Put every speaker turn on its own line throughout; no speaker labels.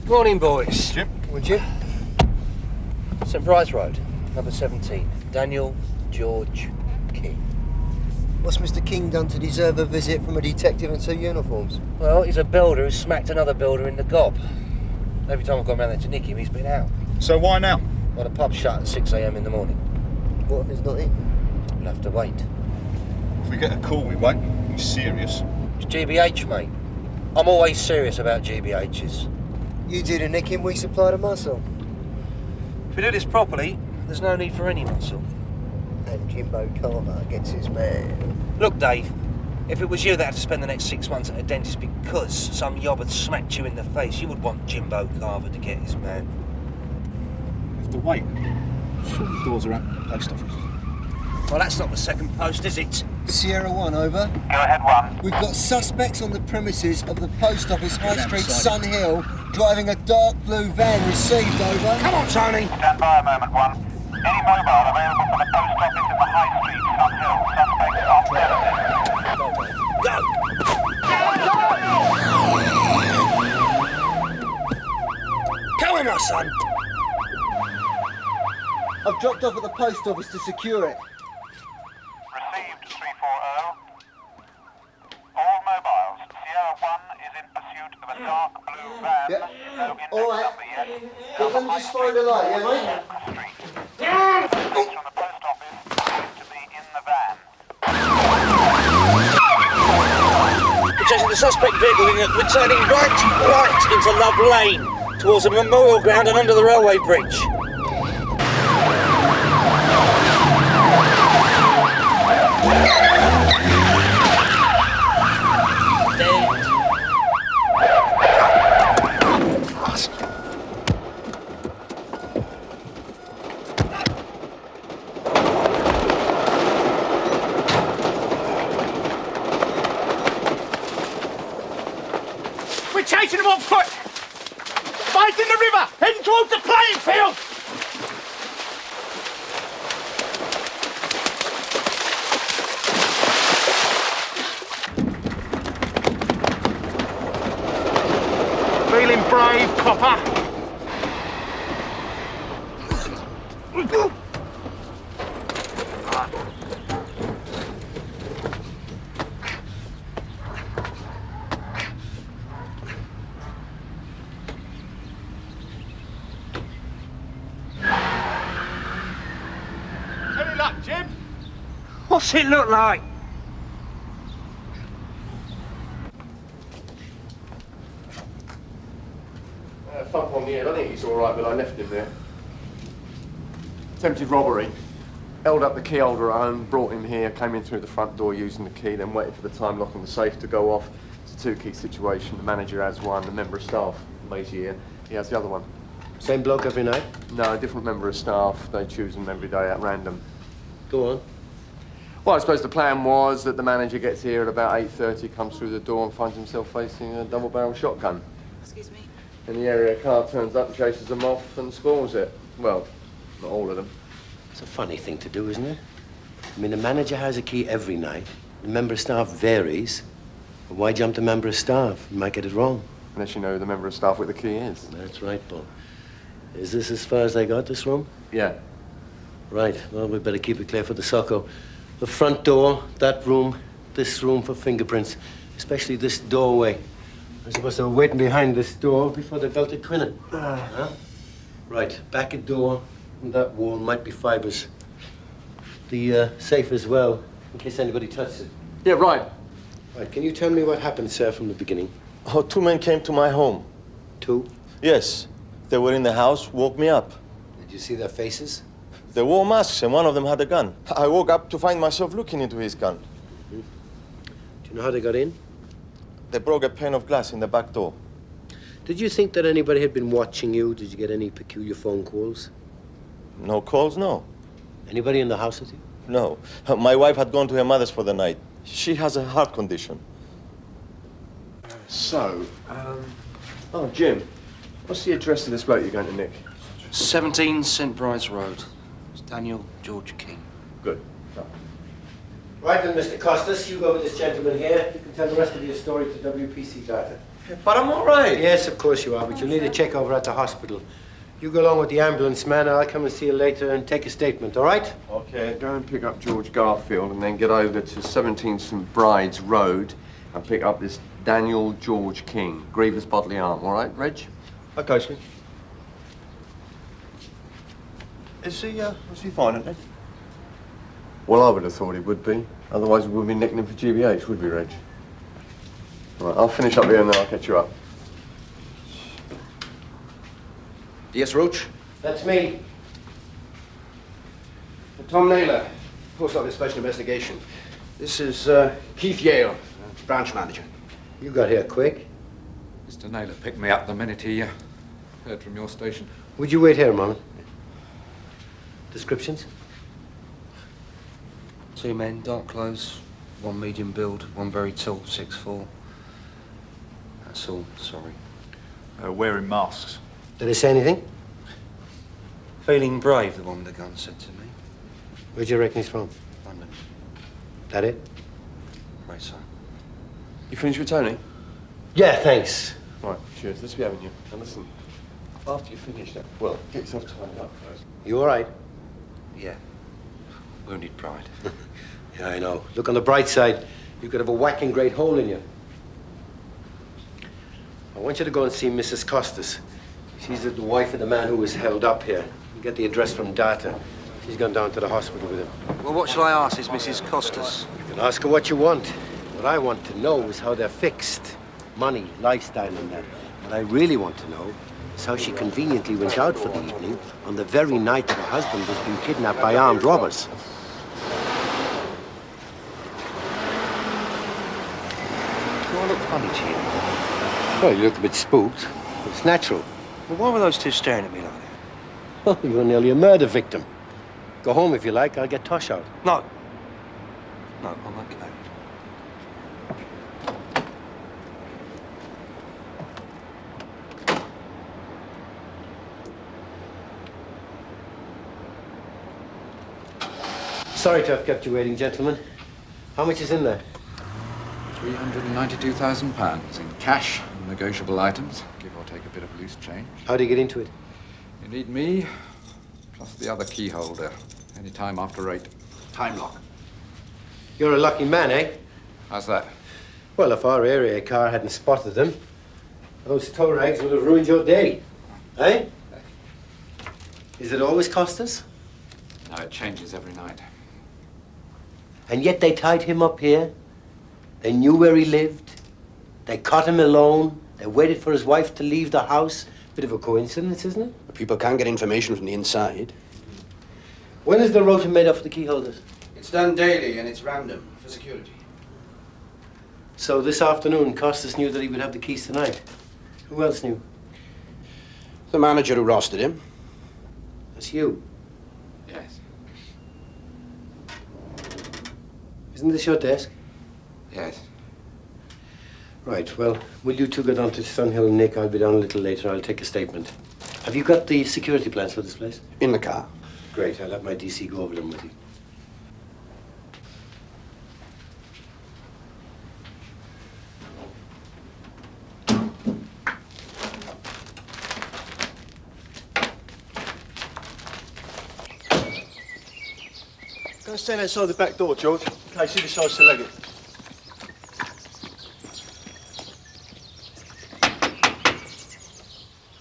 Morning, boys.
Jim?
Would you?
St. Bride's Road, number 17. Daniel George King.
What's Mr. King done to deserve a visit from a detective in 2 uniforms?
Well, he's a builder who smacked another builder in the gob. Every time I've gone round there to nick him, he's been out.
So why now?
Well, the pub's shut at 6 a.m. in the morning.
What if he's not in?
We'll have to wait.
If we get a call, we won't. He's serious.
It's GBH, mate. I'm always serious about GBHs.
You do the nicking, we supply the muscle.
If we do this properly, there's no need for any muscle.
And Jimbo Carver gets his man.
Look, Dave, if it was you that had to spend the next 6 months at a dentist because some yob had smacked you in the face, you would want Jimbo Carver to get his man.
We have to wait. Sure, the doors are at the post office.
Well, that's not the second post, is it?
Sierra 1, over.
Go ahead, 1.
We've got suspects on the premises of the post office, High Street, Sun Hill, driving a dark blue van. Received, over.
Come on, Tony!
Stand by a moment, 1. Any mobile available for the post office in the High Street, Sun Hill. Suspects on premises.
Go! Come on, my son!
I've dropped off at the post office to secure it.
Received 340. All mobiles. Sierra 1 is in pursuit of a dark blue van.
Yep.
No index
All right.
number yet.
Yeah, let me just find a light, yeah, mate?
Suspects from the post office seem to be in the van.
We're chasing the suspect vehicle. We're turning right into Love Lane, towards a memorial ground and under the railway bridge.
We're chasing them on foot! Fight in the river! Heading towards the playing field! Feeling brave, copper? Any luck, Jim?
What's it look like?
Thump on the head. I think he's all right, but I left him there. Attempted robbery. Held up the key holder at home, brought him here, came in through the front door using the key, then waited for the time lock on the safe to go off. It's a two-key situation. The manager has one, the member of staff, lazy here, he has the other one.
Same bloke every night?
No, a different member of staff. They choose them every day at random.
Go on.
Well, I suppose the plan was that the manager gets here at about 8:30, comes through the door and finds himself facing a double-barrel shotgun.
Excuse me.
In the area, a car turns up, chases them off and scores it. Well, not all of them.
It's a funny thing to do, isn't it? I mean, the manager has a key every night. The member of staff varies. But why jump the member of staff? You might get it wrong.
Unless you know who the member of staff with the key is.
That's right, Paul. Is this as far as they got, this room?
Yeah.
Right. Well, we better keep it clear for the Socko. The front door, that room, this room for fingerprints, especially this doorway. I suppose they were waiting behind this door before they belted Quinnan. Huh? Right, back a door, and that wall might be fibres. The safe as well, in case anybody touches it.
Yeah, right.
Right, can you tell me what happened, sir, from the beginning?
Oh, 2 men came to my home.
2?
Yes. They were in the house, woke me up.
Did you see their faces?
They wore masks and one of them had a gun. I woke up to find myself looking into his gun.
Do you know how they got in?
They broke a pane of glass in the back door.
Did you think that anybody had been watching you? Did you get any peculiar phone calls?
No calls, no.
Anybody in the house with you?
No. My wife had gone to her mother's for the night. She has a heart condition.
So, oh, Jim, what's the address of this bloke you're going to nick?
17 St. Bride's Road. It's Daniel George King.
Good.
Right then, Mr. Costas, you go with this gentleman here. You can tell the rest of your story to WPC data.
But I'm all right.
Yes, of course you are, but you'll need a check over at the hospital. You go along with the ambulance man, and I'll come and see you later and take a statement, all right?
Okay, go and pick up George Garfield and then get over to 17 St. Bride's Road and pick up this Daniel George King, grievous bodily harm, all right, Reg? Okay, sir.
Is he fine, isn't he?
Well, I would have thought he would be. Otherwise, we wouldn't be nicking him for GBH, would we, Reg? All right, I'll finish up here and then I'll catch you up.
Yes, Roach?
That's me.
Tom Naylor, Post Office Special Investigation. This is Keith Yale, branch manager.
You got here quick.
Mr. Naylor picked me up the minute he heard from your station.
Would you wait here a moment? Descriptions?
2 men, dark clothes, 1 medium build, 1 very tall, 6'4". That's all, sorry.
Wearing masks.
Did they say anything?
Feeling brave, the one with the gun said to me.
Where'd you reckon he's from?
London.
That it?
Right, sir.
You finished with Tony?
Yeah, thanks.
Right, cheers. Let's be having you. And listen, after you finish that, well, get yourself tied up first.
You all right?
Yeah. Wounded pride.
Yeah, I know. Look on the bright side. You could have a whacking great hole in you. I want you to go and see Mrs. Costas. She's the wife of the man who was held up here. You get the address from Data. She's gone down to the hospital with him.
Well, what shall I ask is Mrs. Costas?
You can ask her what you want. What I want to know is how they're fixed. Money, lifestyle and that. What I really want to know is how she conveniently went out for the evening on the very night her husband was being kidnapped by armed robbers.
Do I look funny to you?
Well, you look a bit spooked. It's natural.
Well, why were those two staring at me like that?
Well, you were nearly a murder victim. Go home if you like. I'll get Tosh out.
No. No, I'm okay.
Sorry to have kept you waiting, gentlemen. How much is in there?
£392,000 in cash and negotiable items, give or take a bit of loose change.
How do you get into it?
You need me, plus the other key holder, any time after 8.
Time lock.
You're a lucky man, eh?
How's that?
Well, if our area car hadn't spotted them, those tow rags would have ruined your day. Eh? Is it always Costas?
No, it changes every night.
And yet they tied him up here. They knew where he lived. They caught him alone. They waited for his wife to leave the house. Bit of a coincidence, isn't it?
People can get information from the inside.
When is the rota made up for the key holders?
It's done daily and it's random for security.
So this afternoon, Costas knew that he would have the keys tonight. Who else knew?
The manager who rostered him.
That's you.
Yes.
Isn't this your desk?
Yes.
Right, well, will you two go down to Sunhill and Nick? I'll be down a little later. I'll take a statement. Have you got the security plans for this place?
In the car.
Great, I'll have my DC go over them with you.
Go stand outside the back door, George. Okay, see the size to leg it.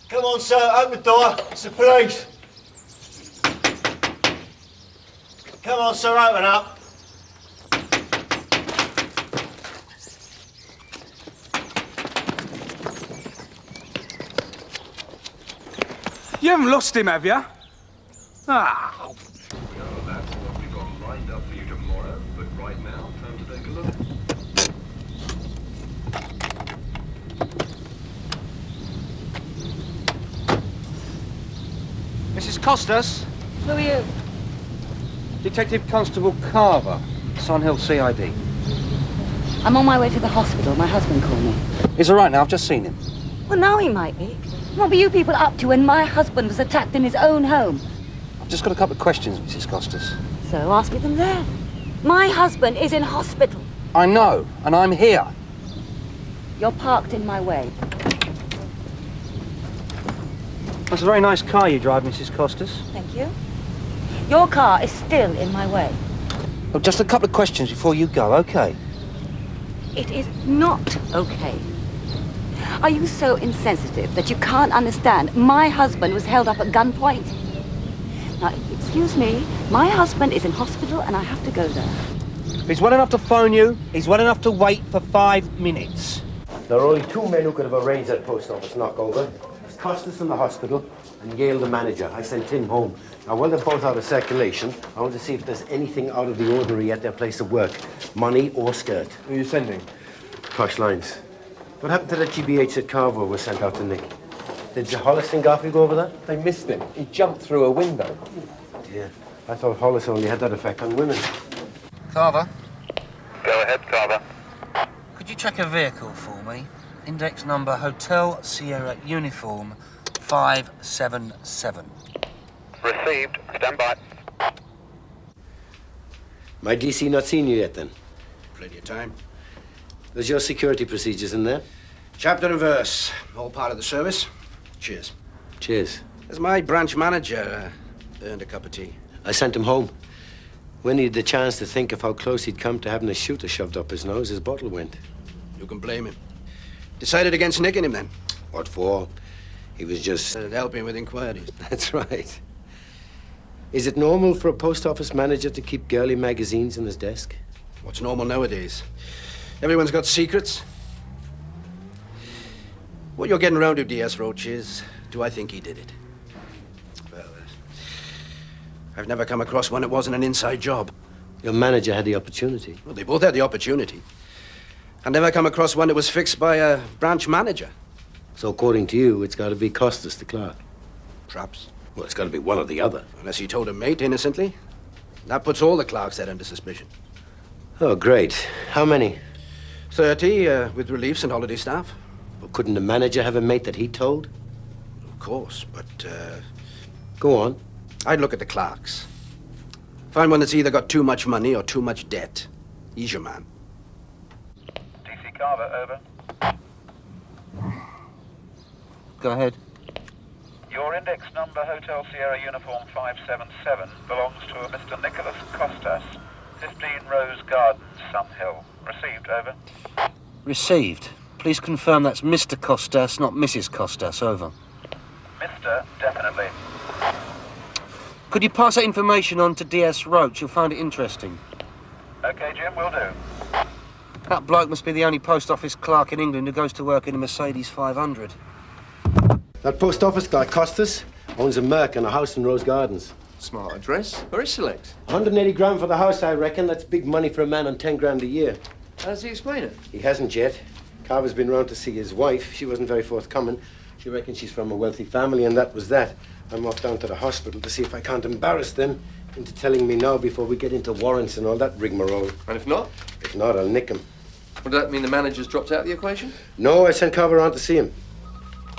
Come on, sir, open the door. It's the police. Come on, sir, open up.
You haven't lost him, have you? Ah.
That's what we got lined up for you tomorrow, but right now, time to take a look.
Mrs. Costas?
Who are you?
Detective Constable Carver, Sunhill CID.
I'm on my way to the hospital. My husband called me.
He's all right now, I've just seen him.
Well, now he might be. What were you people up to when my husband was attacked in his own home?
I've just got a couple of questions, Mrs. Costas.
So ask me them there. My husband is in hospital.
I know, and I'm here.
You're parked in my way.
That's a very nice car you drive, Mrs. Costas.
Thank you. Your car is still in my way.
Well, just a couple of questions before you go, okay?
It is not okay. Are you so insensitive that you can't understand my husband was held up at gunpoint? Now, excuse me, my husband is in hospital and I have to go there.
If he's well enough to phone you, he's well enough to wait for 5 minutes.
There are only 2 men who could have arranged that post office knockover. It's Costas in the hospital and Yale the manager. I sent him home. Now, while they're both out of circulation, I want to see if there's anything out of the ordinary at their place of work. Money or skirt.
Who are you sending?
Posh lines. What happened to the GBH that Carver was sent out to Nick? Did the Hollis and Goffey go over that?
They missed him. He jumped through a window.
Yeah. I thought Hollis only had that effect on women.
Carver,
Go ahead, Carver.
could you check a vehicle for me? Index number Hotel Sierra Uniform 577.
Received. Stand by.
My DC not seen you yet, then?
Plenty of time.
There's your security procedures in there?
Chapter and verse. All part of the service. Cheers.
Cheers.
As my branch manager earned a cup of tea.
I sent him home. When he had the chance to think of how close he'd come to having a shooter shoved up his nose, his bottle went.
You can blame him. Decided against nicking him then.
What for? He was just...
Helping with inquiries.
That's right. Is it normal for a post office manager to keep girly magazines in his desk?
What's normal nowadays? Everyone's got secrets. What you're getting around to, DS Roach, is, do I think he did it? Well, I've never come across one that wasn't an inside job.
Your manager had the opportunity.
Well, they both had the opportunity. I've never come across one that was fixed by a branch manager.
So according to you, it's got to be Costas the clerk.
Perhaps.
Well, it's got to be one or the other.
Unless he told a mate innocently. That puts all the clerks there under suspicion.
Oh, great. How many?
30, with reliefs and holiday staff.
Well, couldn't the manager have a mate that he told?
Of course, but,
Go on.
I'd look at the clerks. Find one that's either got too much money or too much debt. He's your man.
DC Carver, over.
Go ahead.
Your index number, Hotel Sierra Uniform 577, belongs to a Mr. Nicholas Costas, 15 Rose Gardens, Sun Hill. Received, over.
Received. Please confirm that's Mr. Costas, not Mrs. Costas, over.
Mr. Definitely.
Could you pass that information on to DS Roach? You'll find it interesting.
Okay, Jim, will do.
That bloke must be the only post office clerk in England who goes to work in a Mercedes 500.
That post office guy, Costas, owns a Merc and a house in Rose Gardens.
Smart address. Very select.
180 grand for the house, I reckon. That's big money for a man on 10 grand a year.
How does he explain it?
He hasn't yet. Carver's been round to see his wife. She wasn't very forthcoming. She reckons she's from a wealthy family, and that was that. I'm off down to the hospital to see if I can't embarrass them into telling me now before we get into warrants and all that rigmarole.
And if not?
If not, I'll nick him.
Would that mean the manager's dropped out of the equation?
No, I sent Carver on to see him.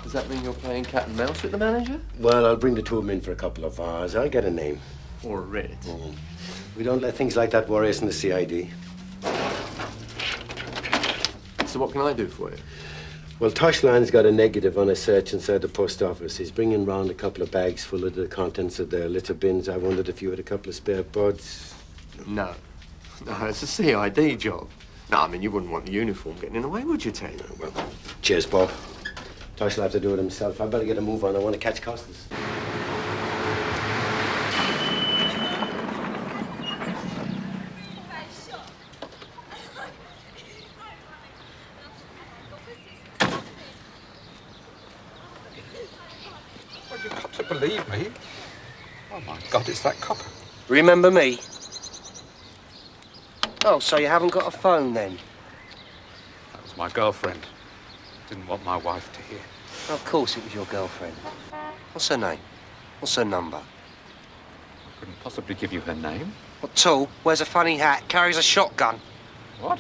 Does that mean you're playing cat and mouse with the manager?
Well, I'll bring the two of them in for a couple of hours. I'll get a name.
Or a writ?
We don't let things like that worry us in the CID.
So what can I do for you?
Well, Toshland's got a negative on a search inside the post office. He's bringing round a couple of bags full of the contents of their litter bins. I wondered if you had a couple of spare pods.
No. No, it's a CID job. No, I mean, you wouldn't want the uniform getting in the way, would you, Tate?
Well, cheers, Bob. Tosh will have to do it himself. I better get a move on. I want to catch Costas.
Well, you've got to believe me. Oh, my God, it's that copper.
Remember me? Oh, so you haven't got a phone, then?
That was my girlfriend. Didn't want my wife to hear.
Of course it was your girlfriend. What's her name? What's her number?
I couldn't possibly give you her name.
What, tall? Wears a funny hat, carries a shotgun.
What?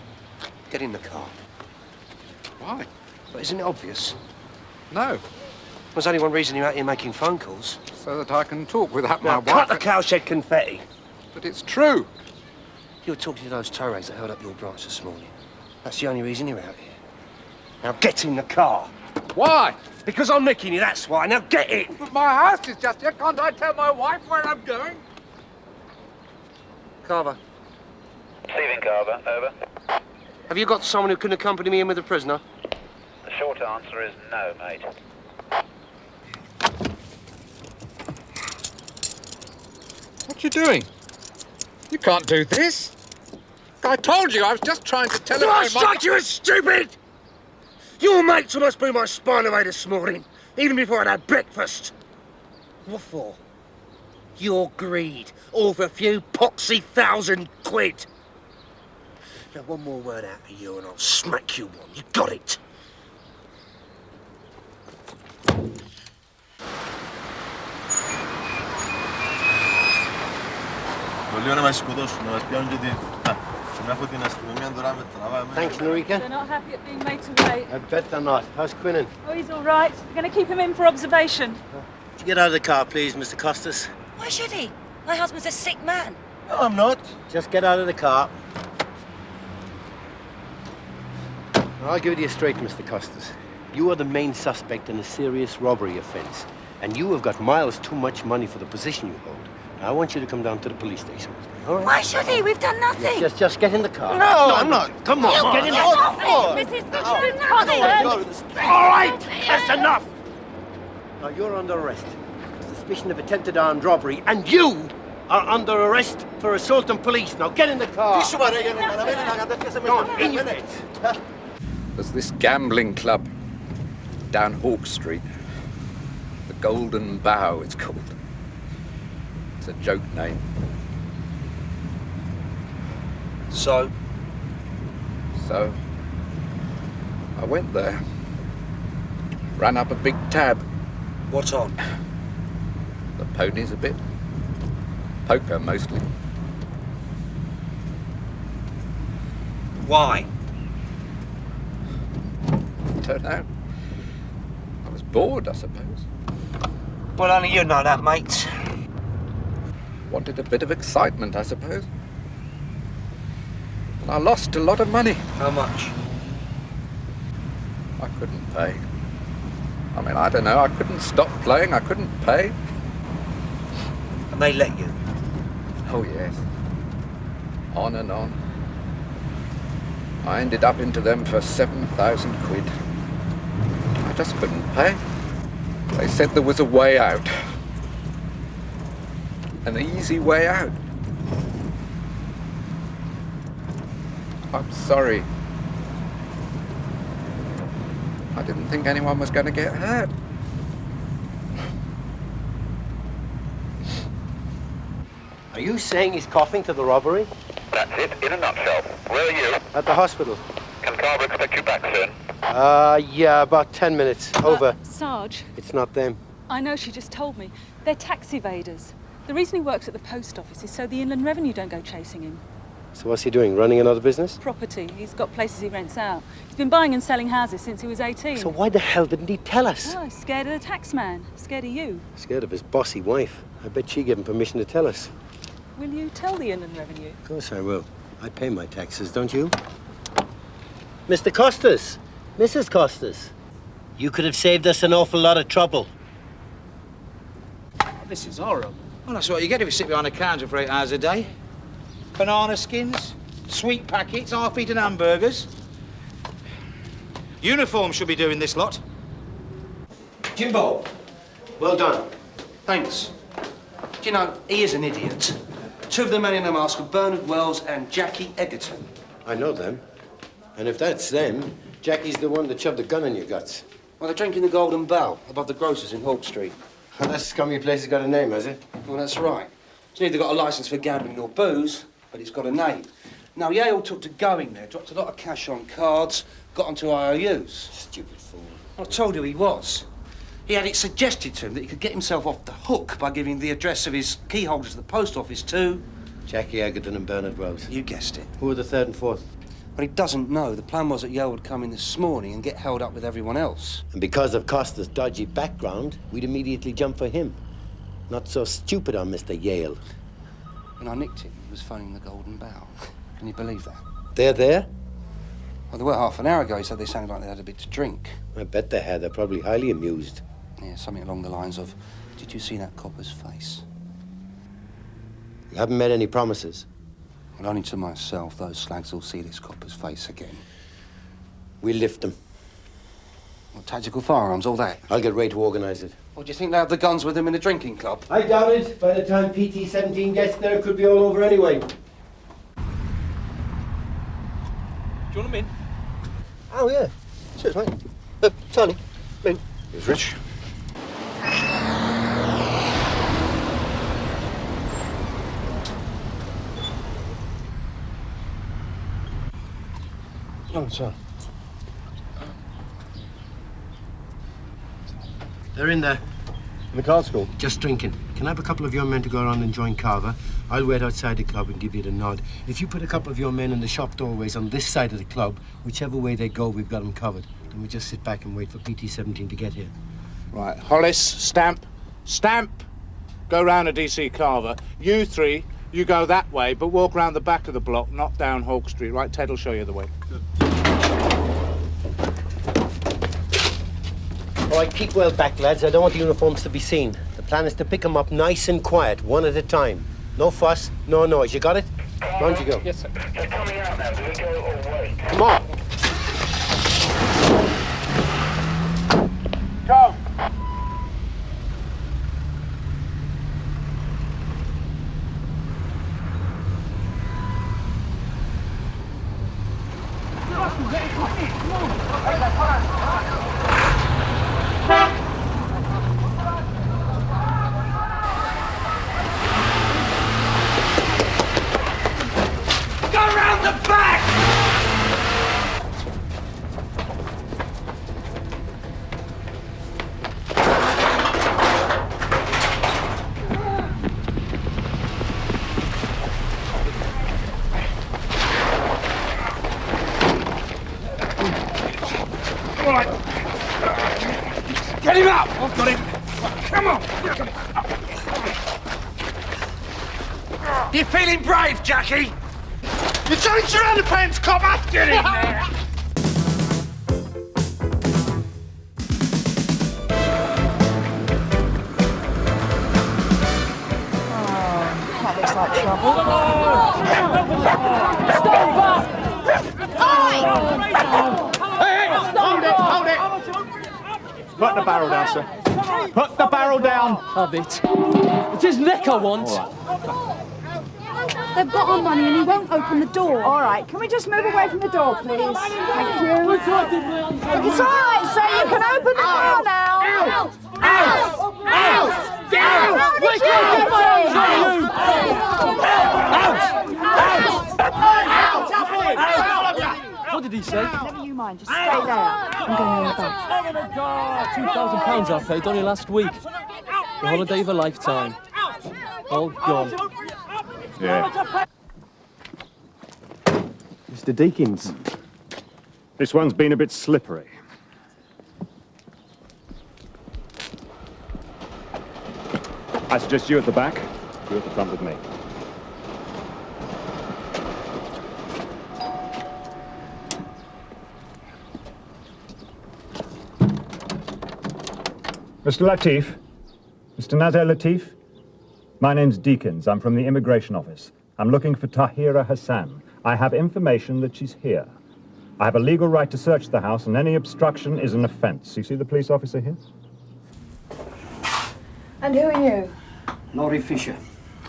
Get in the car.
Why?
But isn't it obvious?
No.
There's only one reason you're out here making phone calls.
So that I can talk without my
Now,
wife...
cut the cowshed confetti.
But it's true.
You were talking to those tow rags that held up your branch this morning. That's the only reason you're out here. Now get in the car.
Why?
Because I'm nicking you, that's why. Now get in.
But my house is just here. Can't I tell my wife where I'm going?
Carver,
Receiving Carver, over.
have you got someone who can accompany me in with the prisoner?
The short answer is no, mate.
What you doing? You can't do this. I told you, I was just trying to tell
Do
him
I
I might...
strike you as stupid? Your mates almost blew my spine away this morning, even before I'd had breakfast. What for? Your greed, all for a few poxy £1,000. Now, one more word out of you and I'll smack you one. You got it?
Πολύ ωραία να μας σκοτώσουν, να μας πιάνουν και να έχω την αστυνομία τώρα με τραβάει.
Thanks, Norika.
They're not happy at being made to wait.
I bet they're not. How's Quinnan?
Oh, he's all right. We're going to keep him in for observation.
Would you get out of the car, please, Mr. Costas?
Why should he? My husband's a sick man.
No, I'm not.
Just get out of the car. I'll give it to you straight, Mr. Costas. You are the main suspect in a serious robbery offence, and you have got miles too much money for the position you hold. Now, I want you to come down to the police station with me, all right?
Why should he? We've done nothing.
Just get in the car.
No, I'm not.
Come on, get in the car.
Mrs. Goodwin.
All right, that's enough. Now, you're under arrest for suspicion of attempted armed robbery, and you are under arrest for assault on police. Now, get in the car. Go on, in your bed.
There's this gambling club down Hawk Street. The Golden Bow, it's called. It's a joke name.
So?
So, I went there. Ran up a big tab.
What's on?
The ponies a bit. Poker, mostly.
Why?
Don't know. I was bored, I suppose.
Well, only you know that, mate.
Wanted a bit of excitement, I suppose. And I lost a lot of money.
How much?
I couldn't pay. I mean, I don't know, I couldn't stop playing, I couldn't pay.
And they let you?
Oh, yes. On and on. I ended up into them for 7,000 quid. I just couldn't pay. They said there was a way out. An easy way out. I'm sorry. I didn't think anyone was going to get hurt.
Are you saying he's coughing to the robbery?
That's it, in a nutshell. Where are you?
At the hospital.
Can Carver expect you back soon?
Yeah, about 10 minutes. Over.
Sarge,
It's not them.
I know she just told me. They're tax evaders. The reason he works at the post office is so the Inland Revenue don't go chasing him.
So what's he doing, running another business?
Property. He's got places he rents out. He's been buying and selling houses since he was 18.
So why the hell didn't he tell us?
Oh, he's scared of the tax man. Scared of you.
Scared of his bossy wife. I bet she gave him permission to tell us.
Will you tell the Inland Revenue?
Of course I will. I pay my taxes, don't you? Mr. Costas, Mrs. Costas, you could have saved us an awful lot of trouble.
This is horrible. Well, that's what you get if you sit behind a counter for 8 hours a day. Banana skins, sweet packets, half-eaten hamburgers. Uniform should be doing this lot.
Jimbo.
Well done.
Thanks. Do you know, he is an idiot. Two of the men in the mask are Bernard Wells and Jackie Egerton.
I know them. And if that's them, Jackie's the one that shoved the gun in your guts.
Well, they're drinking the Golden Bow above the grocer's in Hawk Street.
Well, that scummy place has got a name, has it?
Well, that's right. It's neither got a licence for gambling nor booze, but it's got a name. Now, Yale took to going there, dropped a lot of cash on cards, got onto IOUs.
Stupid fool.
I told you he was. He had it suggested to him that he could get himself off the hook by giving the address of his key holders at the post office to...
Jackie Egerton and Bernard Wells.
You guessed it.
Who were the third and fourth?
But he doesn't know. The plan was that Yale would come in this morning and get held up with everyone else.
And because of Costa's dodgy background, we'd immediately jump for him. Not so stupid on Mr. Yale.
When I nicked him, he was phoning the Golden Bow.
Can you believe that?
They're there?
Well, they were half an hour ago. He said they sounded like they had a bit to drink.
I bet they had. They're probably highly amused.
Yeah, something along the lines of, did you see that copper's face?
You haven't made any promises?
Well, only to myself. Those slags will see this copper's face again.
We'll lift them.
Well, tactical firearms, all that?
I'll get Ray to organise it.
Well, do you think they have the guns with them in the drinking club?
I doubt it. By the time PT-17 gets there, it could be all over anyway.
Do you want them in?
Oh, yeah. Cheers, mate. Tony, in.
Here's Rich.
Oh, sorry.
They're in there.
In the card school?
Just drinking. Can I have a couple of your men to go around and join Carver? I'll wait outside the club and give you the nod. If you put a couple of your men in the shop doorways on this side of the club, whichever way they go, we've got them covered. And we just sit back and wait for PT-17 to get here.
Right, Hollis, Stamp. Go round to DC Carver. You three, you go that way, but walk round the back of the block, not down Hawk Street. Right, Ted will show you the way.
All right, keep well back, lads. I don't want the uniforms to be seen. The plan is to pick them up nice and quiet, one at a time. No fuss, no noise. You got it? Round you go.
Yes, sir.
They're coming out now. Do we go or wait?
Come on.
Go!
Get him out! I've got him. Come on! You feeling brave, Jackie? You changed your underpants, copper! Get in there!
That looks like trouble.
Hold it! Put the barrel down, sir. Put the barrel down.
Have it. It's his neck I want.
They've got our money and he won't open the door. All right, can we just move away from the door, please? Thank you. It's all right, sir. You can open the door now. Out! Out! Out! Out!
What did he say?
Never you mind, just stay there. I'm going in the back.
£2,000 I paid only last week. The holiday of a lifetime. All gone.
Yeah.
Mr. Deakins. This one's been a bit slippery. I suggest you at the back, you at the front with me. Mr. Latif, Mr. Nazir Latif, my name's Deakins. I'm from the Immigration Office. I'm looking for Tahira Hassan. I have information that she's here. I have a legal right to search the house, and any obstruction is an offence. You see the police officer here?
And who are you?
Laurie Fisher.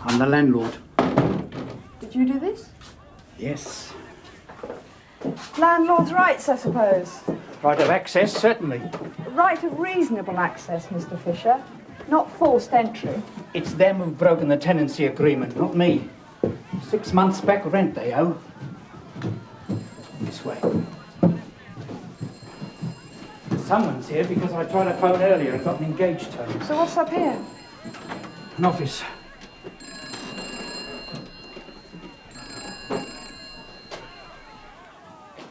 I'm the landlord.
Did you do this?
Yes.
Landlord's rights, I suppose.
Right of access, certainly.
Right of reasonable access, Mr. Fisher. Not forced entry.
It's them who've broken the tenancy agreement, not me. 6 months back rent they owe. This way. Someone's here because I tried to phone earlier and got an engaged tone.
So what's up here?
An office.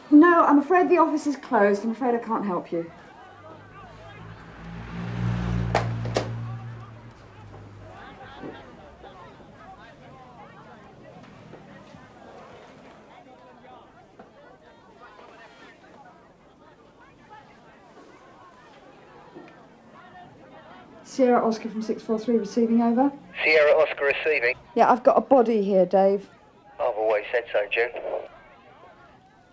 No, I'm afraid the office is closed. I'm afraid I can't help you. Sierra Oscar from 643 receiving, over.
Sierra Oscar receiving.
Yeah, I've got a body here, Dave.
I've always said so, June.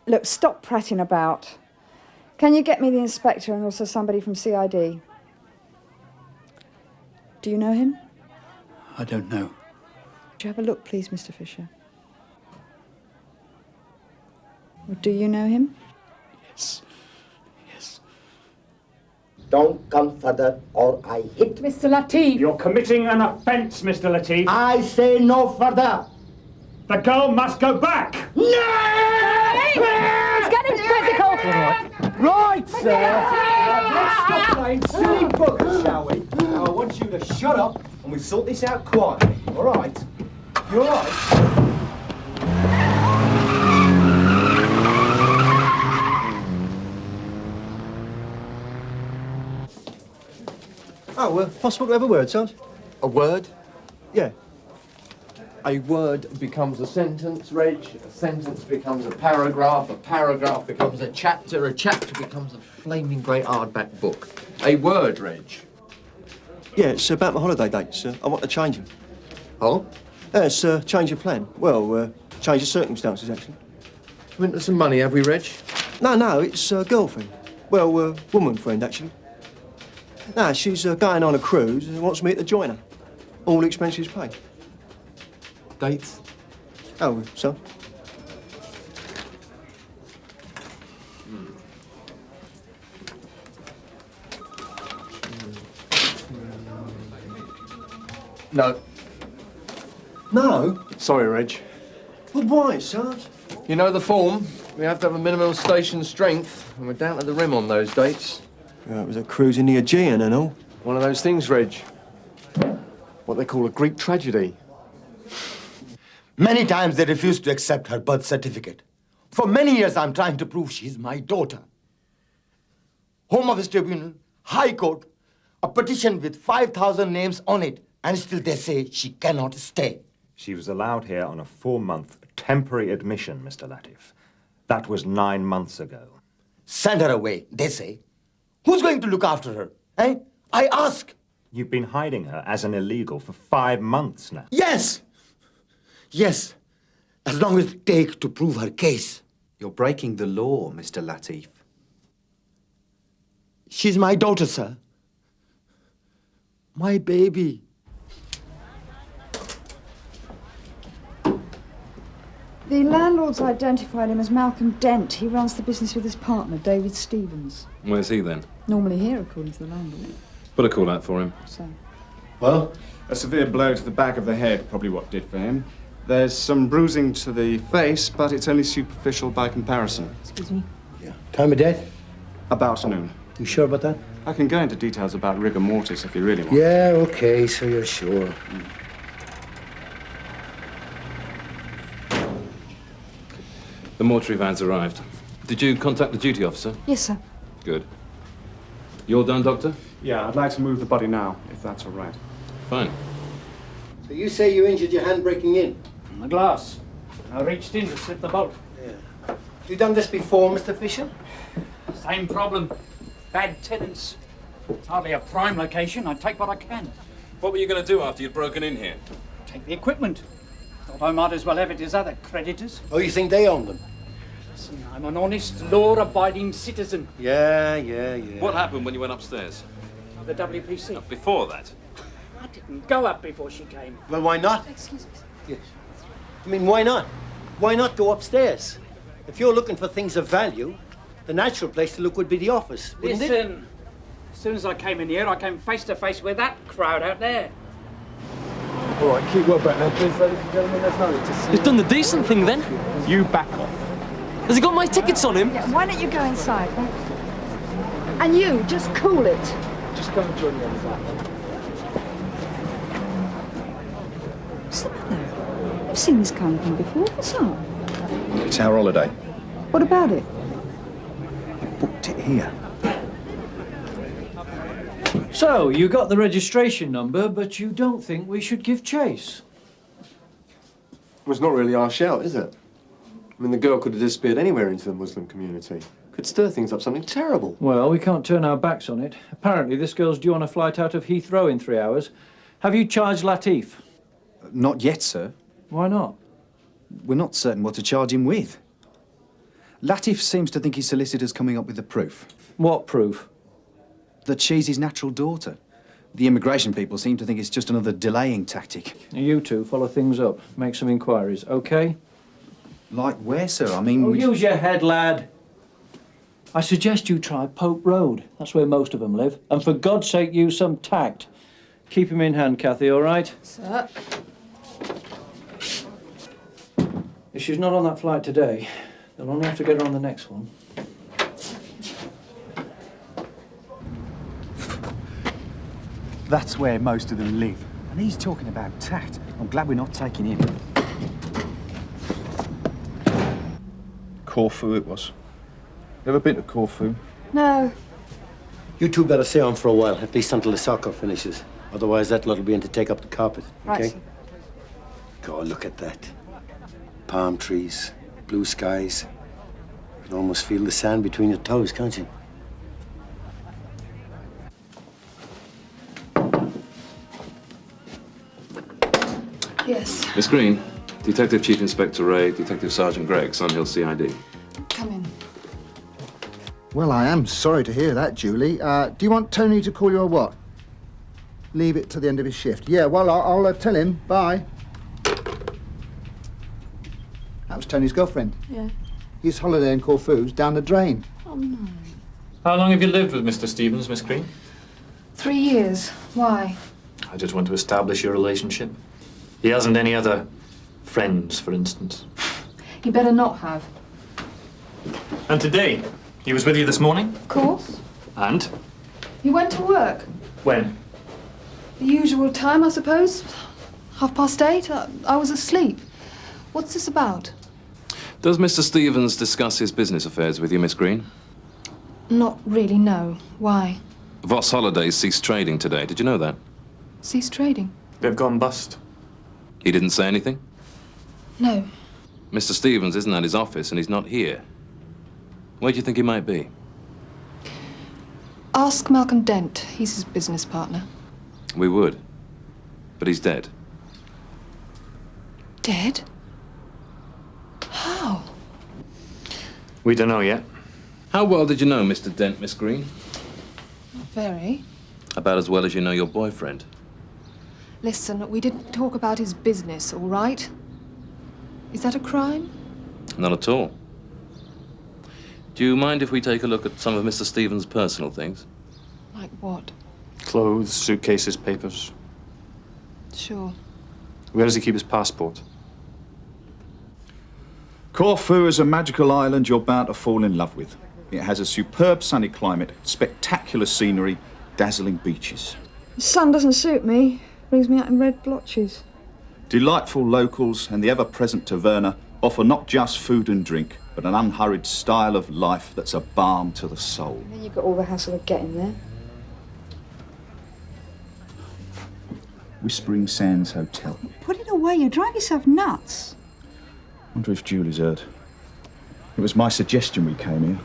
Look, stop prattling about. Can you get me the inspector and also somebody from CID? Do you know him?
I don't know.
Would you have a look, please, Mr. Fisher? Well, do you know him?
Yes. Yes.
Don't come further or I hit.
Mr. Latif!
You're committing an offence, Mr. Latif.
I say no further.
The girl must go back.
No!
It's getting physical!
Right, sir. Let's stop playing silly buggers, shall we? I want you to shut up and we sort this out quietly, all right? You all right?
Oh, possible to have a word, Sarge?
A word?
Yeah.
A word becomes a sentence, Reg. A sentence becomes a paragraph becomes a chapter becomes a flaming great hardback book. A word, Reg.
Yeah, it's about my holiday dates. I want to change them.
Oh?
It's change of plan. Well, change of circumstances, actually.
Went to some money, have we, Reg?
No, it's a girlfriend. Well, woman friend, actually. No, she's going on a cruise and wants me to join her. All expenses paid.
Dates?
Oh, so?
No.
No?
Sorry, Reg.
Well, why, Sarge?
You know the form. We have to have a minimum station strength, and we're down to the rim on those dates.
Yeah, it was a cruise in the Aegean and all.
One of those things, Reg. What they call a Greek tragedy.
Many times they refuse to accept her birth certificate. For many years I'm trying to prove she's my daughter. Home Office Tribunal, High Court, a petition with 5,000 names on it, and still they say she cannot stay.
She was allowed here on a 4-month temporary admission, Mr. Latif. That was 9 months ago.
Send her away, they say. Who's going to look after her, eh? I ask.
You've been hiding her as an illegal for 5 months now.
Yes! Yes, as long as it takes to prove her case.
You're breaking the law, Mr. Latif.
She's my daughter, sir. My baby.
The landlord's identified him as Malcolm Dent. He runs the business with his partner, David Stevens.
Where's he then?
Normally here, according to the landlord.
Put a call out for him.
So,
Well, a severe blow to the back of the head, probably what did for him. There's some bruising to the face, but it's only superficial by comparison.
excuse me.
Time of death?
About noon.
You sure about that?
I can go into details about rigor mortis if you really want.
Yeah, okay, so you're sure.
The mortuary van's arrived. Did you contact the duty officer?
Yes, sir.
Good. You're done, Doctor?
Yeah, I'd like to move the body now, if that's all right.
Fine.
So you say you injured your hand breaking in?
The glass. I reached in to slip the bolt.
Yeah. You done this before, Mr. Fisher?
Same problem. Bad tenants. It's hardly a prime location. I take what I can.
What were you going to do after you'd broken in here?
Take the equipment. Thought I might as well have it as other creditors.
Oh, you think they own them?
Listen, I'm an honest, law-abiding citizen.
Yeah.
What happened when you went upstairs?
The WPC.
Before that?
I didn't go up before she came.
Well, why not?
Excuse me.
Yes. I mean, why not? Why not go upstairs? If you're looking for things of value, the natural place to look would be the office, wouldn't it?
Listen, as soon as I came in here, I came face to face with that crowd out there.
All right, keep well back now, please, ladies and gentlemen. There's no need to see.
You've done the decent thing then.
You back off.
Has he got my tickets on him?
Yeah, why don't you go inside? And you, just cool it.
Just come and join me on the back.
What's the matter? I've seen this kind of thing before. What's up?
It's our holiday.
What about it?
Booked it here.
So, you got the registration number, but you don't think we should give chase?
Well, it's not really our shout, is it? I mean, the girl could have disappeared anywhere into the Muslim community. Could stir things up something terrible.
Well, we can't turn our backs on it. Apparently, this girl's due on a flight out of Heathrow in 3 hours. Have you charged Latif?
Not yet, sir.
Why not?
We're not certain what to charge him with. Latif seems to think his solicitor's coming up with the proof.
What proof?
That she's his natural daughter. The immigration people seem to think it's just another delaying tactic.
You two follow things up. Make some inquiries, OK?
Like where, sir? I mean...
Oh, use your head, lad. I suggest you try Pope Road. That's where most of them live. And for God's sake, use some tact. Keep him in hand, Kathy, all right?
Sir.
If she's not on that flight today, they'll only have to get her on the next one.
That's where most of them live. And he's talking about tact. I'm glad we're not taking him.
Corfu it was. Ever been to Corfu?
No.
You two better stay on for a while, at least until the soccer finishes. Otherwise, that lot will begin to take up the carpet,
Right.
okay? God, look at that. Palm trees, blue skies. You can almost feel the sand between your toes, can't you?
Yes.
Miss Green, Detective Chief Inspector Ray, Detective Sergeant Gregg, Sunhill CID.
Come in.
Well, I am sorry to hear that, Julie. Do you want Tony to call you or what? Leave it to the end of his shift. Yeah, well, I'll tell him. Bye. That was Tony's girlfriend.
Yeah.
His holiday in Corfu's down the drain.
Oh, no.
How long have you lived with Mr. Stevens, Miss Green?
3 years. Why?
I just want to establish your relationship. He hasn't any other friends, for instance.
You better not have.
And today? He was with you this morning?
Of course.
And?
He went to work.
When?
The usual time, I suppose. 8:30. I was asleep. What's this about?
Does Mr. Stevens discuss his business affairs with you, Miss Green?
Not really, no. Why?
Voss Holidays ceased trading today. Did you know that?
Cease trading?
They've gone bust.
He didn't say anything?
No.
Mr. Stevens isn't at his office and he's not here. Where do you think he might be?
Ask Malcolm Dent. He's his business partner.
We would. But he's dead.
Dead? How?
We don't know yet.
How well did you know Mr. Dent, Miss Green?
Not very.
About as well as you know your boyfriend.
Listen, we didn't talk about his business, all right? Is that a crime?
Not at all. Do you mind if we take a look at some of Mr. Stevens' personal things?
Like what?
Clothes, suitcases, papers.
Sure.
Where does he keep his passport?
Corfu is a magical island you're bound to fall in love with. It has a superb sunny climate, spectacular scenery, dazzling beaches.
The sun doesn't suit me. Brings me out in red blotches.
Delightful locals and the ever-present taverna offer not just food and drink, but an unhurried style of life that's a balm to the soul.
And then you've got all the hassle of getting there.
Whispering Sands Hotel.
Put it away, you drive yourself nuts.
Wonder if Julie's heard. It was my suggestion we came here.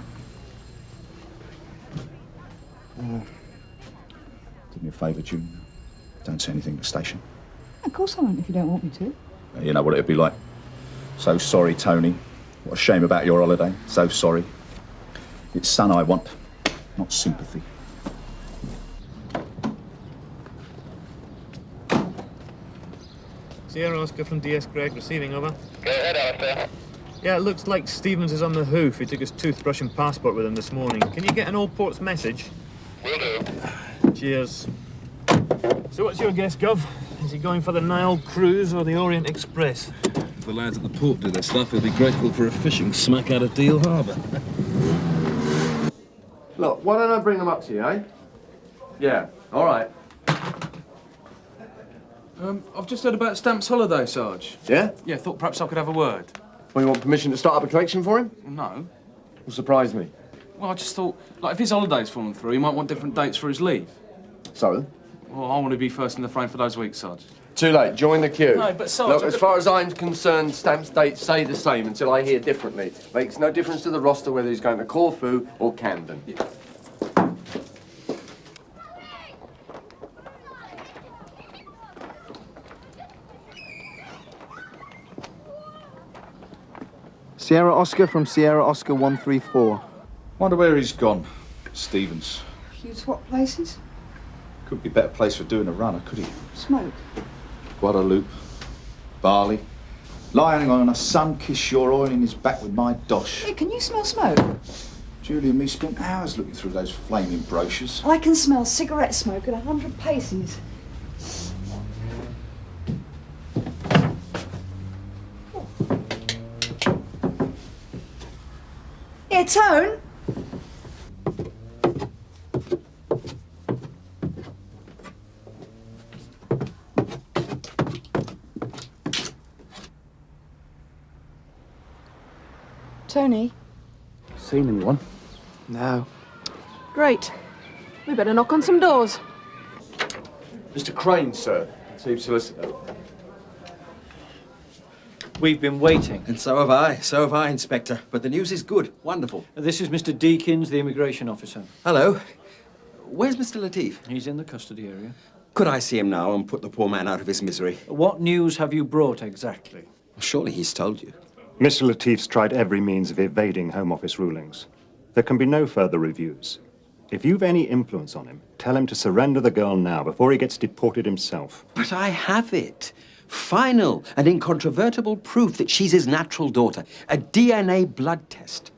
Do me a favour, Julie. Don't say anything at the station.
Of course I won't if you don't want me to.
You know what it'd be like. So sorry, Tony. What a shame about your holiday. So sorry. It's sun I want, not sympathy.
Sierra Oscar from DS Gregg, receiving, over.
Go ahead, Alistair.
Yeah, it looks like Stevens is on the hoof. He took his toothbrush and passport with him this morning. Can you get an Old Port's message?
Will do.
Cheers. So what's your guess, Gov? Is he going for the Nile cruise or the Orient Express?
If the lads at the port do their stuff, he'll be grateful for a fishing smack out of Deal Harbour.
Look, why don't I bring them up to you, eh? Yeah, all right.
I've just heard about Stamp's holiday, Sarge.
Yeah?
Yeah, thought perhaps I could have a word.
Well, you want permission to start up a collection for him?
Well, no.
Will surprise me.
Well, I just thought, like, if his holiday's fallen through, he might want different dates for his leave.
So?
Well, I want to be first in the frame for those weeks, Sarge.
Too late. Join the queue.
No, but Sarge,
Look, as far as I'm concerned, Stamp's dates stay the same until I hear differently. Makes no difference to the roster whether he's going to Corfu or Camden.
Sierra Oscar from Sierra Oscar 134.
Wonder where he's gone, Stevens.
You swap places?
Could be a better place for doing a runner, could he?
Smoke.
Guadalupe, Bali. Lying on a sun-kissed shore, oiling his back with my dosh.
Hey, can you smell smoke?
Julie and me spent hours looking through those flaming brochures.
I can smell cigarette smoke at 100 paces. Here, Tone. Tony?
Seen anyone?
No.
Great. We better knock on some doors.
Mr. Crane, sir. Chief Solicitor.
We've been waiting.
And so have I, Inspector. But the news is good. Wonderful.
This is Mr. Deakins, the immigration officer.
Hello. Where's Mr. Latif?
He's in the custody area.
Could I see him now and put the poor man out of his misery?
What news have you brought exactly?
Surely he's told you.
Mr. Latif's tried every means of evading Home Office rulings. There can be no further reviews. If you've any influence on him, tell him to surrender the girl now before he gets deported himself.
But I have it. Final and incontrovertible proof that she's his natural daughter. A DNA blood test.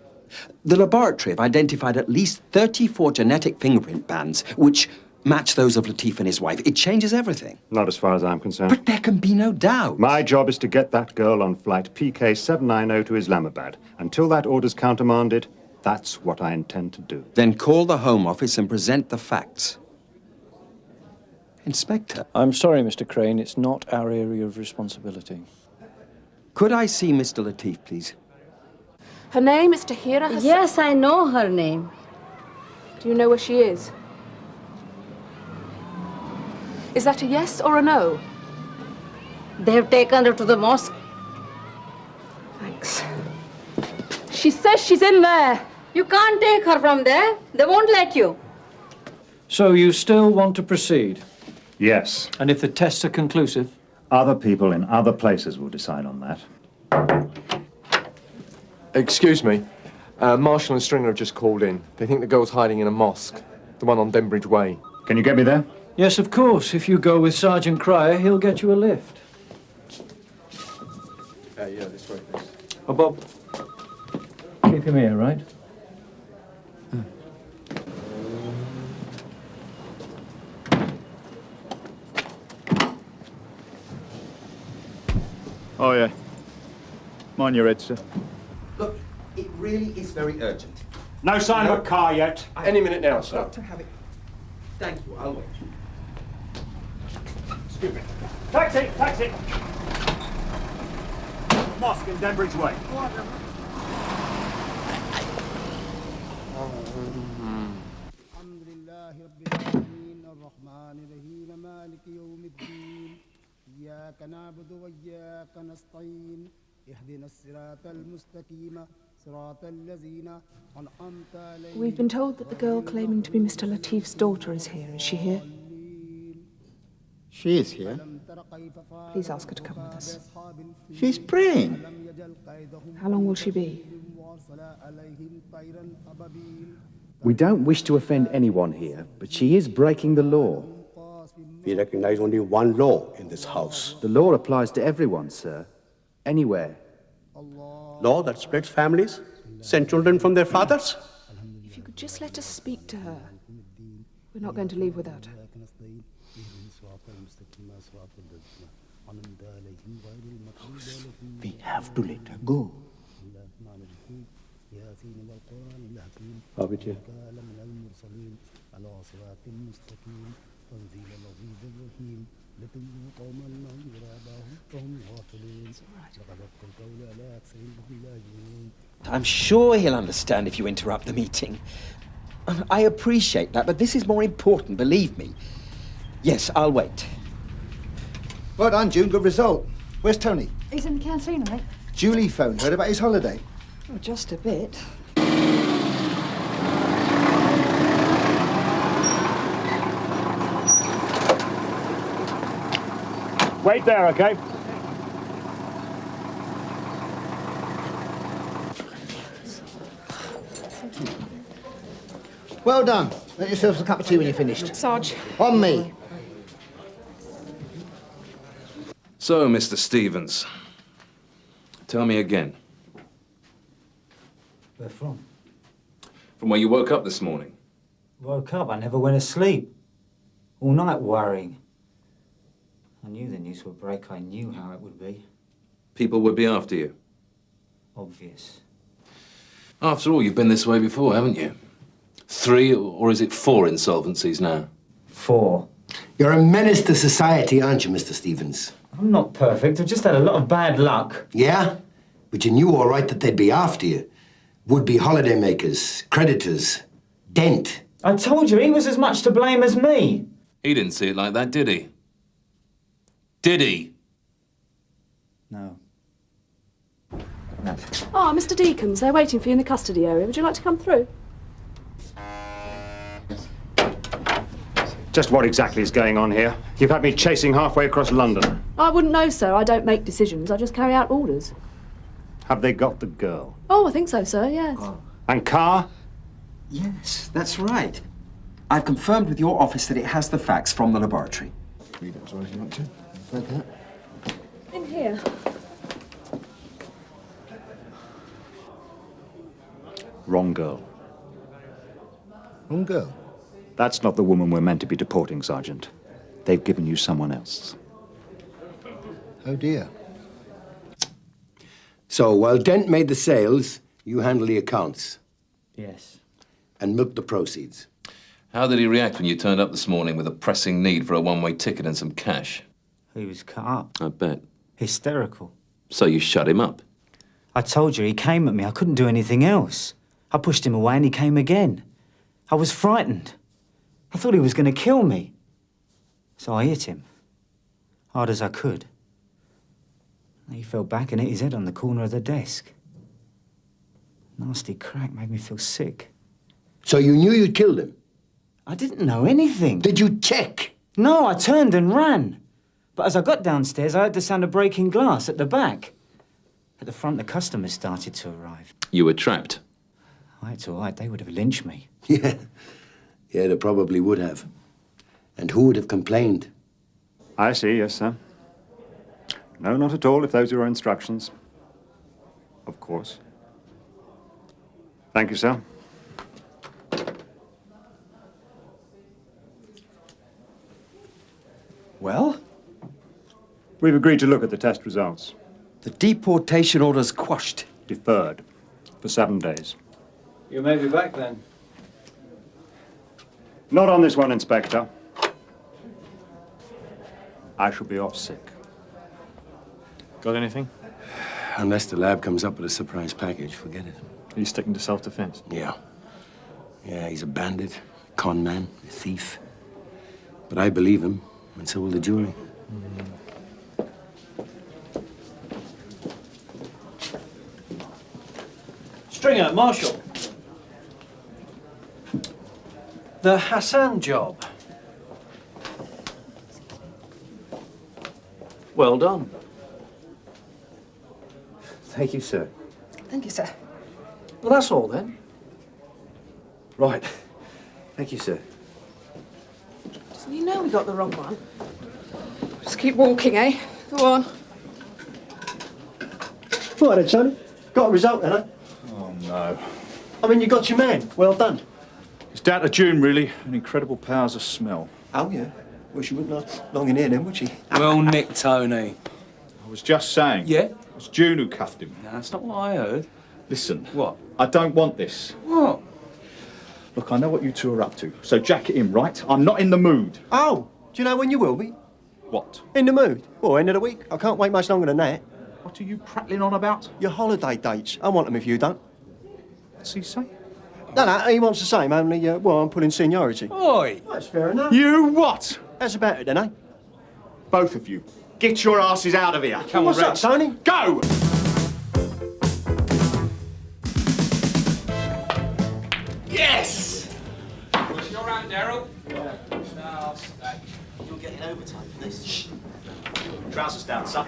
The laboratory have identified at least 34 genetic fingerprint bands, which match those of Latif and his wife. It changes everything.
Not as far as I'm concerned.
But there can be no doubt.
My job is to get that girl on flight PK790 to Islamabad. Until that order's countermanded, that's what I intend to do.
Then call the Home Office and present the facts. Inspector.
I'm sorry, Mr. Crane. It's not our area of responsibility.
Could I see Mr. Latif, please?
Her name is Tahira Hassan.
Yes, I know her name.
Do you know where she is? Is that a yes or a no?
They have taken her to the mosque.
Thanks. She says she's in there.
You can't take her from there. They won't let you.
So you still want to proceed?
Yes.
And if the tests are conclusive?
Other people in other places will decide on that.
Excuse me. Marshall and Stringer have just called in. They think the girl's hiding in a mosque. The one on Denbridge Way.
Can you get me there?
Yes, of course. If you go with Sergeant Cryer, he'll get you a lift.
Yeah, this way, please.
Oh, Bob. Keep him here, right?
Oh, yeah. Mind your head, sir.
Look, it really is very urgent.
No sign of a car yet.
Any minute now, sir.
To have it. Thank you, I'll wait.
Excuse me. Taxi! Taxi! Mosque in Denbridge Way.
إياك نعبد وإياك نستعين اهدنا الصراط المستقيم صراط الذين أنعمت عليهم.
We've been told that the girl claiming to be Mr. Latif's daughter is here. Is she here?
She is here.
Please ask her to come with us.
She's praying.
How long will she be?
We don't wish to offend anyone here, but she is breaking the law.
We recognize only one law in this house.
The law applies to everyone, sir. Anywhere.
Law that splits families, sends children from their fathers.
If you could just let us speak to her. We're not going to leave without her.
We have to let her go. Abhijit.
I'm sure he'll understand if you interrupt the meeting. I appreciate that, but this is more important, believe me. Yes, I'll wait.
Well done, June. Good result. Where's Tony?
He's in the canteen, I think.
Julie phoned. Heard about his holiday?
Oh, just a bit.
Wait there, okay?
Well done. Make yourselves a cup of tea when you're finished.
Sarge.
On me.
So, Mr. Stevens, tell me again.
Where from?
From where you woke up this morning.
Woke up, I never went to sleep. All night worrying. I knew the news would break, I knew how it would be.
People would be after you.
Obvious.
After all, you've been this way before, haven't you? 3, or is it 4 insolvencies now?
4.
You're a menace to society, aren't you, Mr. Stevens?
I'm not perfect, I've just had a lot of bad luck.
Yeah? But you knew all right that they'd be after you. Would-be holidaymakers, creditors, Dent.
I told you, he was as much to blame as me.
He didn't see it like that, did he? Did he?
No.
Oh, Mr. Deacons, they're waiting for you in the custody area. Would you like to come through?
Just what exactly is going on here? You've had me chasing halfway across London.
I wouldn't know, sir. I don't make decisions. I just carry out orders.
Have they got the girl?
Oh, I think so, sir, yes.
And Carr?
Yes, that's right. I've confirmed with your office that it has the facts from the laboratory.
Read it as well as you want to. Like that.
In here.
Wrong girl.
Wrong girl?
That's not the woman we're meant to be deporting, Sergeant. They've given you someone else.
Oh, dear.
So, while Dent made the sales, you handle the accounts.
Yes.
And milk the proceeds.
How did he react when you turned up this morning with a pressing need for a one-way ticket and some cash?
He was cut up.
I bet.
Hysterical.
So you shut him up?
I told you, he came at me. I couldn't do anything else. I pushed him away and he came again. I was frightened. I thought he was going to kill me. So I hit him. Hard as I could. He fell back and hit his head on the corner of the desk. Nasty crack made me feel sick.
So you knew you'd killed him?
I didn't know anything.
Did you check?
No, I turned and ran. But as I got downstairs, I heard the sound of breaking glass at the back. At the front, the customers started to arrive.
You were trapped?
Oh, it's all right. They would have lynched me.
Yeah. Yeah, they probably would have. And who would have complained?
I see, yes, sir. No, not at all, if those are your instructions. Of course. Thank you, sir.
Well?
We've agreed to look at the test results.
The deportation order's quashed.
Deferred. For 7 days.
You may be back then.
Not on this one, Inspector. I shall be off sick.
Got anything?
Unless the lab comes up with a surprise package, forget it.
He's sticking to self-defense.
Yeah. Yeah, he's a bandit, con man, a thief. But I believe him, and so will the jury.
Stringer, Marshal. The Hassan job. Well done.
Thank you, sir.
Thank you, sir.
Well, that's all then.
Right. Thank you, sir.
Doesn't he know we got the wrong one? Just keep walking, eh? Go on.
Right then, Tony. Got a result, then, eh?
Oh, no.
I mean, you got your man. Well done.
It's down to June, really, and incredible powers of smell.
Oh, yeah. Well, she wouldn't last long in here then, would she?
Well, Nick, Tony.
I was just saying.
Yeah?
It was June who cuffed him.
No, that's not what I heard.
Listen.
What?
I don't want this.
What?
Look, I know what you two are up to, so jack it in, right? I'm not in the mood.
Oh, do you know when you will be?
What?
In the mood. Well, end of the week. I can't wait much longer than that.
What are you prattling on about?
Your holiday dates. I want them if you don't.
What's he say?
No, he wants the same, only, well, I'm pulling seniority.
Oi!
That's fair enough.
You what?
That's about it, then, eh?
Both of you. Get your asses out of here.
Come on, Reg. Tony?
Go! Yes!
Pushing your round, Daryl.
You're getting overtime for this. Shh.
Trousers down, son.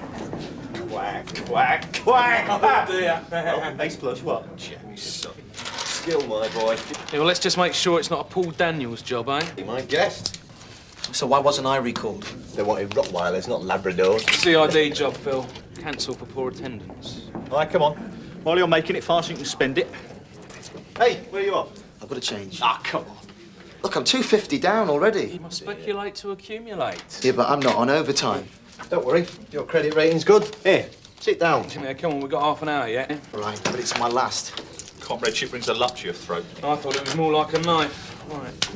Quack, quack, quack!
Oh, dear.
Oh, ace flush, what? Jimmy, son. Skill, my boy.
Yeah, well, let's just make sure it's not a Paul Daniels job, eh?
Be my guest. So why wasn't I recalled? They wanted Rottweilers, not Labradors.
CID job, Phil. Cancel for poor attendance.
All right, come on. While you're making it fast, you can spend it.
Hey, where are you off? I've got to change.
Ah, come on.
Look, I'm 250 down already.
You must speculate to accumulate.
Yeah, but I'm not on overtime. Don't worry, your credit rating's good. Here, sit down.
Yeah, come on, we've got half an hour yet.
Right, but it's my last.
Comradeship brings a lump to your throat.
I thought it was more like a knife. Right.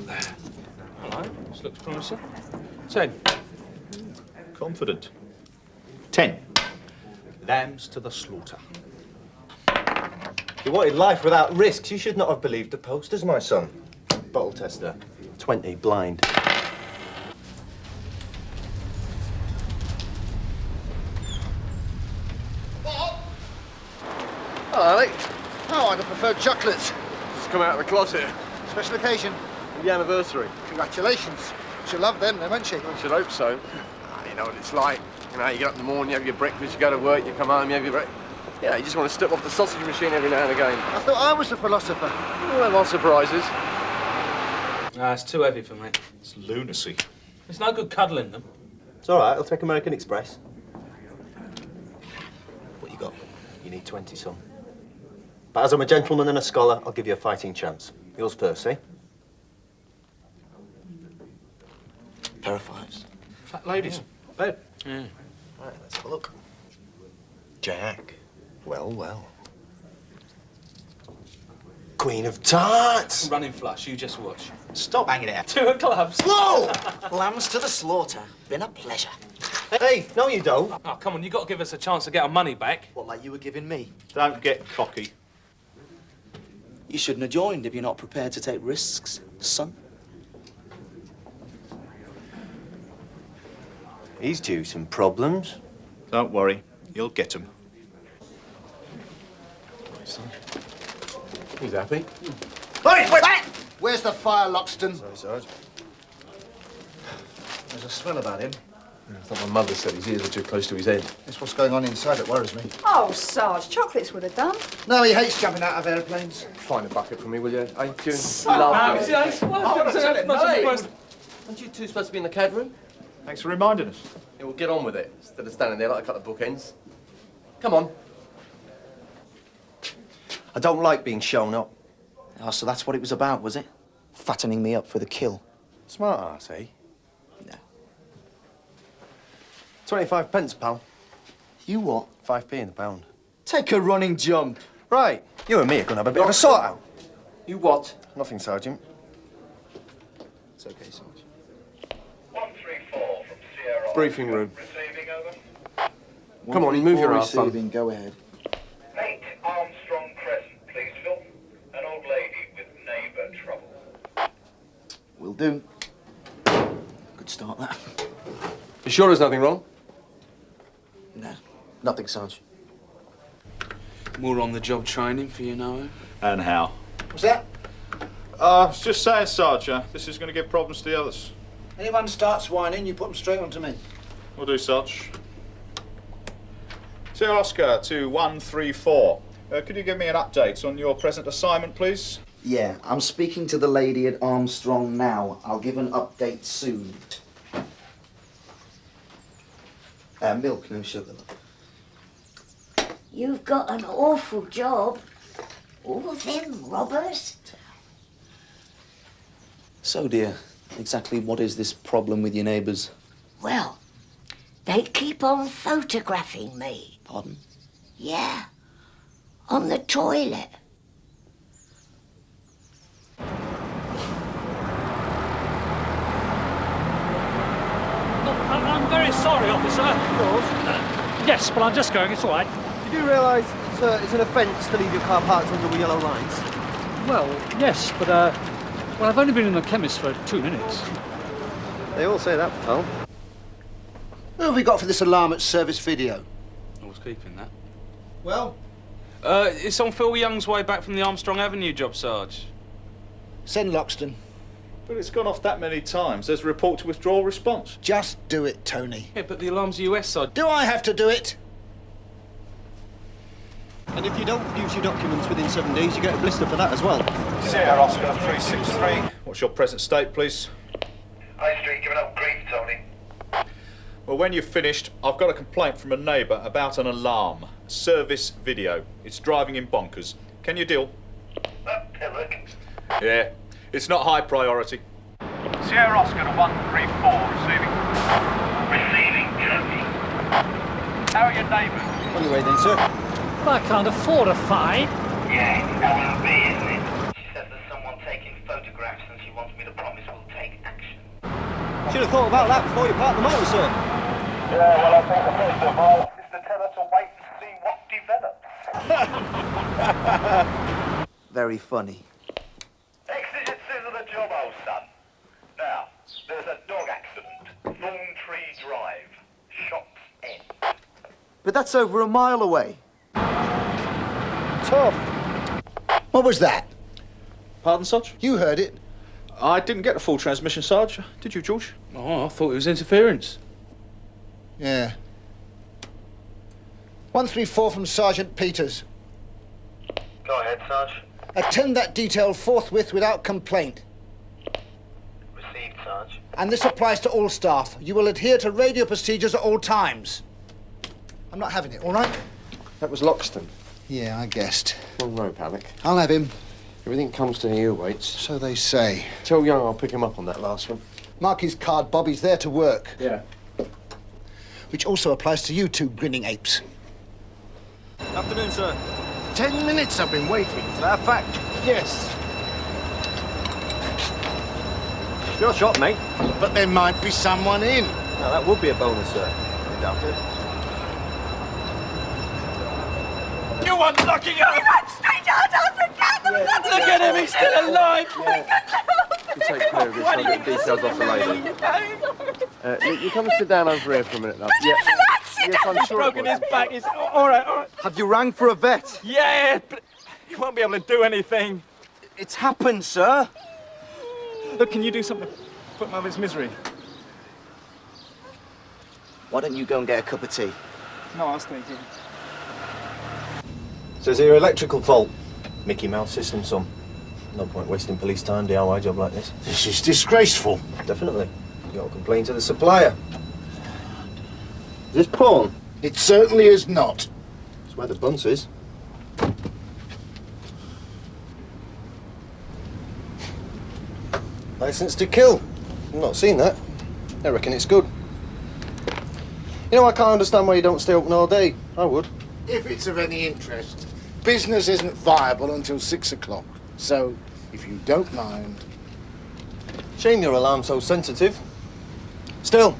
Hello, this looks promising. 10.
Confident. 10. Lambs to the slaughter.
You wanted life without risks. You should not have believed the posters, my son. Bottle tester. 20 blind.
Hello, Alec. Oh, I'd have preferred chocolates.
Just come out of the closet.
Special occasion.
The anniversary.
Congratulations. She'll love them, then, won't she?
I should hope so. You know what it's like. You know, you get up in the morning, you have your breakfast, you go to work, you come home, you have your breakfast. Yeah, you just want to step off the sausage machine every now and again.
I thought I was the philosopher.
Well, there are surprises.
Nah, it's too heavy for me.
It's lunacy.
There's no good cuddling them.
It's all right, I'll take American Express. What you got? You need 20, son. But as I'm a gentleman and a scholar, I'll give you a fighting chance. Yours first, eh? Pair of fives.
Fat ladies.
Bed.
Yeah.
Right, let's have a look. Jack. Well, well. Queen of Tarts.
Running flush, you just watch.
Stop hanging out.
2 of clubs.
Whoa! Lambs to the slaughter. Been a pleasure. Hey, no you don't.
Oh, come on, you got to give us a chance to get our money back.
What, like you were giving me?
Don't get cocky.
You shouldn't have joined if you're not prepared to take risks, son. He's due some problems.
Don't worry, you'll get them.
He's happy.
Wait, wait! Where's the fire, Loxton?
Sorry, Sarge.
There's a smell about him.
I thought my mother said his ears are too close to his head.
It's what's going on inside that worries me.
Oh, Sarge, chocolates would have done.
No, he hates jumping out of aeroplanes.
Find a bucket for me, will you? Hey, June.
Lovely.
Aren't you two supposed to be in the CAD room?
Thanks for reminding us.
Yeah, we'll get on with it, instead of standing there like a couple of bookends. Come on.
I don't like being shown up. Oh, so that's what it was about, was it? Fattening me up for the kill. Smart ass, eh? No. 25 pence, pal. You what? 5p in the pound. Take a running jump. Right. You and me are going to have a bit of a sort out.
You what?
Nothing, Sergeant. It's okay, Sergeant.
134 from Sierra.
Briefing room.
Receiving over.
Come on, move your ass, son.
Receiving, go ahead.
8 Armstrong Crescent, please, Phil. An old lady with neighbour trouble.
Will do. Good start, that.
You sure there's nothing wrong?
No, nothing, Sarge.
More on-the-job training for you, Noah.
And how?
What's that?
I was just saying, Sarge, this is going to give problems to the others.
Anyone starts whining, you put them straight onto me.
We'll do, Sarge. Sir Oscar to 134. Could you give me an update on your present assignment, please?
Yeah, I'm speaking to the lady at Armstrong now. I'll give an update soon. Milk, no sugar.
You've got an awful job. All them robbers.
So, dear, exactly what is this problem with your neighbours?
Well, they keep on photographing me.
Pardon?
Yeah, on the toilet.
I'm very sorry, officer. Yes, but I'm just going, it's all right.
Did you realise it's an offence to leave your car parked under the yellow lines?
Well, yes, but, well, I've only been in the chemist for 2 minutes.
They all say that, pal.
Who have we got for this alarm at service video?
I was keeping that.
Well?
It's on Phil Young's way back from the Armstrong Avenue job, Sarge.
Send Loxton.
But it's gone off that many times. There's a report to withdrawal response.
Just do it, Tony.
Yeah, but the alarm's US side.
Do I have to do it?
And if you don't produce your documents within 7 days, you get a blister for that as well.
Sierra Oscar 363. What's your present state, please?
High Street giving up grief, Tony.
Well, when you've finished, I've got a complaint from a neighbour about an alarm. Service video. It's driving him bonkers. Can you deal?
Pillock.
Yeah. It's not high priority.
Sierra Oscar to 134, receiving. Receiving, Tony. How are your neighbours?
On your way then, sir.
Well, I can't afford a fine.
Yeah, it's L&B, isn't it? She says there's someone taking photographs and she wants me to promise we'll take action.
Should have thought about that before you parked the motor, sir.
Yeah, well, I think the first of all is to tell her to wait and see what develops.
Very funny.
Exigencies of the job, old son. Now, there's a dog accident. Thorn Tree Drive. Shops End.
But that's over a mile away.
Tough. What was that?
Pardon, Sarge?
You heard it.
I didn't get the full transmission, Sarge. Did you, George?
Oh, I thought it was interference.
Yeah. 134 from Sergeant Peters.
Go ahead, Sarge.
Attend that detail forthwith without complaint.
Received, Sarge.
And this applies to all staff. You will adhere to radio procedures at all times. I'm not having it, all right?
That was Loxton.
Yeah, I guessed.
Wrong rope, Alec.
I'll have him.
Everything comes to heel weights.
So they say.
Tell Young I'll pick him up on that last one.
Mark his card, Bobby's there to work.
Yeah.
Which also applies to you two grinning apes.
Afternoon, sir.
10 minutes I've been waiting. Is that a fact? Yes.
Your shot, mate.
But there might be someone in.
Now, that would be a bonus, sir. I doubt it.
You unlucky young!
Straight out of the candle!
Look at him, he's still alive!
You take care of this, I'll get the details off the lady. You come and sit down over here for a minute, love.
It was an accident!
Yes, I'm sure it
Broken
was.
his back. He's all right, all right.
Have you rang for a vet?
Yeah, but he won't be able to do anything.
It's happened, sir.
Look, can you do something? Put him out of his misery.
Why don't you go and get a cup of tea?
No, I'll stay here.
Says here electrical fault. Mickey Mouse system, some. No point wasting police time, DIY job like this.
This is disgraceful.
Definitely. You got to complain to the supplier. Is this porn?
It certainly is not.
It's where the bunce is. License to kill. I've not seen that. I reckon it's good. You know, I can't understand why you don't stay open all day. I would.
If it's of any interest, business isn't viable until 6 o'clock. So, if you don't mind...
Shame your alarm's so sensitive. Still.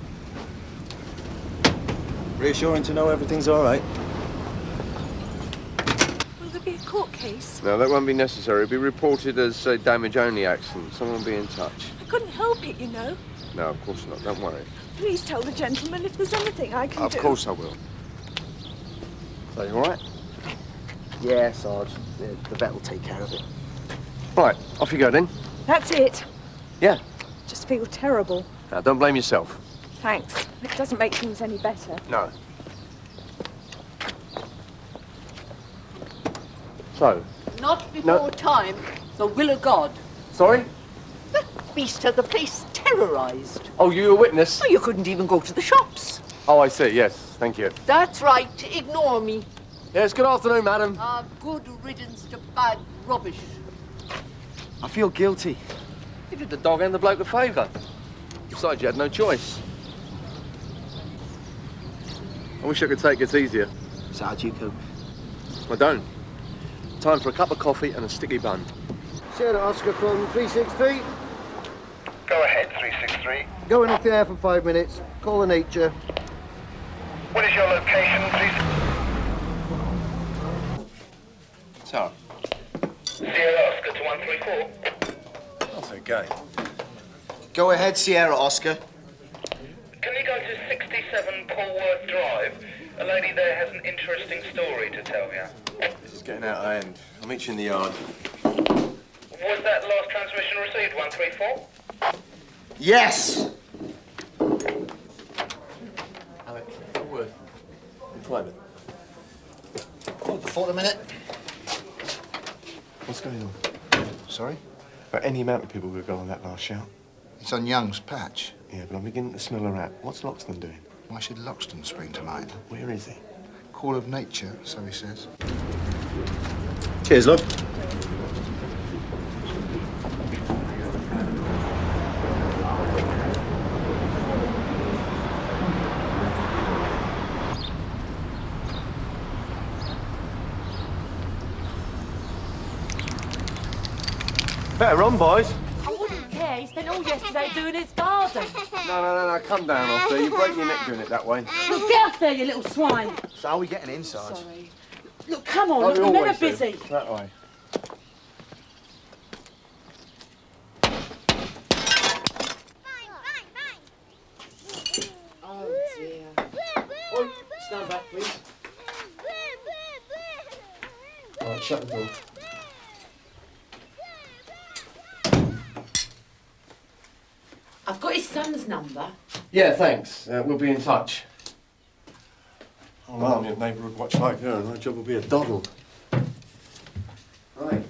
Reassuring to know everything's all right.
Will there be a court case?
No, that won't be necessary. It'll be reported as a damage-only accident. Someone will be in touch.
I couldn't help it, you know.
No, of course not. Don't worry.
Please tell the gentleman if there's anything I can do.
Of course I will. So, you all right?
Yeah, Sarge. The vet will take care of it.
Right, off you go then.
That's it.
Yeah.
Just feel terrible.
Now, don't blame yourself.
Thanks. It doesn't make things any better.
No. So?
Not before time, the will of God.
Sorry?
The beast had the place terrorised.
Oh, you a witness?
Oh, you couldn't even go to the shops.
Oh, I see, yes. Thank you.
That's right. Ignore me.
Yes, good afternoon, madam.
Good riddance to bad rubbish.
I feel guilty.
You did the dog and the bloke a favour. Besides, you had no choice. I wish I could take it easier.
So how'd you cope?
I don't. Time for a cup of coffee and a sticky bun.
Sierra Oscar from 363.
Go ahead, 363.
Going off the air for 5 minutes. Call the nature.
What is your location, please?
So?
Sierra Oscar to 134.
That's okay.
Go ahead, Sierra Oscar.
Can you go to 67 7 Polworth Drive. A lady there has an interesting story to tell you.
This is getting out of hand. I'll meet you in the yard.
Was that last transmission received, 134?
Yes!
Alex, Polworth. In private.
Hold the fort a minute.
What's going on?
Sorry?
But any amount of people could go on that last shout.
It's on Young's patch.
Yeah, but I'm beginning to smell a rat. What's Loxton doing?
Why should Loxton spring to mind?
Where is he?
Call of nature, so he says.
Cheers, love.
Better run, boys.
I wouldn't care. He spent all yesterday doing his garden.
No. Come down off there. You break your neck doing it that way.
Look, get off there, you little swine.
So how are we getting in, Sarge?
Sorry. Look, come on.
Like
Look,
we
the men are
always do.
busy.
That way.
Oh, dear.
Oi, stand back, please. All right, shut the door.
I've got his son's number.
Yeah, thanks. We'll be in touch. Oh, well, your neighbourhood watch like her, and my job will be a doddle. Right.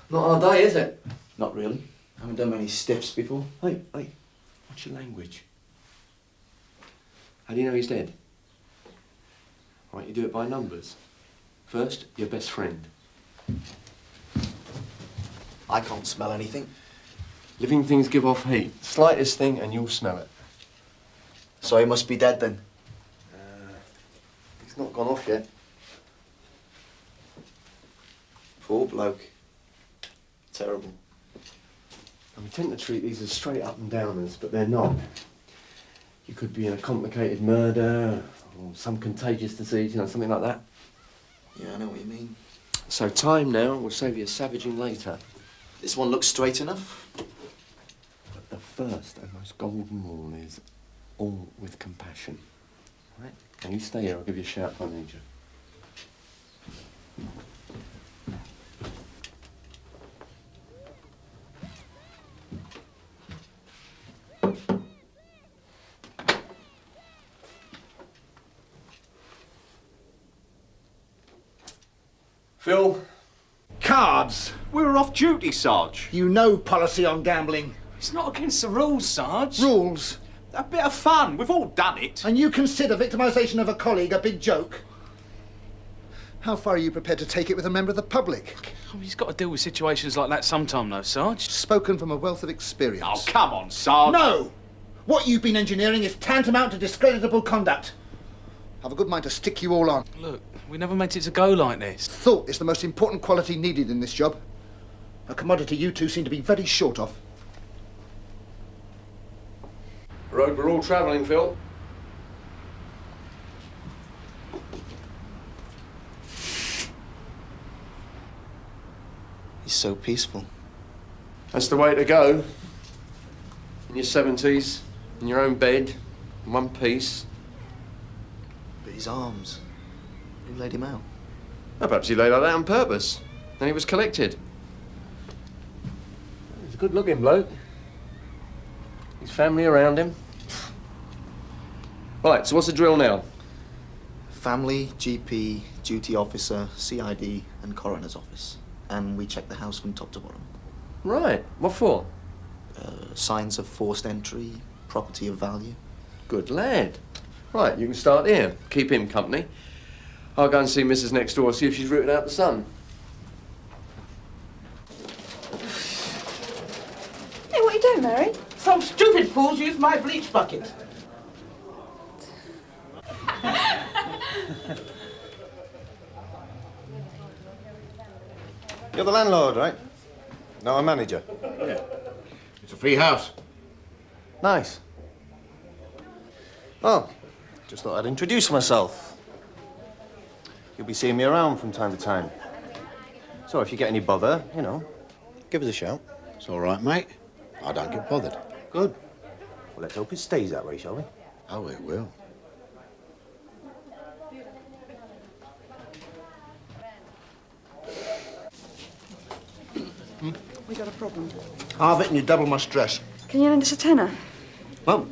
Not our day, is it?
Not really. I haven't done many stiffs before.
Hey, what's your language? How do you know he's dead? Right, you do it by numbers. First, your best friend.
I can't smell anything.
Living things give off heat. Slightest thing and you'll smell it.
So he must be dead then.
He's not gone off yet.
Poor bloke. Terrible.
And we tend to treat these as straight up and downers, but they're not. You could be in a complicated murder or some contagious disease, something like that.
Yeah, I know what you mean.
So time now will save you savaging later.
This one looks straight enough.
But the first and most golden rule is all with compassion. Right? Now you stay here, I'll give you a shout if I need you. Phil?
Cards! We were off duty, Sarge.
You know policy on gambling.
It's not against the rules, Sarge.
Rules.
A bit of fun. We've all done it.
And you consider victimisation of a colleague a big joke? How far are you prepared to take it with a member of the public?
Oh, he's got to deal with situations like that sometime, though, Sarge.
Spoken from a wealth of experience.
Oh, come on, Sarge.
No! What you've been engineering is tantamount to discreditable conduct. I've a good mind to stick you all on.
Look, we never meant it to go like this.
Thought is the most important quality needed in this job. A commodity you two seem to be very short of.
Road we're all travelling, Phil.
He's so peaceful.
That's the way to go. In your 70s, in your own bed, in one piece.
But his arms, who laid him out?
Oh, perhaps he lay like that on purpose. Then he was collected. He's a good-looking bloke. His family around him. Right, so what's the drill now?
Family, GP, duty officer, CID, and coroner's office. And we check the house from top to bottom.
Right, what for?
Signs of forced entry, property of value.
Good lad. Right, you can start here. Keep him company. I'll go and see Mrs. next door, see if she's rooted out the sun.
Hey, what are you doing, Mary?
Some stupid fools used my bleach bucket.
You're the landlord, right? No, a manager.
Yeah. It's a free house.
Nice. Oh, just thought I'd introduce myself. You'll be seeing me around from time to time. So if you get any bother, give us a shout.
It's all right, mate. I don't get bothered.
Good. Well, let's hope it stays that way, shall we?
Oh, it will.
We got a problem.
Halve it and you double my stress.
Can you lend us a tenner?
Oh.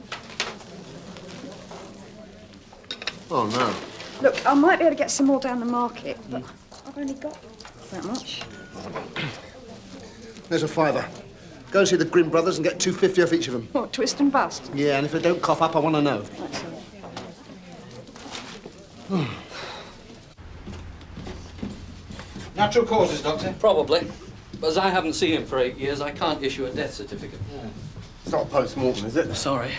Oh, no.
Look, I might be able to get some more down the market, but I've only got that much.
There's a fiver. Go and see the Grimm brothers and get $2.50 off each of them.
What, twist and bust?
Yeah, and if they don't cough up, I want to know.
That's all.
Natural causes, Doctor?
Probably. But as I haven't seen him for 8 years, I can't issue a death certificate.
It's not post-mortem, is it?
Sorry.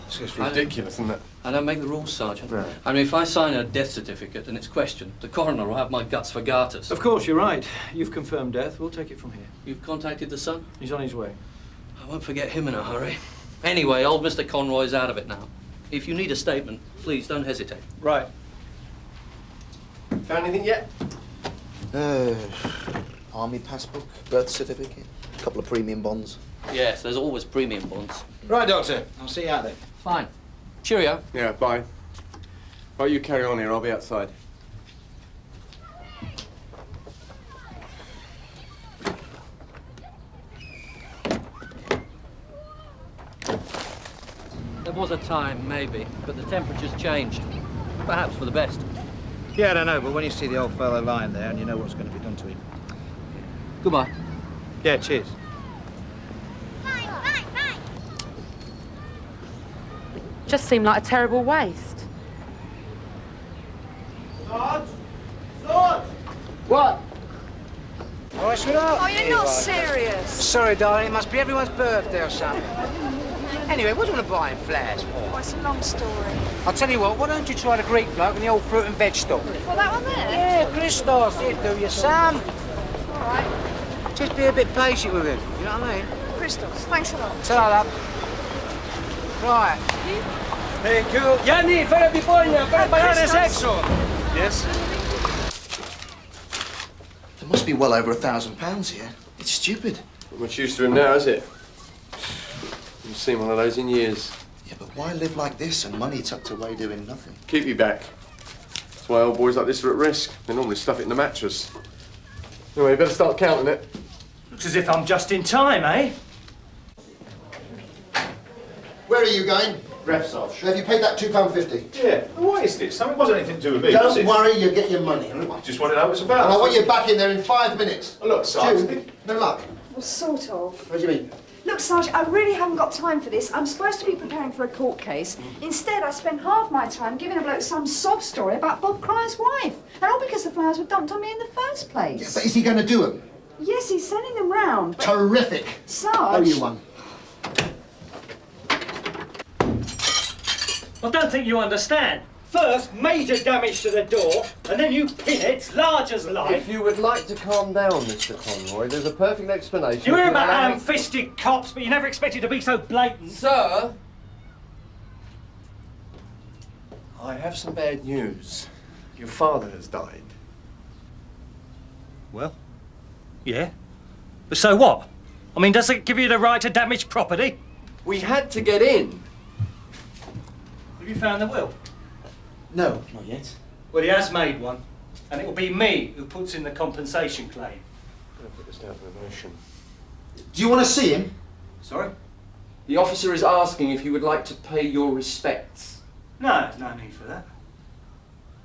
It's just ridiculous, isn't it?
I don't make the rules, Sergeant.
Right.
I mean, if I sign a death certificate and it's questioned, the coroner will have my guts for garters.
Of course, you're right. You've confirmed death. We'll take it from here.
You've contacted the son?
He's on his way.
I won't forget him in a hurry. Anyway, old Mr. Conroy's out of it now. If you need a statement, please don't hesitate.
Right.
Found anything yet?
Army passbook, birth certificate, a couple of premium bonds.
Yes, there's always premium bonds.
Right, Doctor. I'll see you out there.
Fine. Cheerio.
Yeah, bye. Right, you carry on here. I'll be outside.
There was a time, maybe, but the temperature's changed. Perhaps for the best.
Yeah, I don't know, but when you see the old fellow lying there and you know what's going to be done to him.
Goodbye.
Yeah, cheers.
Just seemed like a terrible waste.
Sarge! Sarge!
What? Oh, sweetheart.
Oh, you're not serious.
Sorry, darling. It must be everyone's birthday or something. Anyway, what do you want to buy in flowers for?
Oh, it's a long story.
I'll tell you what, why don't you try the Greek bloke in the old fruit and veg stall?
Well, that one there?
Yeah, Christos, he'll do you some.
All right.
Just be a bit patient with him, you know what I mean?
Christos, thanks a lot.
Ta-ra, love. Right.
Thank you. Yanni, fare bisogna, fare pagare sexo.
Yes? There must be well over £1,000 here. It's stupid.
Not much use to him now, is it? Haven't seen one of those in years.
Yeah, but why live like this and money tucked away doing nothing?
Keep you back. That's why old boys like this are at risk. They normally stuff it in the mattress. Anyway, you better start counting it.
Looks as if I'm just in time, eh?
Where are you going?
Ref, Sarge.
Have you paid that £2.50?
Yeah. What is this? I mean, it wasn't anything to do with me, was
Don't
it?
worry, you get your money.
Just wanted to know what it's about.
And I want you back in there in 5 minutes.
Oh, look, Sarge.
Jude, no luck.
Well, sort of.
What do you mean?
Look, Sarge, I really haven't got time for this. I'm supposed to be preparing for a court case. Instead, I spend half my time giving a bloke some sob story about Bob Cryer's wife. And all because the flowers were dumped on me in the first place.
Yeah, but is he going to do them?
Yes, he's sending them round. But...
Terrific.
Sarge...
Owe you one.
I don't think you understand. First, major damage to the door, and then you pin it, large as life.
If you would like to calm down, Mr. Conroy, there's a perfect explanation.
You hear about
allow-
ham-fisted cops, but you never expected to be so blatant.
Sir? I have some bad news. Your father has died.
Well, yeah. But so what? I mean, does it give you the right to damage property?
We had to get in.
Have you found the will?
No, not yet.
Well, he has made one, and it will be me who puts in the compensation claim.
I'm going to put this down for motion.
Do you want to see him?
Sorry?
The officer is asking if you would like to pay your respects.
No, no need for that.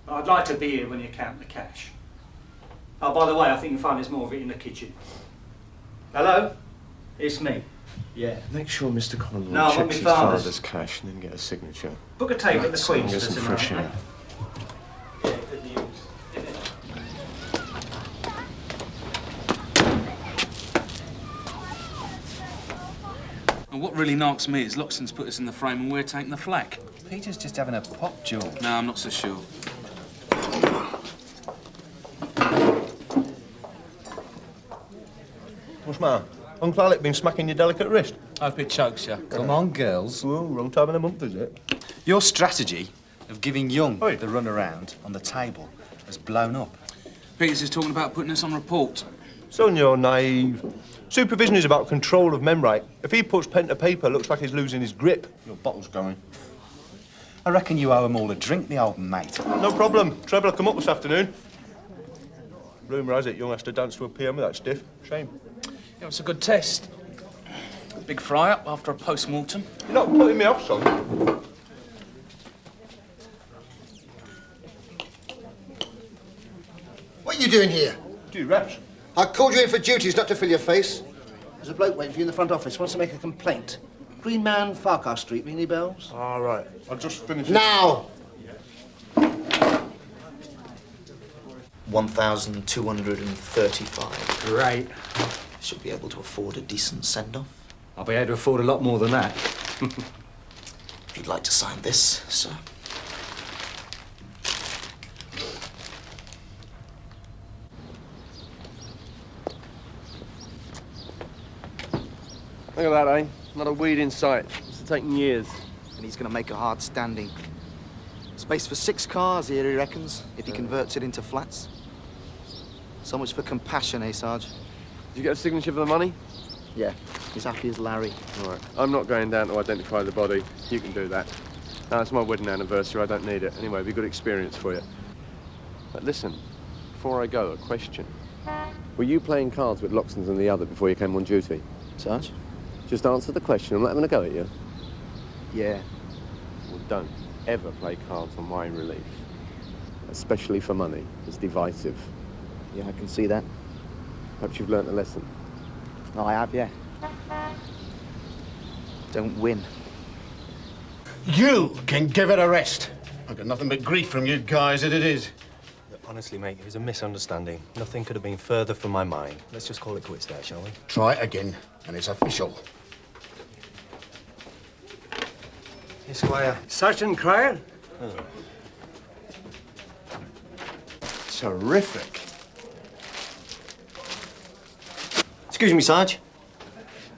But I'd like to be here when you count the cash. Oh, by the way, I think you'll find there's more of it in the kitchen. Hello? It's me. Yeah.
Make sure Mr. Conroy
No, I want
checks
my
his
father's.
father's cash and then get a signature.
Book a table at the
So we can
Queen's
get
for
some
tonight.
fresh air.
Yeah, good news.
And what really knocks me is Loxton's put us in the frame and we're taking the flak.
Peter's just having a pop, George.
No, I'm not so sure.
What's the matter? Uncle Alec been smacking your delicate wrist?
Hope it chokes you.
Come on, girls.
Well, wrong time of the month, is it?
Your strategy of giving Young the runaround on the table has blown up.
Peters is talking about putting us on report.
Son, you're naive.
Supervision is about control of men, right? If he puts pen to paper, it looks like he's losing his grip.
Your bottle's going. I reckon you owe him all a drink, the old mate.
No problem. Trevor will come up this afternoon. Rumour has it young has to dance to a PM with that stiff. Shame.
Yeah, it was a good test. Big fry-up after a post-mortem.
You're not putting me off, son.
What are you doing here?
Do reps.
I called you in for duties, not to fill your face. There's a bloke waiting for you in the front office. Wants to make a complaint. Green Man, Farquhar Street. Ring any bells?
All right. I'll just finish it.
Now!
1,235.
Great.
Should be able to afford a decent send-off.
I'll be able to afford a lot more than that.
If you'd like to sign this, sir.
Look at that, eh? Not a weed in sight. It's taking years.
And he's going to make a hard standing. Space for 6 cars here, he reckons, if he converts it into flats. So much for compassion, eh, Sarge?
Did you get a signature for the money?
Yeah, he's happy as Larry.
All right. I'm not going down to identify the body. You can do that. No, it's my wedding anniversary. I don't need it. Anyway, it'll be a good experience for you. But listen, before I go, a question. Were you playing cards with Loxons and the other before you came on duty?
Sarge?
Just answer the question. I'm not having a go at you.
Yeah.
Well, don't ever play cards on my relief. Especially for money. It's divisive.
Yeah, I can see that.
Perhaps you've learnt a lesson.
Oh, I have, yeah. Don't win.
You can give it a rest. I've got nothing but grief from you guys as it is.
Honestly, mate, it was a misunderstanding. Nothing could have been further from my mind. Let's just call it quits there, shall we?
Try it again, and it's official.
Esquire.
Sergeant Cryer?
Oh.
Terrific.
Excuse me, Sarge.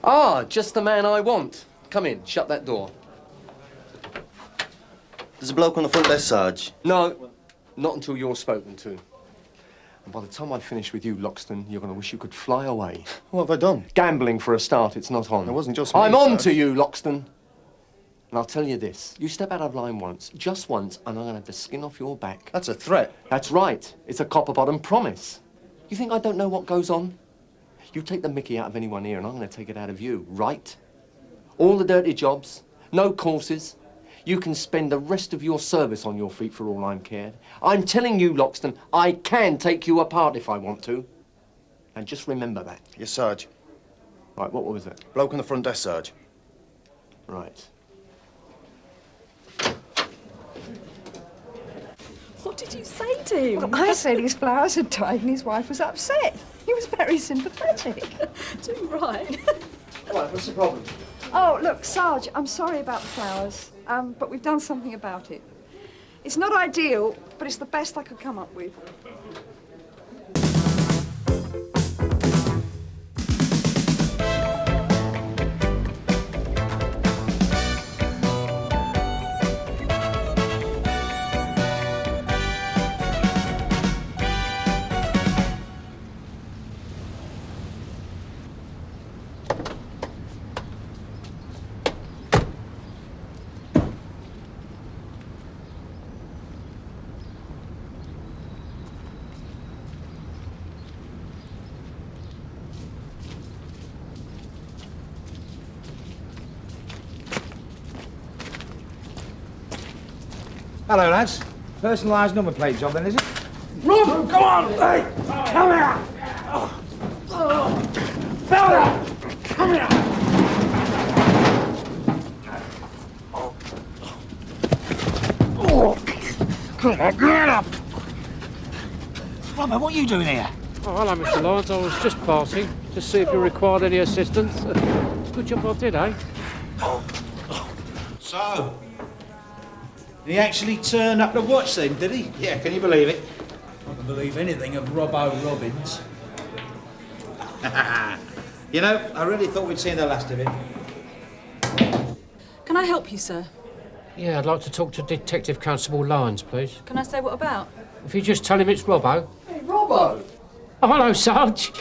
Ah, just the man I want. Come in, shut that door.
There's a bloke on the front desk, Sarge.
No, not until you're spoken to. And by the time I finish with you, Loxton, you're going to wish you could fly away.
What have I done?
Gambling for a start, it's not on.
It wasn't just me,
I'm on
Sarge.
to you, Loxton. And I'll tell you this. You step out of line once, just once, and I'm going to have the skin off your back.
That's a threat.
That's right. It's a copper-bottom promise. You think I don't know what goes on? You take the mickey out of anyone here, and I'm going to take it out of you, right? All the dirty jobs, no courses. You can spend the rest of your service on your feet for all I'm cared. I'm telling you, Loxton, I can take you apart if I want to. And just remember that.
Yes, Sarge.
Right, what was it?
Bloke on the front desk, Sarge.
Right.
What did you say to him? Well, I said his flowers had died and his wife was upset. He was very sympathetic.
Too right.
Right, what's the problem?
Oh, look, Sarge, I'm sorry about the flowers, but we've done something about it. It's not ideal, but it's the best I could come up with.
Hello, lads. Personalised number plate job, then, is it?
Rob, go on! Hey, come here! Fella! Come here!
Come on, get up! Robert, what are you doing here?
Oh, hello, Mr. Lawrence. I was just passing to see if you required any assistance. Good job I did, eh?
So, he actually turned up to watch then, did he? Yeah, can you believe it?
I can believe anything of Robbo Robbins.
You know, I really thought we'd seen the last of him.
Can I help you, sir?
Yeah, I'd like to talk to Detective Constable Lyons, please.
Can I say what about?
If you just tell him it's Robbo.
Hey, Robbo!
Oh, hello, Sarge.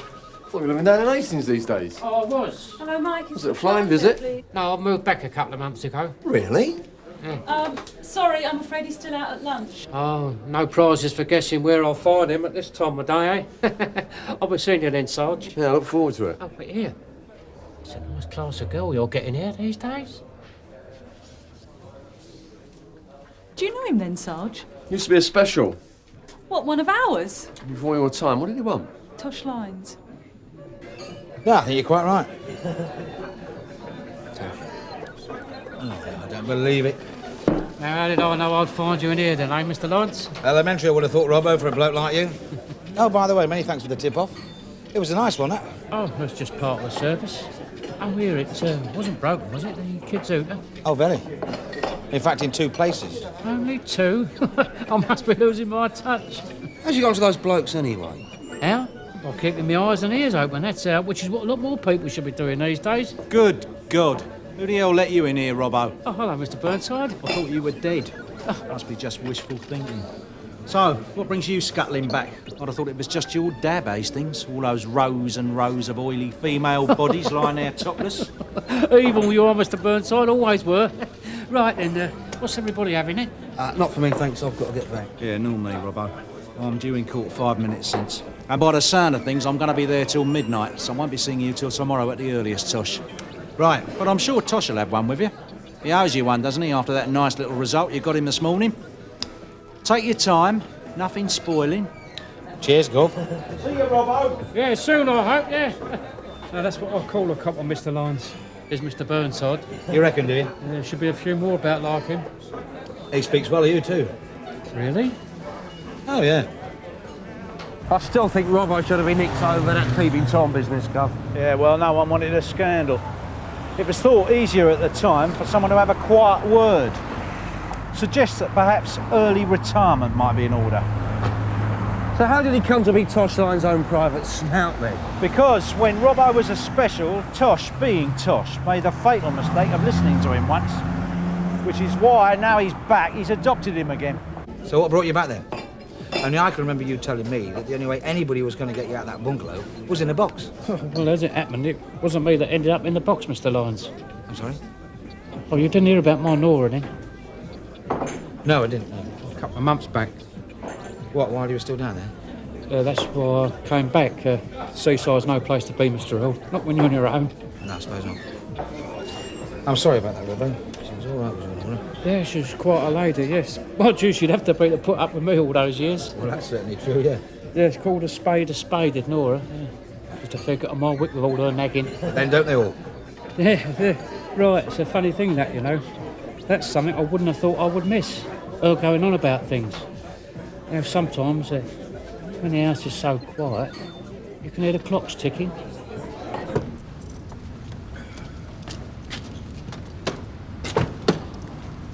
What, you're living down in Hastings these days?
Oh, I was.
Hello, Mike.
Was it a flying visit?
No, I moved back a couple of months ago.
Really?
Sorry, I'm afraid he's still out at lunch.
Oh, no prizes for guessing where I'll find him at this time of day, eh? I'll be seeing you then, Sarge.
Yeah, I look forward to it.
Oh, but here. It's a nice class of girl you're getting here these days.
Do you know him then, Sarge?
Used to be a special.
What, one of ours?
Before your time. What did he want?
Tosh lines.
No, I think you're quite right. Oh, I don't believe it.
Now, how did I know I'd find you in here then, eh, Mr. Lawrence?
Elementary, I would have thought, Robbo, for a bloke like you. Oh, by the way, many thanks for the tip-off. It was a nice one, that.
Oh, that's just part of the service. Oh, here, it wasn't broken, was it, the kid's hooter?
Oh, very. In fact, in 2 places.
Only 2? I must be losing my touch.
How's you gone to those blokes anyway?
How? By keeping my eyes and ears open, that's how, which is what a lot more people should be doing these days.
Good God. Who the hell let you in here, Robbo?
Oh, hello, Mr. Burnside.
I thought you were dead. Must be just wishful thinking. So, what brings you scuttling back? I'd have thought it was just your dab, Hastings. All those rows and rows of oily female bodies lying there topless.
Evil you are, Mr. Burnside, always were. Right then, what's everybody having it?
Not for me, thanks. I've got to get back.
Yeah, nor me, Robbo. I'm due in court 5 minutes since. And by the sound of things, I'm going to be there till midnight, so I won't be seeing you till tomorrow at the earliest, Tosh. Right, but I'm sure Tosh will have one with you. He owes you one, doesn't he, after that nice little result you got him this morning? Take your time, nothing spoiling. Cheers, Gov.
See you, Robbo. Yeah, soon, I hope, yeah. Now, that's what I call a couple of Mr. Lines, is Mr. Burnside.
You reckon, do you?
There should be a few more about like him.
He speaks well of you, too.
Really?
Oh, yeah.
I still think Robbo should have been nicked over that peeping Tom business, Gov.
Yeah, well, no one wanted a scandal. It was thought easier at the time for someone to have a quiet word. Suggests that perhaps early retirement might be in order.
So how did he come to be Tosh Line's own private snout then?
Because when Robbo was a special, Tosh, being Tosh, made the fatal mistake of listening to him once. Which is why, now he's back, he's adopted him again.
So what brought you back then? Only I can remember you telling me that the only way anybody was going to get you out of that bungalow was in a box.
Well, as it happened, it wasn't me that ended up in the box, Mr. Lyons.
I'm sorry?
Oh, you didn't hear about my Nora then?
No, I didn't.
A couple of months back.
What, while you were still down there?
That's why I came back. Seaside's no place to be, Mr. Earl. Not when you're on your own.
No, I suppose not. I'm sorry about that, Robbo. She was all right, was all right.
Yeah, she was quite a lady, yes. Mind you, she'd have to be to put up with me all those years.
Well, that's certainly true, yeah.
Yeah, it's called a spade, did Nora. Yeah. Just a figure of my wit with all her nagging.
Then don't they all?
Yeah. Right, it's a funny thing that, you know. That's something I wouldn't have thought I would miss. Her going on about things. You know, sometimes, when the house is so quiet, you can hear the clocks ticking.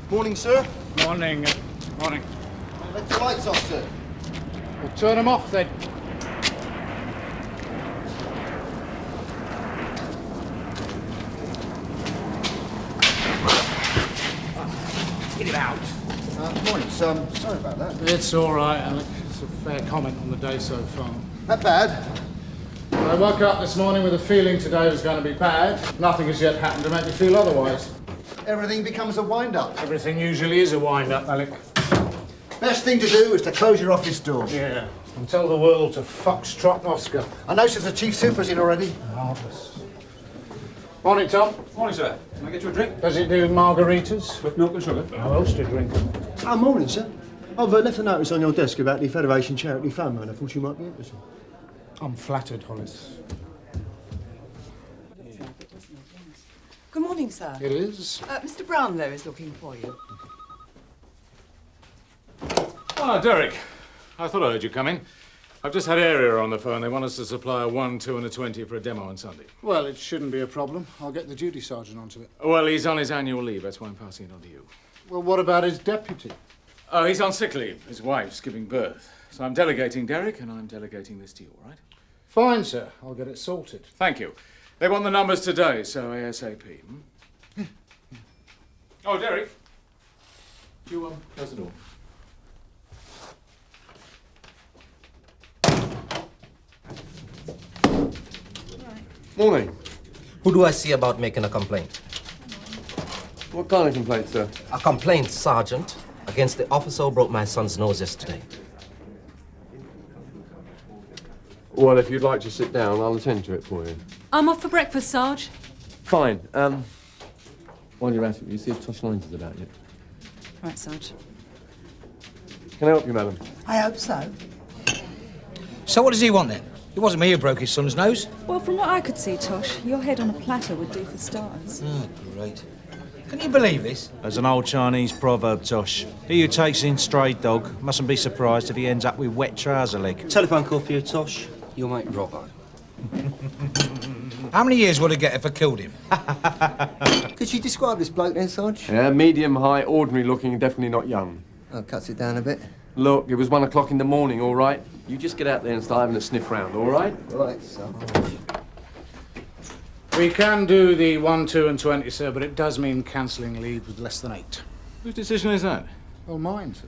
Morning, sir.
Morning. Morning.
Let the lights off, sir.
We'll turn them off then.
Get it out. Morning, sir. Sorry about that.
It's all right, Alec. It's a fair comment on the day so far.
Not bad.
I woke up this morning with a feeling today was going to be bad. Nothing has yet happened to make me feel otherwise.
Everything becomes a wind-up.
Everything usually is a wind-up, Alec.
Best thing to do is to close your office door.
Yeah. And tell the world to foxtrot Oscar.
I noticed the chief super's in already.
Marvellous. Morning, Tom.
Morning, sir. Can I get you a drink?
Does it do margaritas?
With milk and sugar.
How else do you drink them?
Morning, sir. I've left a notice on your desk about the Federation Charity Fund, and I thought you might be interested.
I'm flattered, Hollis.
Good morning, sir.
It is.
Mr. Brownlow is looking for you.
Ah, Derek. I thought I heard you coming. I've just had Area on the phone. They want us to supply a 1, 2 and a 20 for a demo on Sunday.
Well, it shouldn't be a problem. I'll get the duty sergeant onto it.
Well, he's on his annual leave. That's why I'm passing it on to you.
Well, what about his deputy?
Oh, he's on sick leave. His wife's giving birth. So I'm delegating Derek, and I'm delegating this to you, all right?
Fine, sir. I'll get it sorted.
Thank you. They want the numbers today, so ASAP. Oh, Derek. Do you, close the door?
Morning.
Who do I see about making a complaint?
What kind of complaint, sir?
A complaint, Sergeant, against the officer who broke my son's nose yesterday.
Well, if you'd like to sit down, I'll attend to it for you.
I'm off for breakfast, Sarge.
Fine. While you're at it, will you see if Tosh Lines is about yet?
Right, Sarge.
Can I help you, madam?
I hope so. So what does he want then? It wasn't me who broke his son's nose.
Well, from what I could see, Tosh, your head on a platter would do for starters.
Oh, great. Can you believe this?
There's an old Chinese proverb, Tosh. He who takes in stray dog mustn't be surprised if he ends up with wet trouser leg.
Telephone call for you, Tosh. Your mate Robbo.
How many years would it get if I killed him?
Could you describe this bloke then, Sarge?
Yeah, medium height, ordinary looking, definitely not young.
Oh, cuts it down a bit.
Look, it was 1 o'clock in the morning, all right? You just get out there and start having a sniff round, all right?
Right, Sarge.
We can do the 1, 2 and 20, sir, but it does mean cancelling leave with less than 8.
Whose decision is that?
Well, mine, sir.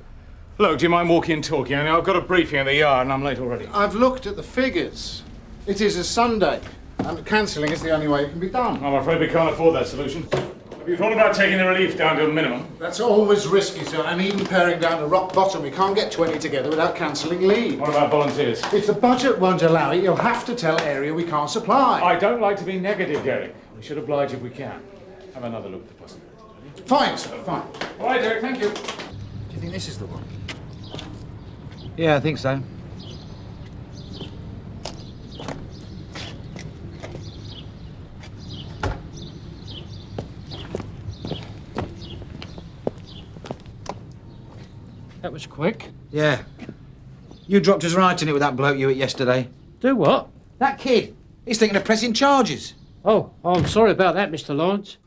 Look, do you mind walking and talking? I mean, I've got a briefing at the yard and I'm late already.
I've looked at the figures. It is a Sunday, and cancelling is the only way it can be done.
I'm afraid we can't afford that solution. Have you thought about taking the relief down to a minimum?
That's always risky, sir, and even paring down to rock bottom. We can't get 20 together without cancelling leave.
What about volunteers?
If the budget won't allow it, you'll have to tell area we can't supply.
I don't like to be negative, Derek. We should oblige if we can. Have another look at the possibilities.
Fine, sir, fine.
All right, Derek, thank you.
Do you think this is the one?
Yeah, I think so.
That was quick.
Yeah. You dropped us right in it with that bloke you hit yesterday.
Do what?
That kid. He's thinking of pressing charges.
Oh, I'm sorry about that, Mr. Lawrence.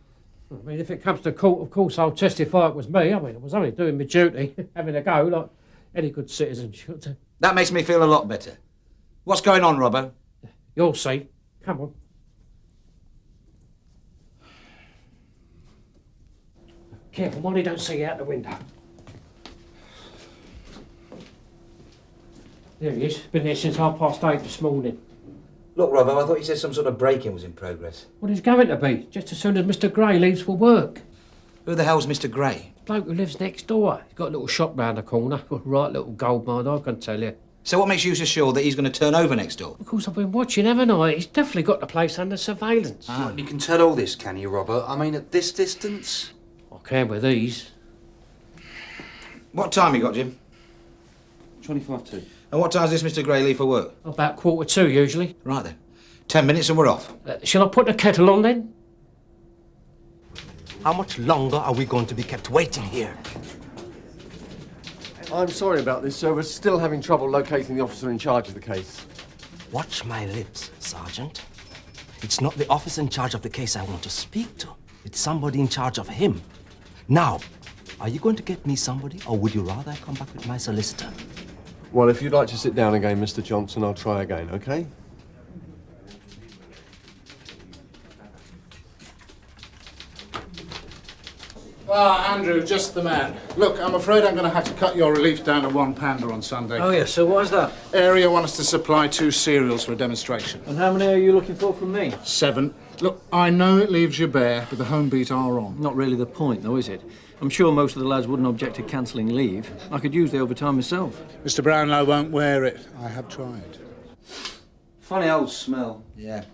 I mean, if it comes to court, of course I'll testify it was me. I mean, I was only doing my duty, having a go like any good citizen should.
That makes me feel a lot better. What's going on, Robbo?
You'll see. Come on. Careful, Molly, don't see you out the window. There he is. Been there since 8:30 this morning.
Look, Robbo, I thought you said some sort of break-in was in progress.
Well, he's going to be, just as soon as Mr. Gray leaves for work.
Who the hell's Mr. Gray?
Bloke who lives next door. He's got a little shop round the corner. Right little gold mine, I can tell you.
So what makes you so sure that he's going to turn over next door?
Of course, I've been watching, haven't I? He's definitely got the place under surveillance.
You can tell all this, can you, Robert? I mean, at this distance?
I can with these.
What time you got, Jim?
25 to.
And what time's this Mr. Gray leave for work?
About 1:45, usually.
Right then. 10 minutes and we're off.
Shall I put the kettle on then?
How much longer are we going to be kept waiting here?
I'm sorry about this, sir. We're still having trouble locating the officer in charge of the case.
Watch my lips, Sergeant. It's not the officer in charge of the case I want to speak to. It's somebody in charge of him. Now, are you going to get me somebody, or would you rather I come back with my solicitor?
Well, if you'd like to sit down again, Mr. Johnson, I'll try again, OK?
Ah, Andrew, just the man. Look, I'm afraid I'm going to have to cut your relief down to 1 pounder on Sunday.
Oh, yeah, so what is that?
Area want us to supply 2 cereals for a demonstration.
And how many are you looking for from me?
7. Look, I know it leaves you bare, but the home beat are on.
Not really the point, though, is it? I'm sure most of the lads wouldn't object to cancelling leave. I could use the overtime myself.
Mr. Brownlow won't wear it. I have tried.
Funny old smell.
Yeah.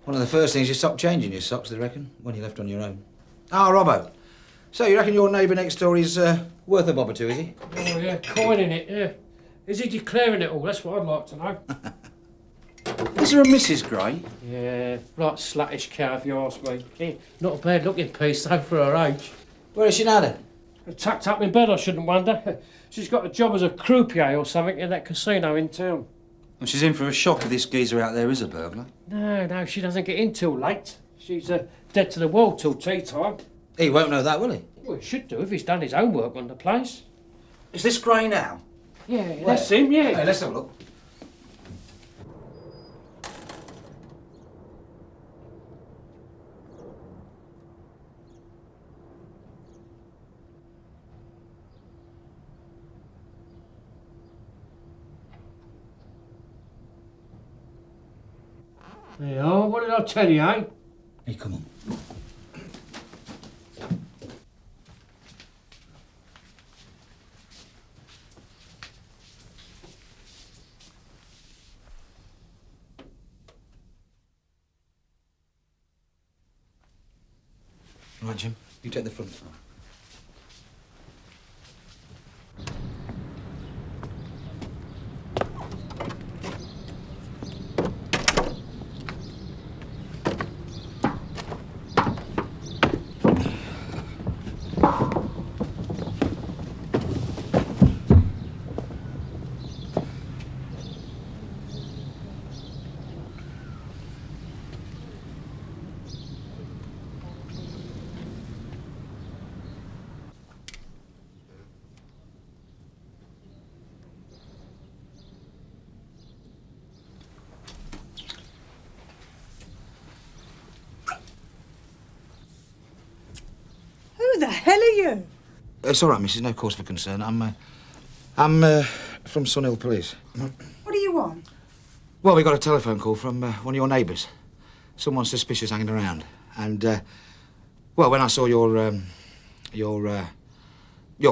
One of the first things you stopped changing your socks, they reckon, when you left on your own. Ah, Robbo. So you reckon your neighbour next door is worth a bob or two, is he?
Oh, yeah, coining it, yeah. Is he declaring it all? That's what I'd like to know.
Is there a Mrs. Gray?
Yeah, right sluttish cow, if you ask me. Yeah, not a bad-looking piece, though, for her age.
Where is she now, then?
Tucked up in bed, I shouldn't wonder. She's got a job as a croupier or something in that casino in town.
And she's in for a shock if this geezer out there is a burglar.
No, she doesn't get in till late. She's dead to the world till tea time.
He won't know that, will he?
Well, he should do if he's done his homework on the place.
Is this Gray now?
Yeah, that's him, yeah.
Hey, let's have a look.
Hey, oh, what did I tell you, eh?
Hey, come on. Right, Jim, you take the front.
Who the hell are you?
It's all right, Mrs. No cause for concern. I'm from Sunhill Police.
What do you want?
Well, we got a telephone call from one of your neighbours. Someone suspicious hanging around. And, well, when I saw your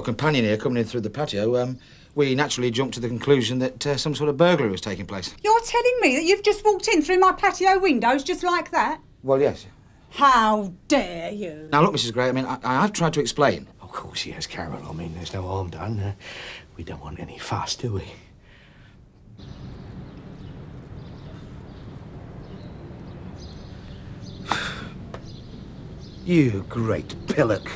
companion here coming in through the patio, we naturally jumped to the conclusion that some sort of burglary was taking place.
You're telling me that you've just walked in through my patio windows just like that?
Well, yes.
How dare you?
Now, look, Mrs. Gray, I mean, I've tried to explain.
Of course he has, Carol. I mean, there's no harm done. We don't want any fuss, do we?
You great pillock.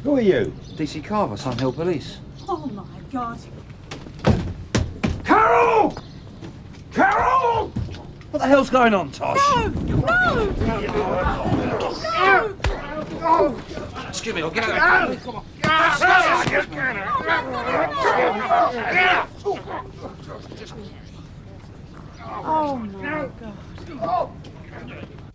Who are you? DC Carver, Sunhill Police.
Oh, my God.
Carol! Carol! What the hell's going on, Tosh?
No!
No!
Excuse me, I'll get out. Come on.
Oh, my God.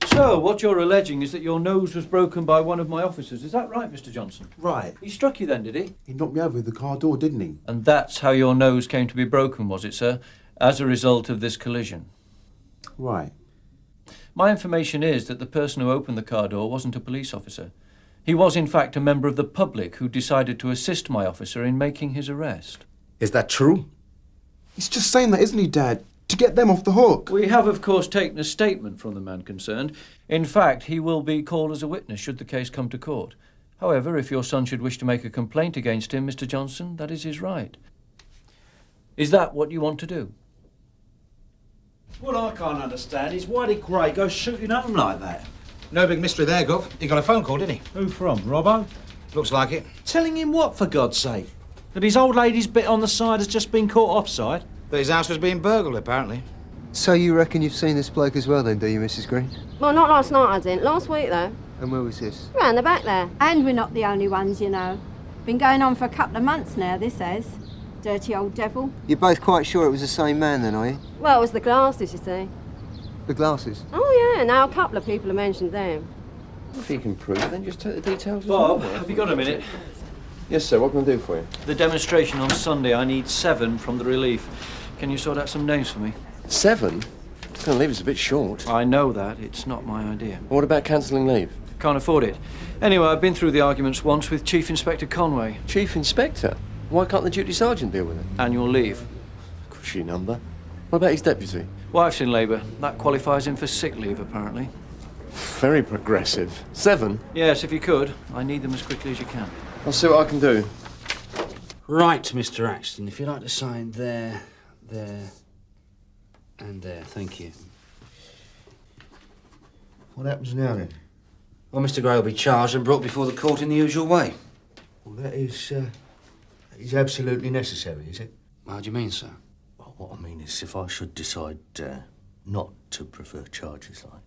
So, what you're alleging is that your nose was broken by one of my officers. Is that right, Mr. Johnson?
Right.
He struck you then, did he?
He knocked me over with the car door, didn't he?
And that's how your nose came to be broken, was it, sir? As a result of this collision?
Right.
My information is that the person who opened the car door wasn't a police officer. He was, in fact, a member of the public who decided to assist my officer in making his arrest.
Is that true? He's just saying that, isn't he, Dad? To get them off the hook.
We have, of course, taken a statement from the man concerned. In fact, he will be called as a witness should the case come to court. However, if your son should wish to make a complaint against him, Mr. Johnson, that is his right. Is that what you want to do?
What I can't understand is why did Gray go shooting home like that?
No big mystery there, Gov. He got a phone call, didn't he?
Who from, Robbo?
Looks like it.
Telling him what, for God's sake? That his old lady's bit on the side has just been caught offside?
That his house was being burgled, apparently.
So you reckon you've seen this bloke as well then, do you, Mrs. Green?
Well, not last night I didn't. Last week, though.
And where was this?
Round the back there.
And we're not the only ones, you know. Been going on for a couple of months now, this has. Dirty old devil.
You're both quite sure it was the same man then, are you?
Well, it was the glasses, you see.
The glasses?
Oh, yeah. Now, a couple of people have mentioned them.
If you can prove it, then just take the details.
Bob, have you got a minute?
Yes, sir. What can I do for you?
The demonstration on Sunday, I need 7 from the relief. Can you sort out some names for me?
7? It's going to leave us a bit short.
I know that. It's not my idea.
What about cancelling leave?
Can't afford it. Anyway, I've been through the arguments once with Chief Inspector Conway.
Chief Inspector? Why can't the duty sergeant deal with it?
Annual leave.
Cushy number. What about his deputy?
Wife's in labour. That qualifies him for sick leave, apparently.
Very progressive. 7?
Yes, if you could. I need them as quickly as you can.
I'll see what I can do.
Right, Mr. Axton, if you'd like to sign there, and there. Thank you.
What happens now then?
Well, Mr. Gray will be charged and brought before the court in the usual way.
Well, that is absolutely necessary, is it?
How do you mean, sir?
Well, what I mean is if I should decide not to prefer charges like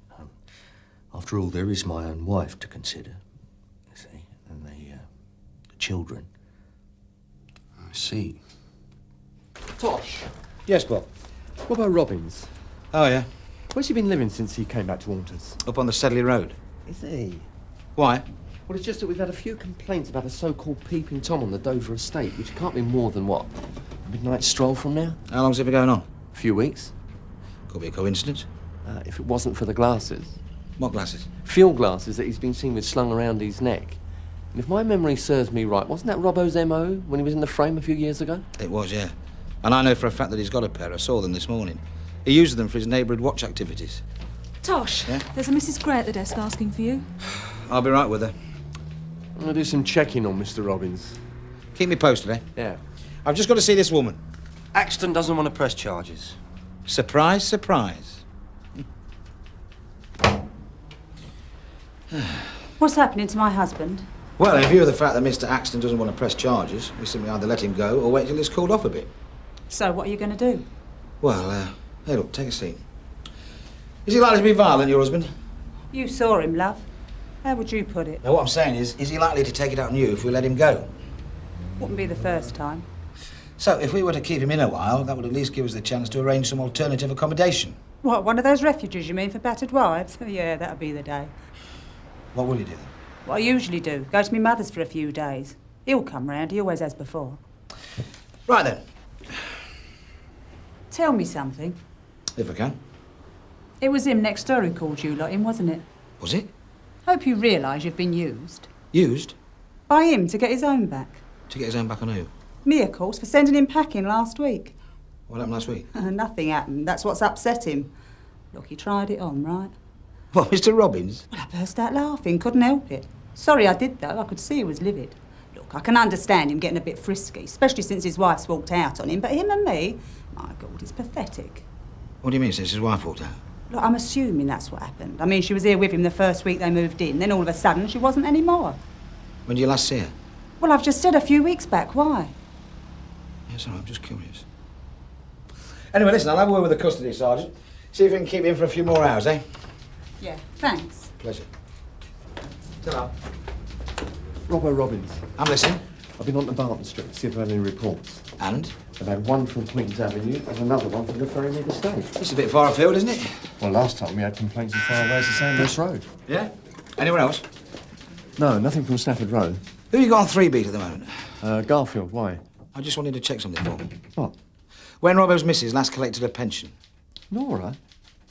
after all, there is my own wife to consider, you see, and the children.
I see.
Tosh.
Yes, Bob.
What about Robbins?
Oh, yeah.
Where's he been living since he came back to haunt us?
Up on the Sedley Road.
Is he?
Why?
Well, it's just that we've had a few complaints about a so-called peeping Tom on the Dover estate, which can't be more than, what, a midnight stroll from now?
How long's it been going on?
A few weeks.
Could be a coincidence.
If it wasn't for the glasses.
What glasses?
Field glasses that he's been seen with slung around his neck. And if my memory serves me right, wasn't that Robbo's M.O. when he was in the frame a few years ago?
It was, yeah. And I know for a fact that he's got a pair. I saw them this morning. He uses them for his neighbourhood watch activities.
Tosh,
Yeah?
there's a Mrs. Gray at the desk asking for you.
I'll be right with her.
I'm going to do some checking on Mr. Robbins.
Keep me posted, eh?
Yeah.
I've just got to see this woman.
Axton doesn't want to press charges.
Surprise, surprise.
What's happening to my husband?
Well, in view of the fact that Mr. Axton doesn't want to press charges, we simply either let him go or wait till he's cooled off a bit.
So what are you going to do?
Well, hey, look, take a seat. Is he likely to be violent, your husband?
You saw him, love. How would you put it?
Now, what I'm saying is he likely to take it out on you if we let him go?
Wouldn't be the first time.
So, if we were to keep him in a while, that would at least give us the chance to arrange some alternative accommodation.
What, one of those refuges you mean for battered wives? Yeah, that'd be the day.
What will you do then?
What I usually do, go to my mother's for a few days. He'll come round, he always has before.
Right then,
Tell me something.
if I can.
It was him next door who called you lot in, wasn't it?
Was it?
Hope you realise you've been used.
Used?
By him to get his own back.
To get his own back on who?
Me, of course, for sending him packing last week.
What happened last week?
Nothing happened. That's what's upset him. Look, he tried it on, right?
What, Mr. Robbins?
Well, I burst out laughing. Couldn't help it. Sorry I did, though. I could see he was livid. Look, I can understand him getting a bit frisky, especially since his wife's walked out on him. But him and me, my God, it's pathetic.
What do you mean, since his wife walked out?
Look, I'm assuming that's what happened. I mean, she was here with him the first week they moved in. Then all of a sudden, she wasn't anymore.
When did you last see her?
Well, I've just said a few weeks back. Why?
Yes, I'm just curious. Anyway, listen, I'll have a word with the custody sergeant. See if we can keep him for a few more hours, eh?
Yeah, thanks.
Pleasure.
Ta-ra. Robbo Robbins.
I'm listening.
I've been on to Barton Street to see if I've had any reports.
And?
I've had one from Queen's Avenue and another one from the Ferrymead estate.
It's a bit far afield, isn't it?
Well, last time we had complaints as far away as the Sandhurst Road.
Yeah? Anyone else?
No, nothing from Stafford Road.
Who you got on 3-beat at the moment?
Garfield, why?
I just wanted to check something for me.
What?
When Robbo's missus last collected her pension.
Nora?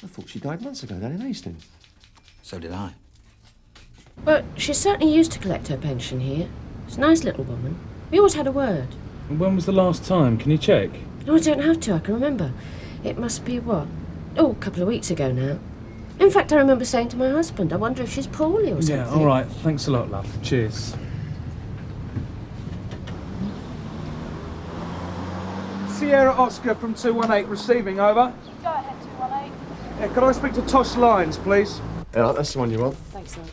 I thought she died months ago down in Hastings.
So did I.
But she certainly used to collect her pension here. She's a nice little woman. We always had a word.
And when was the last time? Can you check?
No, I don't have to. I can remember. It must be, what? Oh, a couple of weeks ago now. In fact, I remember saying to my husband, I wonder if she's poorly or something.
Yeah, all right. Thanks a lot, love. Cheers.
Sierra Oscar from 218 receiving, over.
Go ahead, 218.
Yeah, could I speak to Tosh Lyons, please?
Yeah, that's the one you want.
Thanks, Sarge.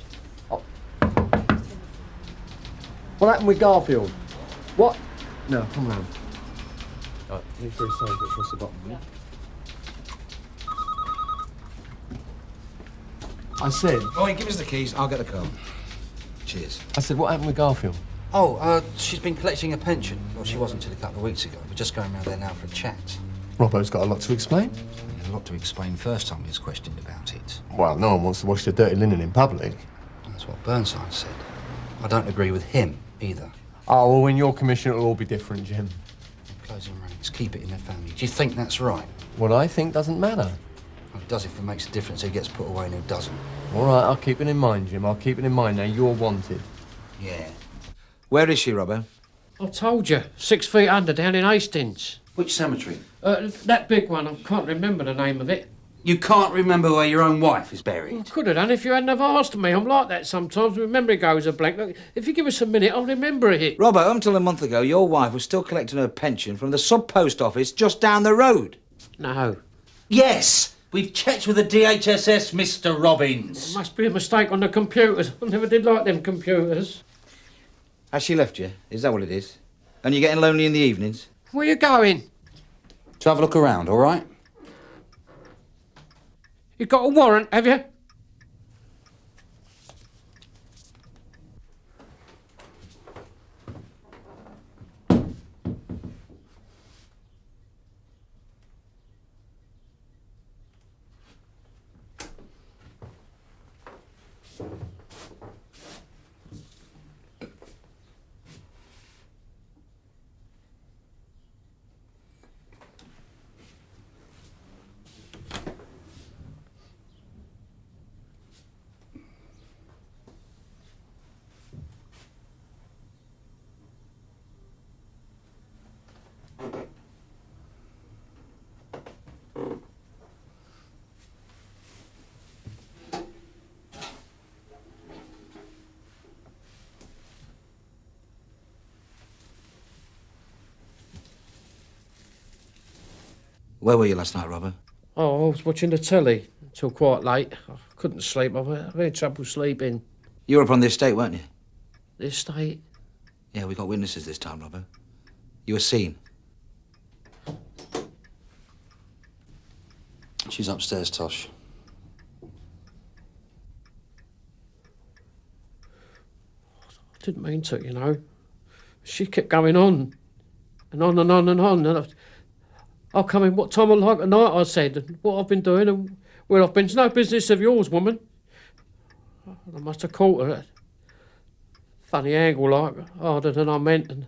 What happened with Garfield? What? No, come round. Right, leave for a sign across the bottom, yeah? I said...
Oh, give us the keys. I'll get the car. Cheers.
I said, what happened with Garfield?
Oh, she's been collecting a pension. Well, she wasn't until a couple of weeks ago. We're just going round there now for a chat.
Robbo's got a lot to explain.
He had a lot to explain first time he was questioned about it.
Well, no one wants to wash their dirty linen in public.
That's what Burnside said. I don't agree with him either.
Oh, well, when you're commissioner, it'll all be different, Jim.
Closing ranks, keep it in their family. Do you think that's right?
What I think doesn't matter.
Well, it does if it makes a difference who gets put away and who doesn't.
All right, I'll keep it in mind, Jim. I'll keep it in mind. Now, you're wanted.
Yeah. Where is she, Robbo?
I told you, 6 feet under down in Hastings.
Which cemetery?
That big one, I can't remember the name of it.
You can't remember where your own wife is buried?
I could have done if you hadn't have asked me. I'm like that sometimes. My memory goes a blank. Look, if you give us a minute, I'll remember it.
Robbo, until a month ago, your wife was still collecting her pension from the Supt post office just down the road.
No.
Yes! We've checked with the DHSS, Mr. Robbins.
Must be a mistake on the computers. I never did like them computers.
Has she left you? Is that what it is? And you're getting lonely in the evenings?
Where you going?
To have a look around, all right?
You got a warrant, have you?
Where were you last night, Robbo?
Oh, I was watching the telly until quite late. I couldn't sleep. I had trouble sleeping.
You were up on the estate, weren't you?
The estate?
Yeah, we got witnesses this time, Robbo. You were seen. She's upstairs, Tosh.
I didn't mean to, you know. She kept going on and on and on and on. And I'll come in what time I like at night, I said, and what I've been doing and where I've been. It's no business of yours, woman. I must have caught her at a funny angle, like, harder than I meant. And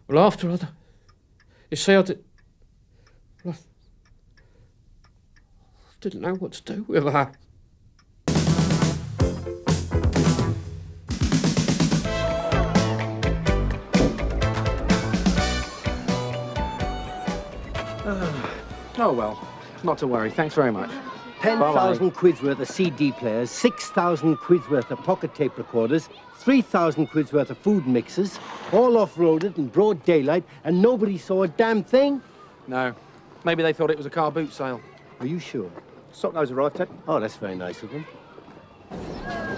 well, after I... You see, I didn't know what to do with her.
Oh, well, not to worry. Thanks very much.
10,000 quid's worth of CD players, 6,000 quid's worth of pocket tape recorders, 3,000 quid's worth of food mixers, all off-roaded in broad daylight, and nobody saw a damn thing?
No. Maybe they thought it was a car boot sale.
Are you sure?
Stock those arrived, Ted.
Oh, that's very nice of them.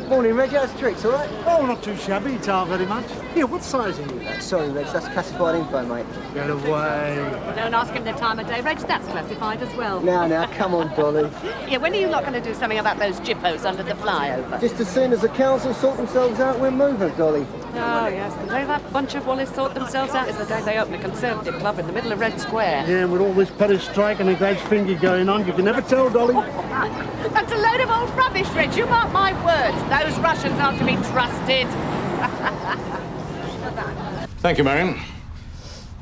Morning, Reg. How's tricks, all right?
Oh, not too shabby, you can't very much. Here, what size are you?
Sorry, Reg, that's classified info, mate.
Get away.
Don't ask him the time of day, Reg. That's classified as well.
Now, come on, Dolly.
Yeah, when are you not going to do something about those jippos under the flyover?
Just as soon as the council sort themselves out, we're moving, Dolly.
Oh, yes. The day that bunch of Wallis sort themselves out is the day they open a Conservative club in the middle of Red Square.
Yeah, and with all this Paris strike and the Glad's finger going on, you can never tell, Dolly.
That's a load of old rubbish, Reg. You mark my words. Those Russians aren't to be trusted.
Thank you, Marion.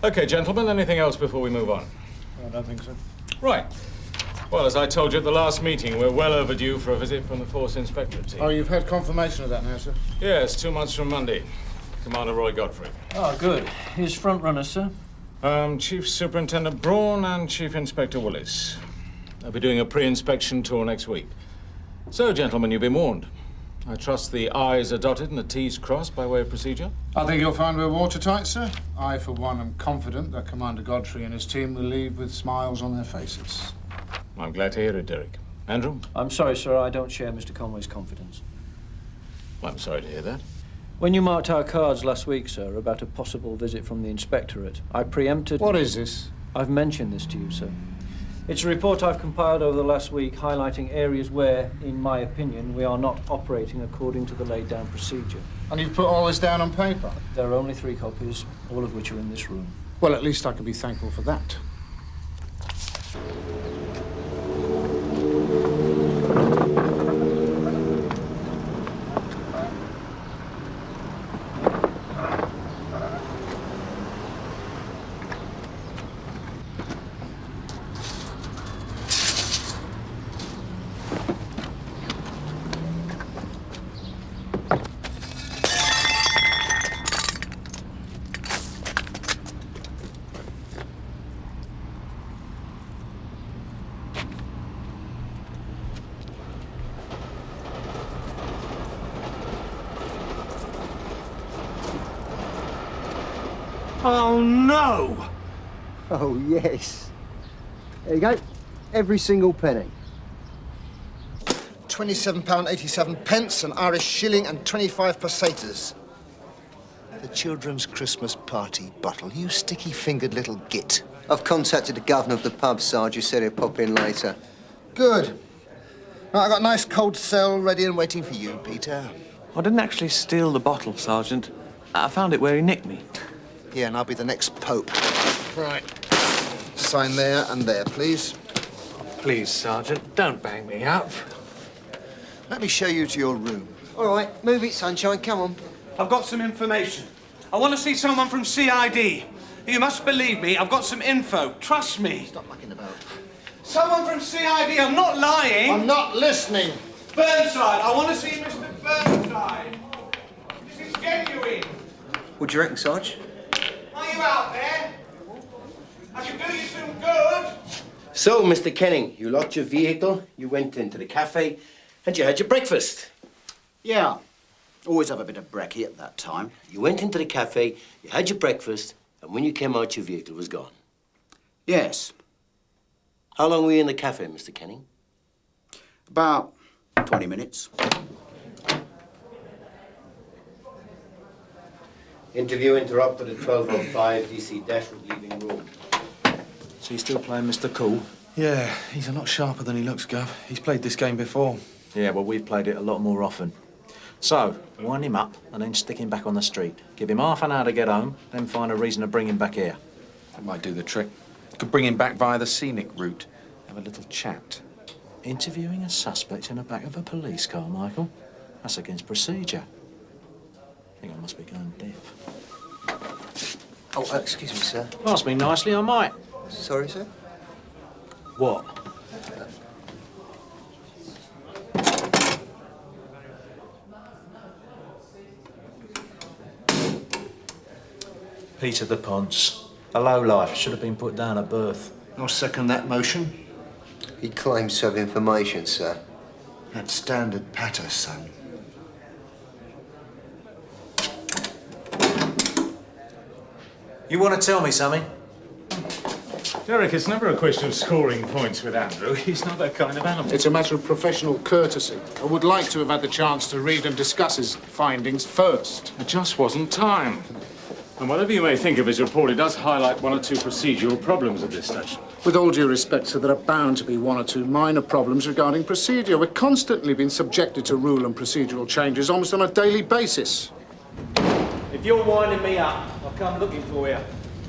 OK, gentlemen, anything else before we move on?
I don't think so.
Right. Well, as I told you at the last meeting, we're well overdue for a visit from the Force Inspectorate team.
Oh, you've had confirmation of that now, sir?
Yes, 2 months from Monday. Commander Roy Godfrey.
Oh, good. His front runner, sir?
Chief Superintendent Braun and Chief Inspector Willis. They'll be doing a pre-inspection tour next week. So, gentlemen, you've been warned. I trust the I's are dotted and the T's crossed by way of procedure?
I think you'll find we're watertight, sir. I, for one, am confident that Commander Godfrey and his team will leave with smiles on their faces.
I'm glad to hear it, Derek. Andrew?
I'm sorry, sir, I don't share Mr. Conway's confidence.
Well, I'm sorry to hear that.
When you marked our cards last week, sir, about a possible visit from the Inspectorate, I preempted...
What is this?
I've mentioned this to you, sir. It's a report I've compiled over the last week highlighting areas where, in my opinion, we are not operating according to the laid-down procedure.
And you've put all this down on paper?
There are only 3 copies, all of which are in this room.
Well, at least I can be thankful for that.
Oh, no! Oh, yes. There you go. Every single penny.
£27.87, an Irish shilling and 25 pesetas. The children's Christmas party bottle. You sticky-fingered little git.
I've contacted the governor of the pub, Sarge, who said he'll pop in later.
Good. Right, I've got a nice cold cell ready and waiting for you, Peter.
I didn't actually steal the bottle, Sergeant. I found it where he nicked me.
Yeah, and I'll be the next pope. Right. Sign there and there, please.
Please, Sergeant, don't bang me up.
Let me show you to your room.
All right, move it, sunshine, come on.
I've got some information. I want to see someone from CID. You must believe me, I've got some info. Trust me.
Stop mucking about.
Someone from CID, I'm not lying.
I'm not listening.
Burnside, I want to see Mr. Burnside. This is genuine.
What do you reckon, Sarge?
Are you out there? I can do you some good.
So, Mr. Kenning, you locked your vehicle, you went into the cafe, and you had your breakfast.
Yeah. Always have a bit of brekkie at that time.
You went into the cafe, you had your breakfast, and when you came out, your vehicle was gone.
Yes.
How long were you in the cafe, Mr. Kenning?
About 20 minutes.
Interview interrupted at 12:05. DC Dashwood leaving room.
So he's still playing Mr. Cool?
Yeah, he's a lot sharper than he looks, Gov. He's played this game before.
Yeah, well, we've played it a lot more often. So, wind him up and then stick him back on the street. Give him half an hour to get home, then find a reason to bring him back here.
That might do the trick. Could bring him back via the scenic route. Have a little chat.
Interviewing a suspect in the back of a police car, Michael? That's against procedure. I think I must be going deaf.
Oh, excuse me, sir.
Ask me nicely, I might.
Sorry, sir?
What? Peter the Ponce. A lowlife. Should have been put down at birth.
I'll second that motion.
He claims to have information, sir.
That's standard patter, son.
You want to tell me something?
Derek, it's never a question of scoring points with Andrew. He's not that kind of animal.
It's a matter of professional courtesy. I would like to have had the chance to read and discuss his findings first.
There just wasn't time. And whatever you may think of his report, it does highlight one or two procedural problems at this station.
With all due respect, sir, there are bound to be one or two minor problems regarding procedure. We're constantly being subjected to rule and procedural changes almost on a daily basis.
If you're winding me up, I'll come looking for you.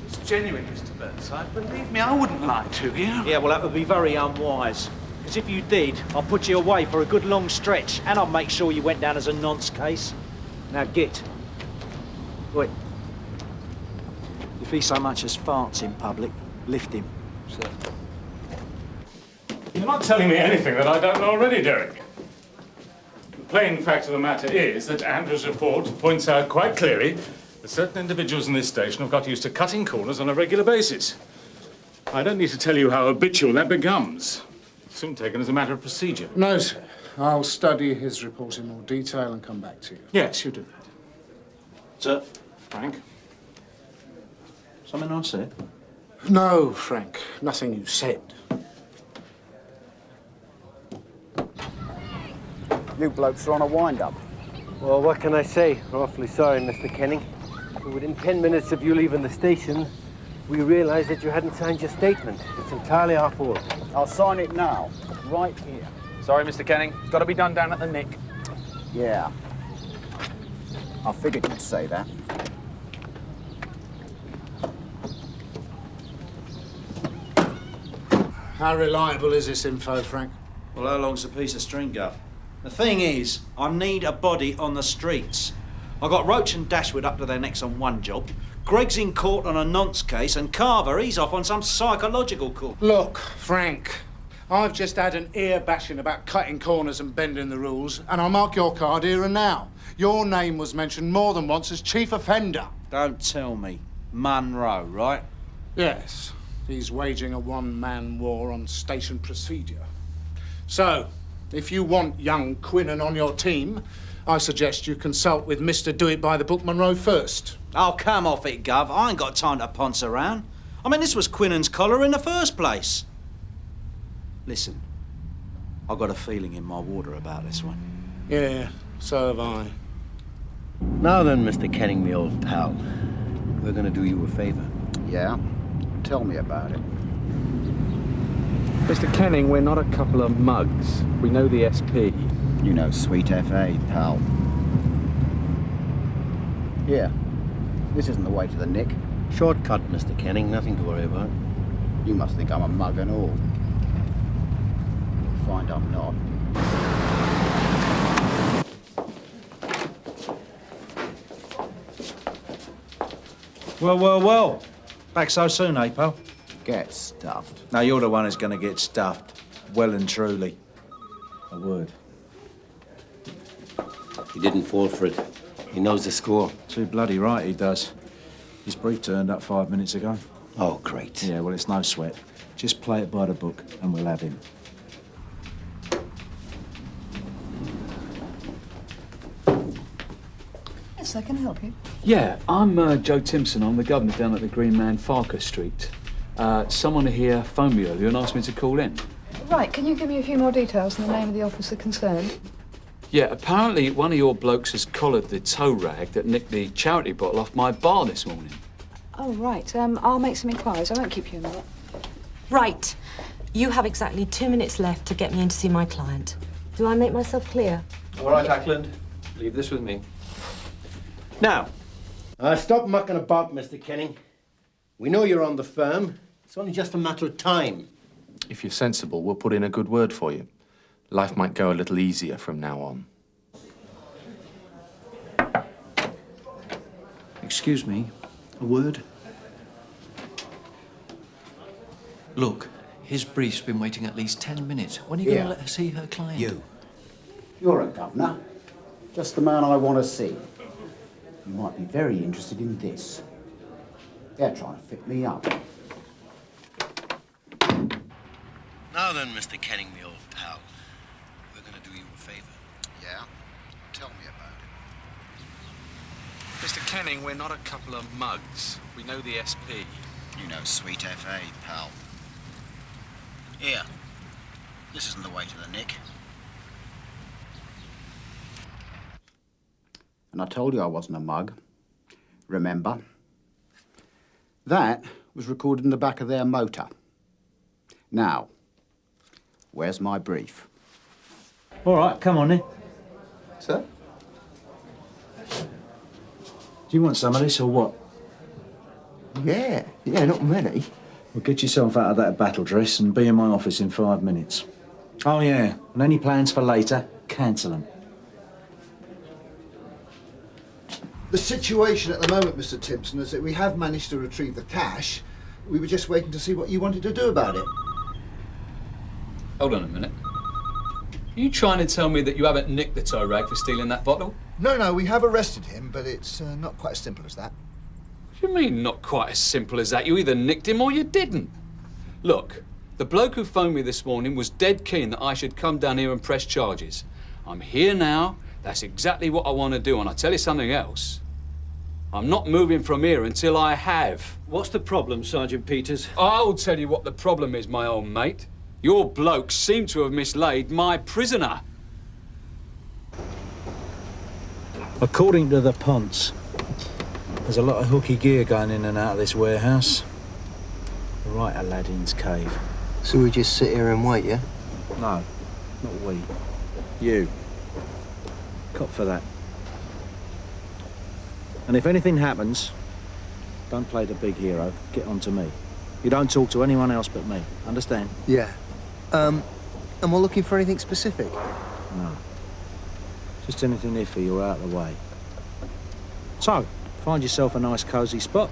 It's genuine, Mr. Burnside. Believe me, I wouldn't lie to you.
Yeah, well, that would be very unwise. Because if you did, I'll put you away for a good long stretch, and I'll make sure you went down as a nonce case. Now, git. Wait. If he so much as farts in public, lift him.
Sir. You're not telling me anything that I don't know already, Derek. The plain fact of the matter is that Andrew's report points out quite clearly that certain individuals in this station have got used to cutting corners on a regular basis. I don't need to tell you how habitual that becomes. It's soon taken as a matter of procedure.
No, sir. I'll study his report in more detail and come back to you.
Yes, you do that.
Sir?
Frank?
Something I said?
No, Frank. Nothing you said.
You blokes are on a wind-up.
Well, what can I say? We're awfully sorry, Mr. Kenning. But within 10 minutes of you leaving the station, we realised that you hadn't signed your statement. It's entirely our fault.
I'll sign it now, right here.
Sorry, Mr. Kenning. It's got to be done down at the Nick.
Yeah. I figured you'd say that.
How reliable is this info, Frank?
Well, how long's a piece of string, Gov? The thing is, I need a body on the streets. I got Roach and Dashwood up to their necks on one job. Greg's in court on a nonce case, and Carver, he's off on some psychological call.
Look, Frank, I've just had an ear bashing about cutting corners and bending the rules, and I'll mark your card here and now. Your name was mentioned more than once as chief offender.
Don't tell me. Munro, right?
Yes. He's waging a one-man war on station procedure. So, if you want young Quinnan on your team, I suggest you consult with Mr. Do-It-by-the-Book Monroe first.
Oh, come off it, Gov. I ain't got time to ponce around. I mean, this was Quinnan's collar in the first place. Listen, I've got a feeling in my water about this one.
Yeah, so have I.
Now then, Mr. Kenning, me old pal, we're going to do you a favour.
Yeah? Tell me about it.
Mr. Kenning, we're not a couple of mugs. We know the SP.
You know Sweet FA, pal. Yeah. This isn't the way to the Nick.
Shortcut, Mr. Kenning, nothing to worry about.
You must think I'm a mug and all. You'll find I'm not.
Well, well, well. Back so soon, eh, pal?
Get stuffed.
No, you're the one who's going to get stuffed. Well and truly. A word.
He didn't fall for it. He knows the score.
Too bloody right he does. His brief turned up 5 minutes ago.
Oh, great.
Yeah, well, it's no sweat. Just play it by the book and we'll have him.
Yes, I can help you.
Yeah, I'm Joe Timpson. I'm the governor down at the Green Man, Farker Street.
Someone here phoned me earlier and asked me to call in.
Right, can you give me a few more details and the name of the officer concerned?
Yeah, apparently one of your blokes has collared the tow rag that nicked the charity bottle off my bar this morning.
Oh, right. I'll make some inquiries. I won't keep you a minute.
Right. You have exactly 2 minutes left to get me in to see my client. Do I make myself clear?
All right, Ackland. Leave this with me. Now.
Stop mucking about, Mr. Kenning. We know you're on the firm. It's only just a matter of time.
If you're sensible, we'll put in a good word for you. Life might go a little easier from now on.
Excuse me, a word?
Look, his brief's been waiting at least 10 minutes. When are you going to let her see her client?
You. You're a governor. Just the man I want to see. You might be very interested in this. They're trying to fit me up.
Now then, Mr. Kenning, my old pal. We're going to do you a favour.
Yeah? Tell me about it.
Mr. Kenning, we're not a couple of mugs. We know the SP.
You know sweet FA, pal. Here. This isn't the way to the nick. And I told you I wasn't a mug. Remember? That was recorded in the back of their motor. Now, where's my brief?
All right, come on then.
Sir?
Do you want some of this or what?
Yeah, not many.
Well, get yourself out of that battle dress and be in my office in 5 minutes. Oh, yeah, and any plans for later, cancel them.
The situation at the moment, Mr. Timpson, is that we have managed to retrieve the cash. We were just waiting to see what you wanted to do about it.
Hold on a minute. Are you trying to tell me that you haven't nicked the tow rag for stealing that bottle?
No, we have arrested him, but it's not quite as simple as that.
What do you mean, not quite as simple as that? You either nicked him or you didn't. Look, the bloke who phoned me this morning was dead keen that I should come down here and press charges. I'm here now. That's exactly what I want to do, and I'll tell you something else. I'm not moving from here until I have.
What's the problem, Sergeant Peters?
I'll tell you what the problem is, my old mate. Your blokes seem to have mislaid my prisoner.
According to the Ponce, there's a lot of hooky gear going in and out of this warehouse. Right, Aladdin's cave.
So we just sit here and wait, yeah?
No, not we. You. Cop for that. And if anything happens, don't play the big hero. Get on to me. You don't talk to anyone else but me. Understand?
Yeah. Am I looking for anything specific?
No. Just anything iffy or out of the way. So, find yourself a nice cosy spot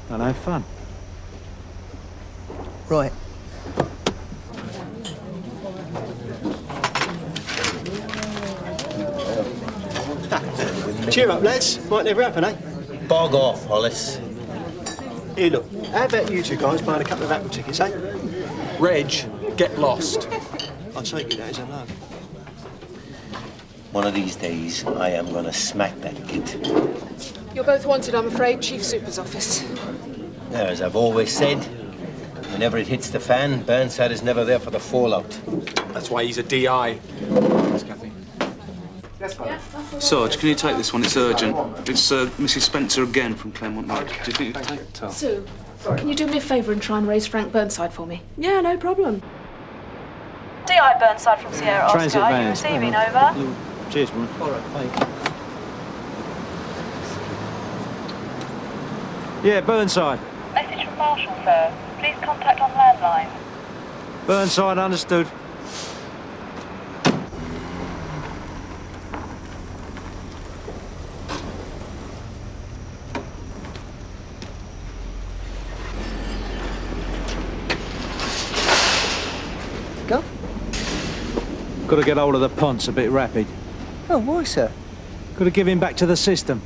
and have fun.
Right.
Cheer up, lads. Might never happen, eh?
Bog off, Hollis.
Here, look. How about you two guys buying a couple of Apple tickets, eh?
Reg, get lost.
I'll take it as a no.
One of these days, I am going to smack that git.
You're both wanted, I'm afraid. Chief Super's office.
Now, as I've always said, whenever it hits the fan, Burnside is never there for the fallout.
That's why he's a DI. Thanks, Kathy.
Sarge, can you take this one? It's urgent. It's Mrs. Spencer again from Claremont Road. Do you think you can take it?
Sue, can you do me a favour and try and raise Frank Burnside for me? Yeah, no problem.
DI Burnside from Sierra
Transit
Oscar.
van.
You receiving, over?
Cheers, man. All right, thanks. Yeah, Burnside.
Message from Marshall, sir. Please contact on landline.
Burnside, understood.
Go.
Got to get hold of the Ponce a bit rapid.
Oh, why, sir?
Got to give him back to the system.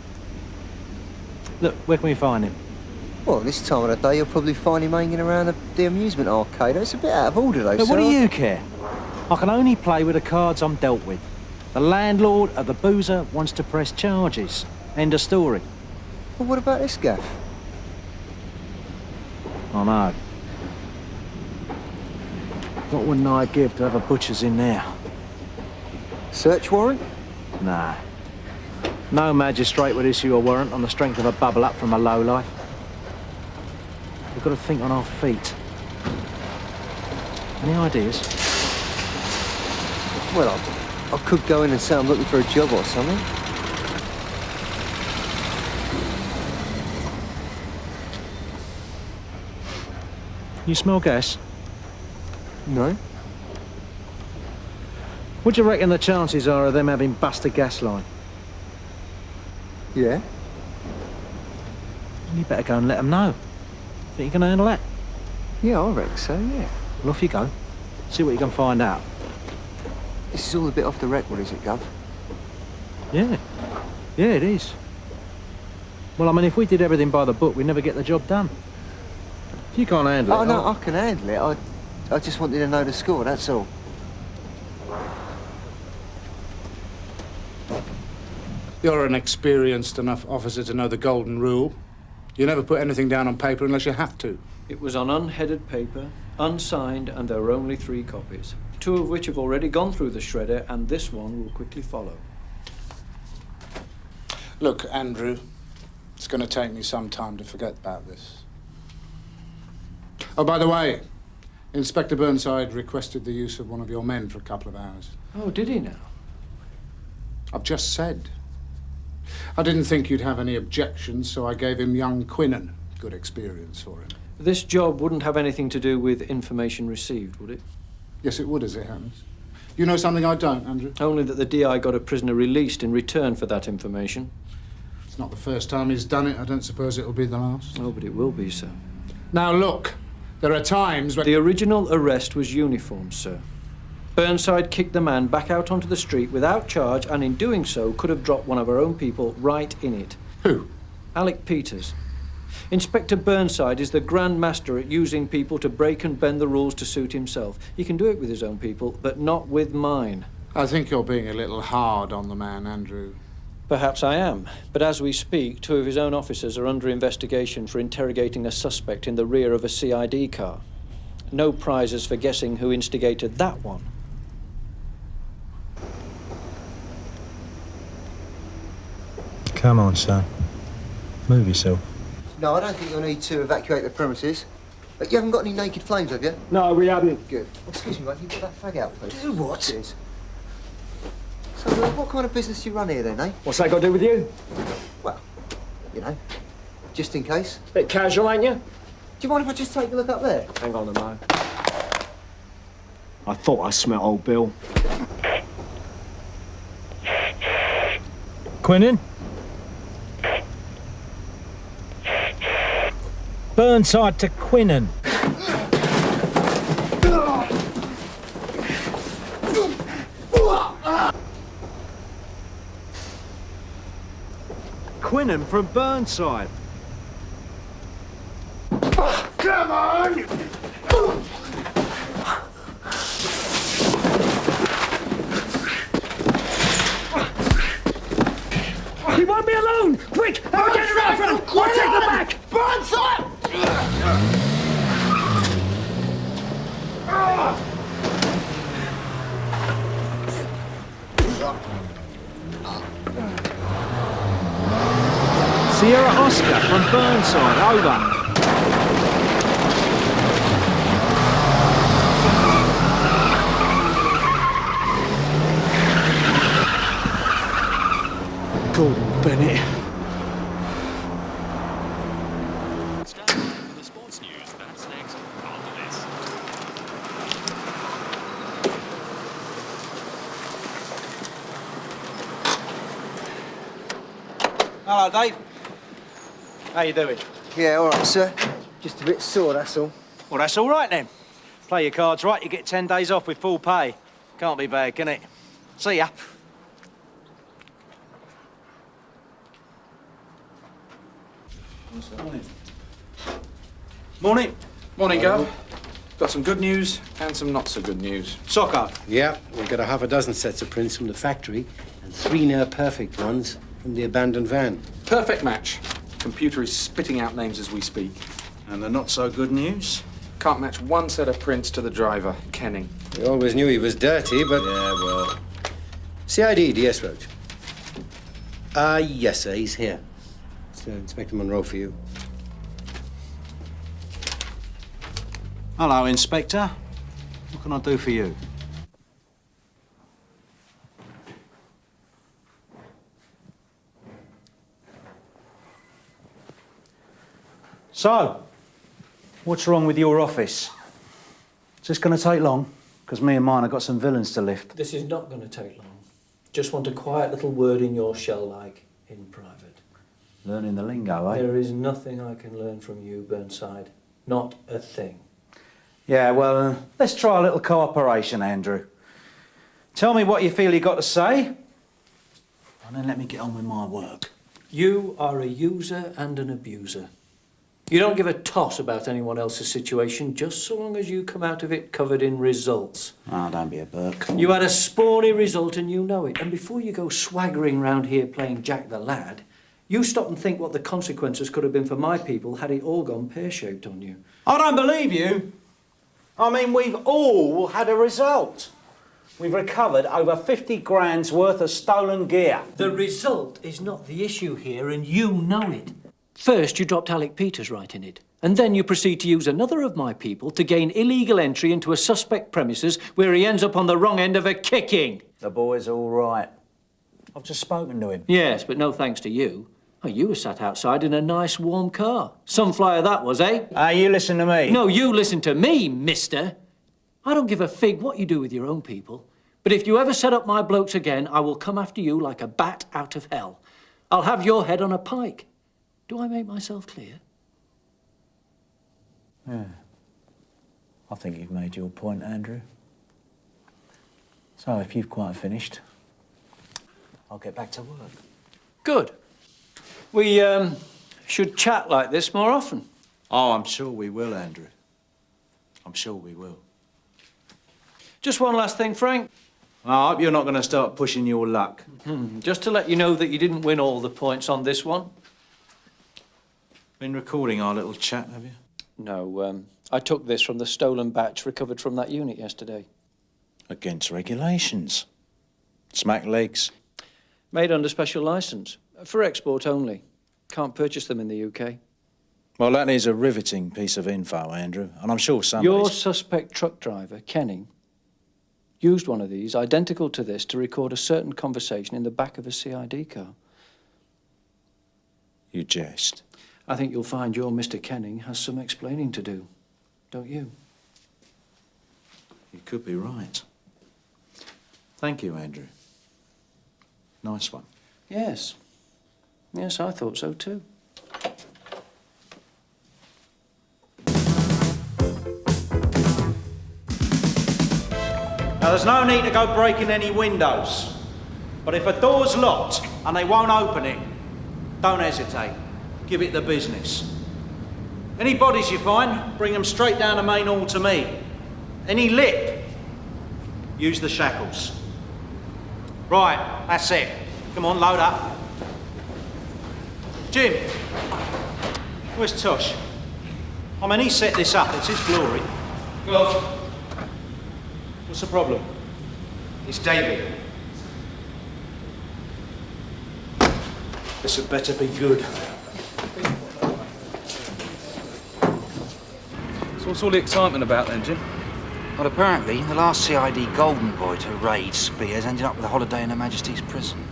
Look, where can we find him?
Well, this time of the day, you'll probably find him hanging around the amusement arcade. It's a bit out of order, though,
Now,
sir.
what do you care? I can only play with the cards I'm dealt with. The landlord of the boozer wants to press charges. End of story.
Well, what about this gaff?
I know. What wouldn't I give to have a butcher's in there?
Search warrant?
Nah. No magistrate would issue a warrant on the strength of a bubble up from a lowlife. We've got to think on our feet. Any ideas?
Well, I could go in and say I'm looking for a job or something.
You smell gas?
No.
What do you reckon the chances are of them having bust a gas line?
Yeah.
You better go and let them know. Think you can handle that?
Yeah, I reckon so, yeah.
Well, off you go. See what you can find out.
This is all a bit off the record, is it, Gov?
Yeah. Yeah, it is. Well, I mean, if we did everything by the book, we'd never get the job done. If you can't handle it...
Oh, no, I can handle it. I just wanted to know the score, that's all.
You're an experienced enough officer to know the golden rule. You never put anything down on paper unless you have to.
It was on unheaded paper, unsigned, and there are only 3 copies, 2 of which have already gone through the shredder, and this one will quickly follow.
Look, Andrew, it's going to take me some time to forget about this. Oh, by the way, Inspector Burnside requested the use of one of your men for a couple of hours.
Oh, did he now?
I've just said. I didn't think you'd have any objections, so I gave him young Quinnan. Good experience for him.
This job wouldn't have anything to do with information received, would it?
Yes, it would, as it happens. You know something I don't, Andrew?
Only that the DI got a prisoner released in return for that information.
It's not the first time he's done it. I don't suppose it'll be the last.
Oh, but it will be, sir.
Now, look. There are times when...
The original arrest was uniform, sir. Burnside kicked the man back out onto the street without charge, and in doing so could have dropped one of our own people right in it.
Who?
Alec Peters. Inspector Burnside is the Grand Master at using people to break and bend the rules to suit himself. He can do it with his own people, but not with mine.
I think you're being a little hard on the man, Andrew.
Perhaps I am, but as we speak, 2 of his own officers are under investigation for interrogating a suspect in the rear of a CID car. No prizes for guessing who instigated that one.
Come on, son. Move yourself.
No, I don't think you'll need to evacuate the premises. But you haven't got any naked flames, have you?
No, we haven't.
Good. Excuse me, mate, can you put that fag out, please?
Do what?
Cheers. So, what kind of business do you run here, then, eh?
What's that got to do with you?
Well, you know, just in case.
Bit casual, ain't you?
Do you mind if I just take a look up there?
Hang on a moment. I thought I smelt old Bill.
Quinnan? Burnside to Quinnan. Quinnan from Burnside.
Come on!
He won't be alone! Quick! Have a get around front! I'll take them back!
Burnside!
Sierra Oscar from Burnside, over.
Gordon Bennett.
For the sports news, that's next after this.
Hello, Dave. How you doing?
Yeah, all right, sir. Just a bit sore, that's all.
Well, that's all right then. Play your cards right, you get 10 days off with full pay. Can't be bad, can it? See ya.
Morning. Morning, Gov. Got some good news and some not so good news.
Soccer.
Yeah, we've got 6 sets of prints from the factory and 3 near-perfect ones from the abandoned van.
Perfect match. Computer is spitting out names as we speak.
And the not-so-good news?
Can't match one set of prints to the driver, Kenning.
We always knew he was dirty, but...
Yeah, well...
CID, DS Roach. Yes, sir, he's here. It's Inspector Monroe for you.
Hello, Inspector. What can I do for you?
So, what's wrong with your office? Is this going to take long? Because me and mine have got some villains to lift.
This is not going to take long. Just want a quiet little word in your shell, like, in private.
Learning the lingo, eh?
There is nothing I can learn from you, Burnside. Not a thing.
Yeah, well, let's try a little cooperation, Andrew. Tell me what you feel you got to say, and then let me get on with my work.
You are a user and an abuser. You don't give a toss about anyone else's situation, just so long as you come out of it covered in results.
Oh, don't be a Burke.
You had a spawny result and you know it. And before you go swaggering round here playing Jack the Lad, you stop and think what the consequences could have been for my people had it all gone pear-shaped on you.
I don't believe you. I mean, we've all had a result. We've recovered over 50 grand's worth of stolen gear.
The result is not the issue here, and you know it. First, you dropped Alec Peters right in it, and then you proceed to use another of my people to gain illegal entry into a suspect premises where he ends up on the wrong end of a kicking.
The boy's all right. I've just spoken to him.
Yes, but no thanks to you. Oh, you were sat outside in a nice warm car. Some flyer that was, eh?
You listen to me.
No, you listen to me, mister. I don't give a fig what you do with your own people. But if you ever set up my blokes again, I will come after you like a bat out of hell. I'll have your head on a pike. Do I make myself clear?
Yeah. I think you've made your point, Andrew. So if you've quite finished, I'll get back to work.
Good. We, should chat like this more often.
Oh, I'm sure we will, Andrew. I'm sure we will.
Just one last thing, Frank.
I hope you're not going to start pushing your luck.
Just to let you know that you didn't win all the points on this one.
Been recording our little chat, have you?
No, I took this from the stolen batch recovered from that unit yesterday.
Against regulations. Smack legs.
Made under special licence. For export only. Can't purchase them in the UK.
Well, that is a riveting piece of info, Andrew, and I'm sure somebody's...
Your suspect truck driver, Kenning, used one of these, identical to this, to record a certain conversation in the back of a CID car.
You jest.
I think you'll find your Mr. Kenning has some explaining to do, don't you?
You could be right. Thank you, Andrew. Nice one.
Yes. Yes, I thought so too.
Now, there's no need to go breaking any windows. But if a door's locked and they won't open it, don't hesitate. Give it the business. Any bodies you find, bring them straight down the main hall to me. Any lip, use the shackles. Right, that's it. Come on, load up. Jim, where's Tosh? I mean, he set this up. It's his glory.
Well,
What's the problem?
it's Davy.
This had better be good.
So what's all the excitement about then, Jim?
Well, apparently, the last CID golden boy to raid Spears ended up with a holiday in Her Majesty's prison.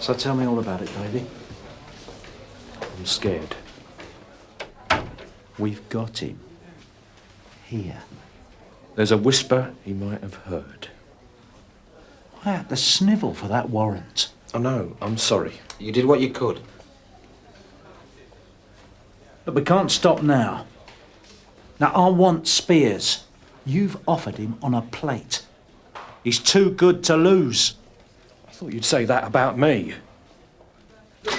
So tell me all about it, Davy.
I'm scared.
We've got him. Here. There's a whisper he might have heard.
I had to snivel for that warrant.
I know, I'm sorry.
You did what you could.
But we can't stop now. Now, I want Spears. You've offered him on a plate. He's too good to lose.
I thought you'd say that about me.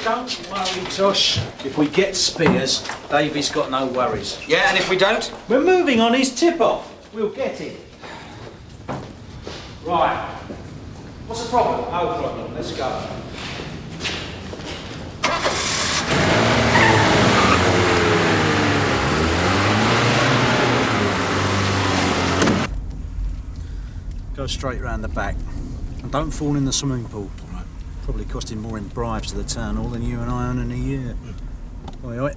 Don't worry, Tosh. If we get Spears, Davy's got no worries.
Yeah, and if we don't?
We're moving on his tip-off. We'll get him. Right. What's the problem? No problem. Let's go.
straight round the back. And don't fall in the swimming pool. Right. Probably costing more in bribes to the town hall than you and I earn in a year. Oi, oi.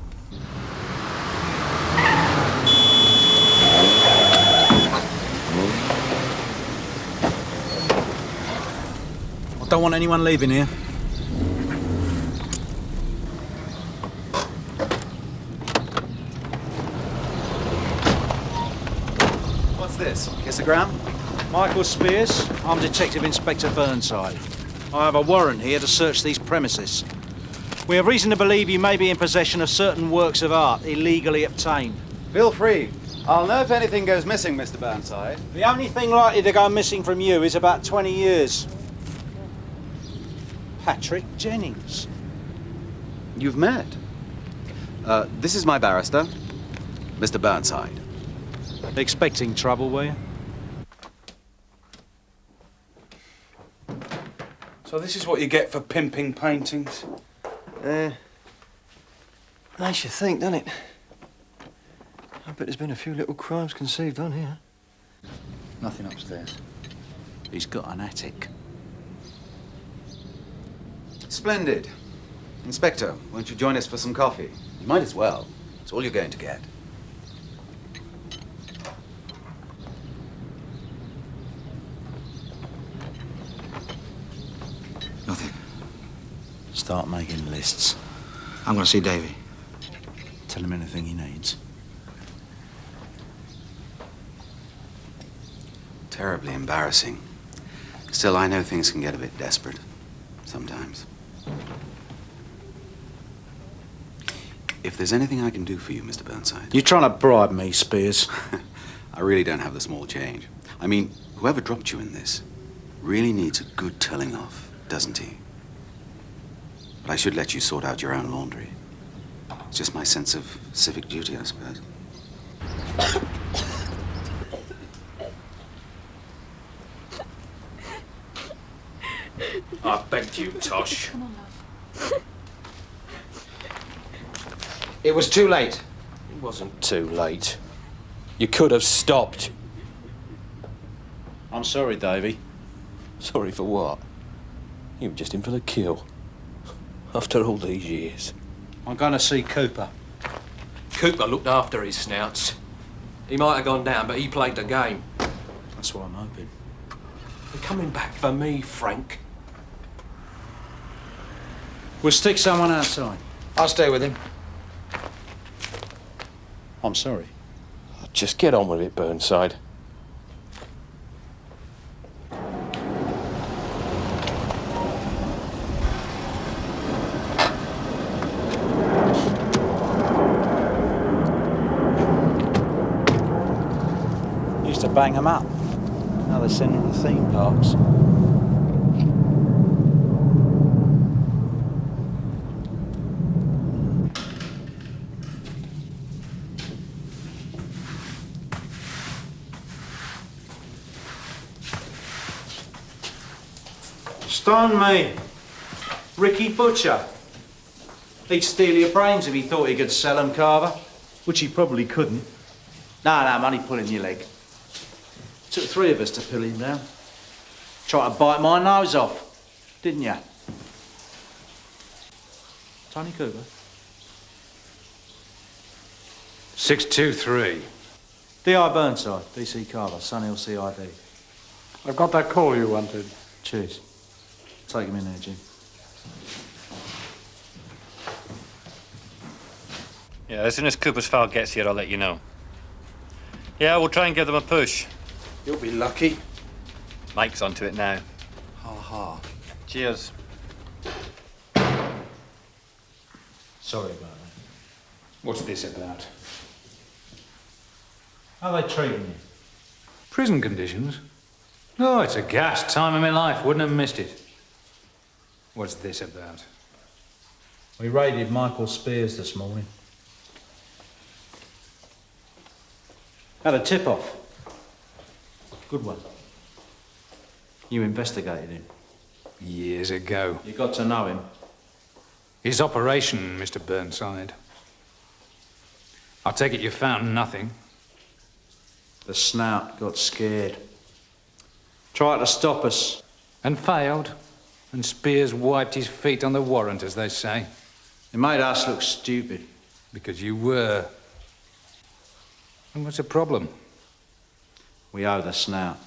I don't want anyone leaving here.
What's this? Kissogram?
Michael Spears. I'm Detective Inspector Burnside. I have a warrant here to search these premises. We have reason to believe you may be in possession of certain works of art illegally obtained.
Feel free. I'll know if anything goes missing, Mr. Burnside.
The only thing likely to go missing from you is about 20 years. Patrick Jennings.
You've met. This is my barrister, Mr. Burnside.
Expecting trouble, were you?
So this is what you get for pimping paintings?
Makes you think, doesn't it? I bet there's been a few little crimes conceived on here.
Nothing upstairs. He's got an attic.
Splendid. Inspector, won't you join us for some coffee? You might as well. It's all you're going to get.
Nothing. Start making lists.
I'm going to see Davy.
Tell him anything he needs.
Terribly embarrassing. Still, I know things can get a bit desperate. Sometimes. If there's anything I can do for you, Mr. Burnside...
You trying to bribe me, Spears?
I really don't have the small change. I mean, whoever dropped you in this really needs a good telling off, doesn't he? But I should let you sort out your own laundry. It's just my sense of civic duty, I suppose.
I begged you, Tosh.
Come on, love.
It was too late.
It wasn't too late. You could have stopped.
I'm sorry, Davy.
Sorry for what? You were just in for the kill. After all these years.
I'm going to see Cooper.
Cooper looked after his snouts. He might have gone down, but he played the game.
That's what I'm hoping.
They're coming back for me, Frank.
We'll stick someone outside.
I'll stay with him.
I'm sorry.
Just get on with it, Burnside.
Used to bang them up. Now they send them to theme parks. Stone me. Ricky Butcher. He'd steal your brains if he thought he could sell them, Carver. Which he probably couldn't. No, I'm only pulling your leg. Took 3 of us to pull him down. Tried to bite my nose off, didn't you? Tony Cooper?
623.
D.I. Burnside, DC Carver, Sunhill CID.
I've got that call you wanted.
Cheers. Take him in there, Jim.
Yeah, as soon as Cooper's file gets here, I'll let you know. Yeah, we'll try and give them a push.
You'll be lucky.
Mike's onto it now.
Ha ha.
Cheers.
Sorry about that.
What's this about?
How are they treating you?
Prison conditions? No, it's a gas. Time of my life. Wouldn't have missed it. What's this about?
We raided Michael Spears this morning. Had a tip-off. Goodwin. You investigated him.
Years ago.
You got to know him.
His operation, Mr. Burnside. I take it you found nothing.
The snout got scared. Tried to stop us.
And failed. And Spears wiped his feet on the warrant, as they say.
It made us look stupid.
Because you were. And what's the problem?
We owe the snout.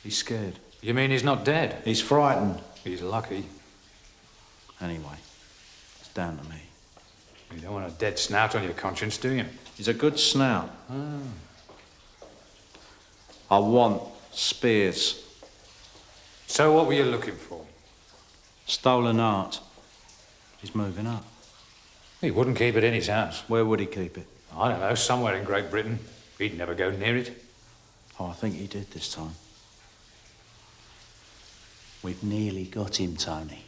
He's scared.
You mean he's not dead?
He's frightened.
He's lucky.
Anyway, it's down to me.
You don't want a dead snout on your conscience, do you?
He's a good snout.
Oh.
I want Spears.
So what were you looking for?
Stolen art. He's moving up.
He wouldn't keep it in his house.
Where would he keep it?
I don't know, somewhere in Great Britain. He'd never go near it.
Oh, I think he did this time. We've nearly got him, Tony.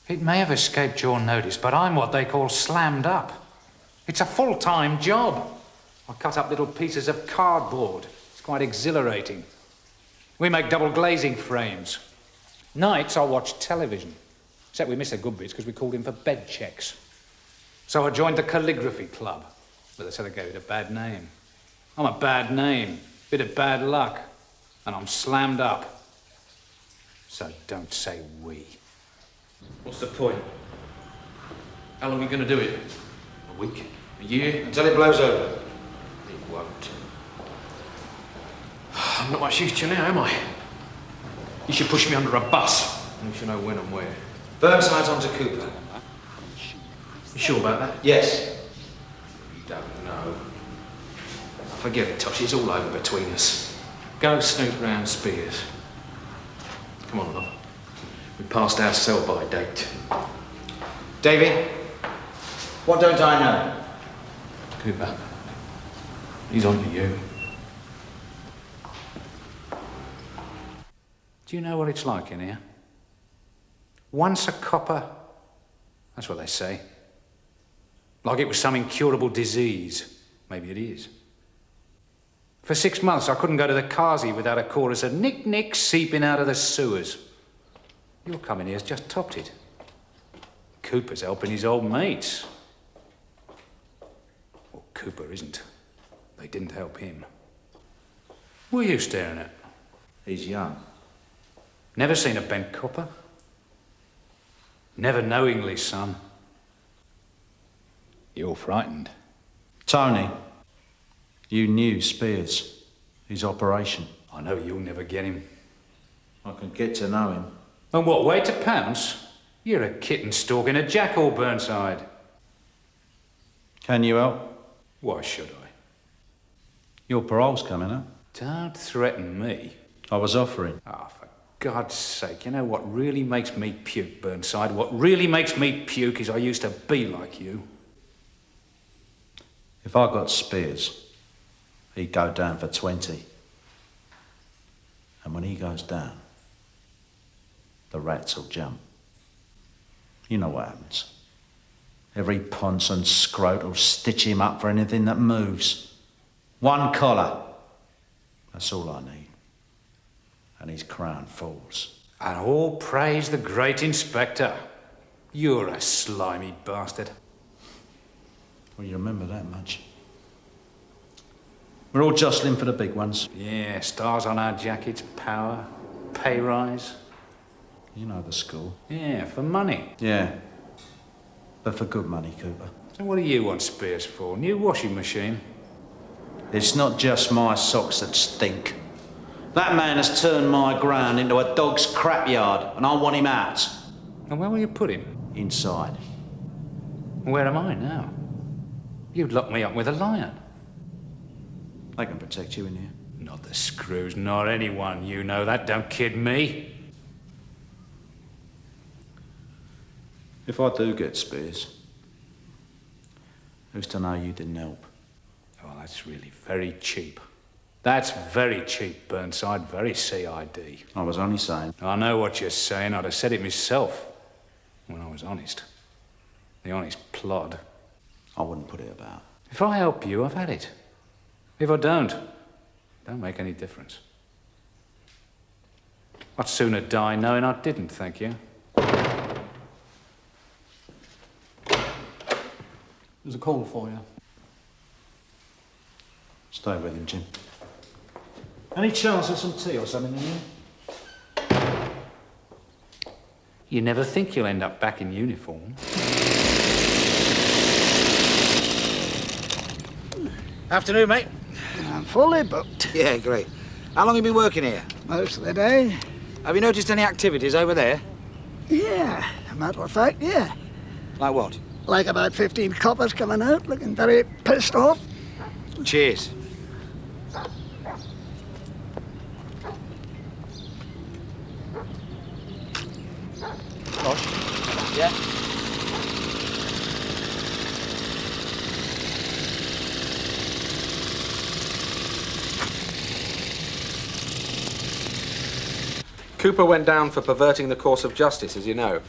It may have escaped your notice, but I'm what they call slammed up. It's a full-time job. I cut up little pieces of cardboard. It's quite exhilarating. We make double glazing frames. Nights I watch television. Except we miss the good bits because we called in for bed checks. So I joined the calligraphy club. But they said they gave it a bad name. I'm a bad name, bit of bad luck, and I'm slammed up. So don't say we.
What's the point? How long are you going to do it?
A week?
A year? Until it blows over?
It won't.
I'm not much use to you now, am I? You should push me under a bus. And you should know when and where. Burnside's on to Cooper. You sure about that? Yes. You don't know. Forget it, Tosh. It's all over between us. Go snoop round Spears. Come on, love. We passed our sell-by date.
Davy, what don't I know?
Cooper, he's on to you. Do you know what it's like in here? Once a copper, that's what they say. Like it was some incurable disease. Maybe it is. For 6 months, I couldn't go to the Kazi without a chorus of nick-nick seeping out of the sewers. Your coming here's just topped it. Cooper's helping his old mates. Well, Cooper isn't. They didn't help him. What are you staring at?
He's young.
Never seen a bent copper? Never knowingly, son. You're frightened.
Tony, you knew Spears, his operation.
I know you'll never get him.
I can get to know him.
And what, way to pounce? You're a kitten stalking a jackal, Burnside.
Can you help?
Why should I?
Your parole's coming up.
Don't threaten me.
I was offering.
Ah, for God's sake, you know what really makes me puke, Burnside? What really makes me puke is I used to be like you.
If I got Spears, he'd go down for 20. And when he goes down, the rats will jump. You know what happens. Every ponce and scrote will stitch him up for anything that moves. One collar. That's all I need. And his crown falls.
And all praise the great inspector. You're a slimy bastard.
Well, you remember that much. We're all jostling for the big ones.
Yeah, stars on our jackets, power, pay rise.
You know the school.
Yeah, for money.
Yeah. But for good money, Cooper.
So what do you want Spears for? New washing machine?
It's not just my socks that stink. That man has turned my ground into a dog's crapyard, and I want him out.
And where will you put him?
Inside.
Where am I now? You'd lock me up with a lion.
They can protect you in here.
Not the screws, nor anyone. You know that. Don't kid me.
If I do get Spears, who's to know you didn't help?
Oh, that's really very cheap. That's very cheap, Burnside. Very CID.
I was only saying.
I know what you're saying. I'd have said it myself. When I was honest. The honest plod.
I wouldn't put it about.
If I help you, I've had it. If I don't make any difference. I'd sooner die knowing I didn't, thank you.
There's a call for you.
Stay with him, Jim.
Any chance of some tea or something in here?
You never think you'll end up back in uniform.
Afternoon, mate.
I'm fully booked.
Yeah, great. How long have you been working here?
Most of the day.
Have you noticed any activities over there?
Yeah, a matter of fact, yeah.
Like what?
Like about 15 coppers coming out looking very pissed off.
Cheers. Roach? Yeah?
Cooper went down for perverting the course of justice, as you know.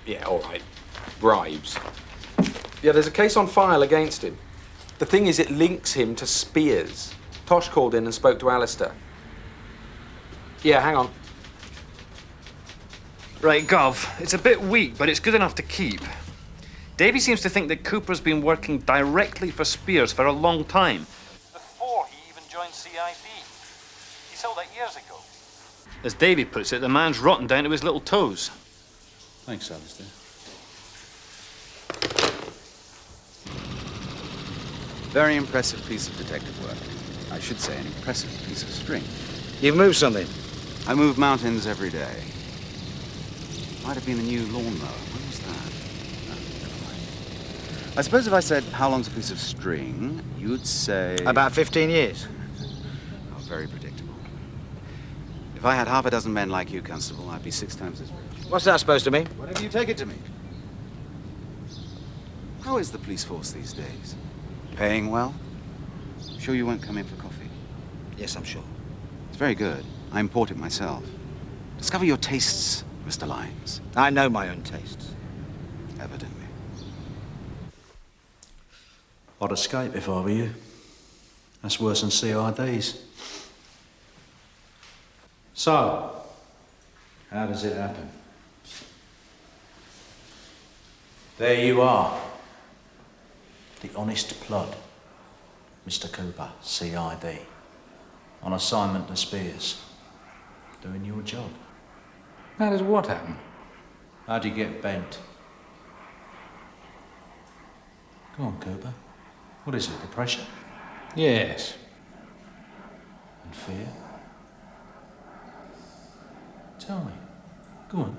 Yeah, all right. Bribes. Yeah, there's a case on file against him. The thing is, it links him to Spears. Tosh called in and spoke to Alistair. Yeah, hang on.
Right, Gov, it's a bit weak, but it's good enough to keep. Davy seems to think that Cooper's been working directly for Spears for a long time. Before he even joined CID. He sold that years ago. As Davy puts it, the man's rotten down to his little toes.
Thanks, Alistair.
Very impressive piece of detective work. I should say an impressive piece of string.
You've moved something?
I move mountains every day. Might have been a new lawnmower. When was that? Oh, never mind. I suppose if I said, how long's a piece of string, you'd say...
About 15 years.
Oh, very predictable. If I had half a dozen men like you, Constable, I'd be 6 times as rich.
What's that supposed to mean?
Whatever you take it to mean. How is the police force these days? Paying well? Sure you won't come in for coffee?
Yes, I'm sure.
It's very good. I import it myself. Discover your tastes, Mr. Lyons.
I know my own tastes.
Evidently.
I'd escape if I were you. That's worse than CIDs. So, how does it happen? There you are. The honest plod, Mr. Cooper, CID, on assignment to Spears, doing your job.
How does what happen?
How'd you get bent? Go on, Cooper. What is it, depression?
Yes.
And fear? Tell me. Go on.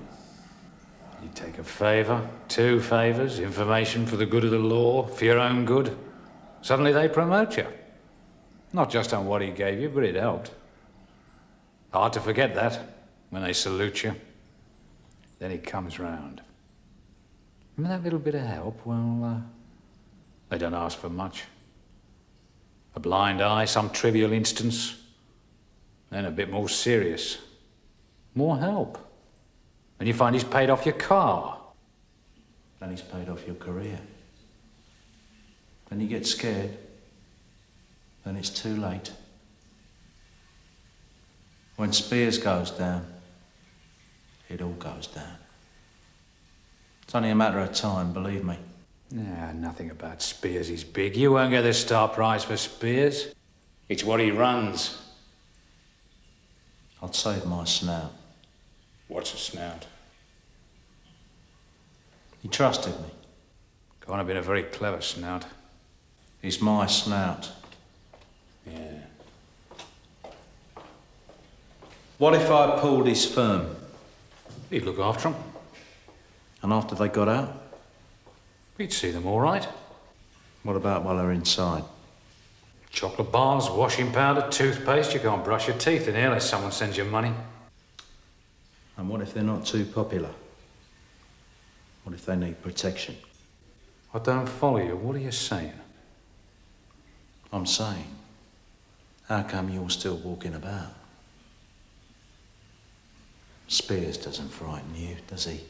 You take a favour, 2 favours, information for the good of the law, for your own good. Suddenly they promote you. Not just on what he gave you, but it helped. Hard to forget that, when they salute you. Then he comes round. Remember that little bit of help? Well, they don't ask for much. A blind eye, some trivial instance. Then a bit more serious. More help. And you find he's paid off your car.
Then he's paid off your career. Then you get scared. Then it's too late. When Spears goes down, it all goes down. It's only a matter of time, believe me.
Nah, nothing about Spears. He's big. You won't get the star prize for Spears. It's what he runs.
I'd save my snout.
What's a snout?
He trusted me.
Can't have been a very clever snout.
He's my snout.
Yeah.
What if I pulled his firm?
He'd look after them.
And after they got out?
He'd see them all right.
What about while they're inside?
Chocolate bars, washing powder, toothpaste. You can't brush your teeth in here unless someone sends you money.
And what if they're not too popular? What if they need protection?
I don't follow you. What are you saying?
I'm saying, how come you're still walking about? Spears doesn't frighten you, does he?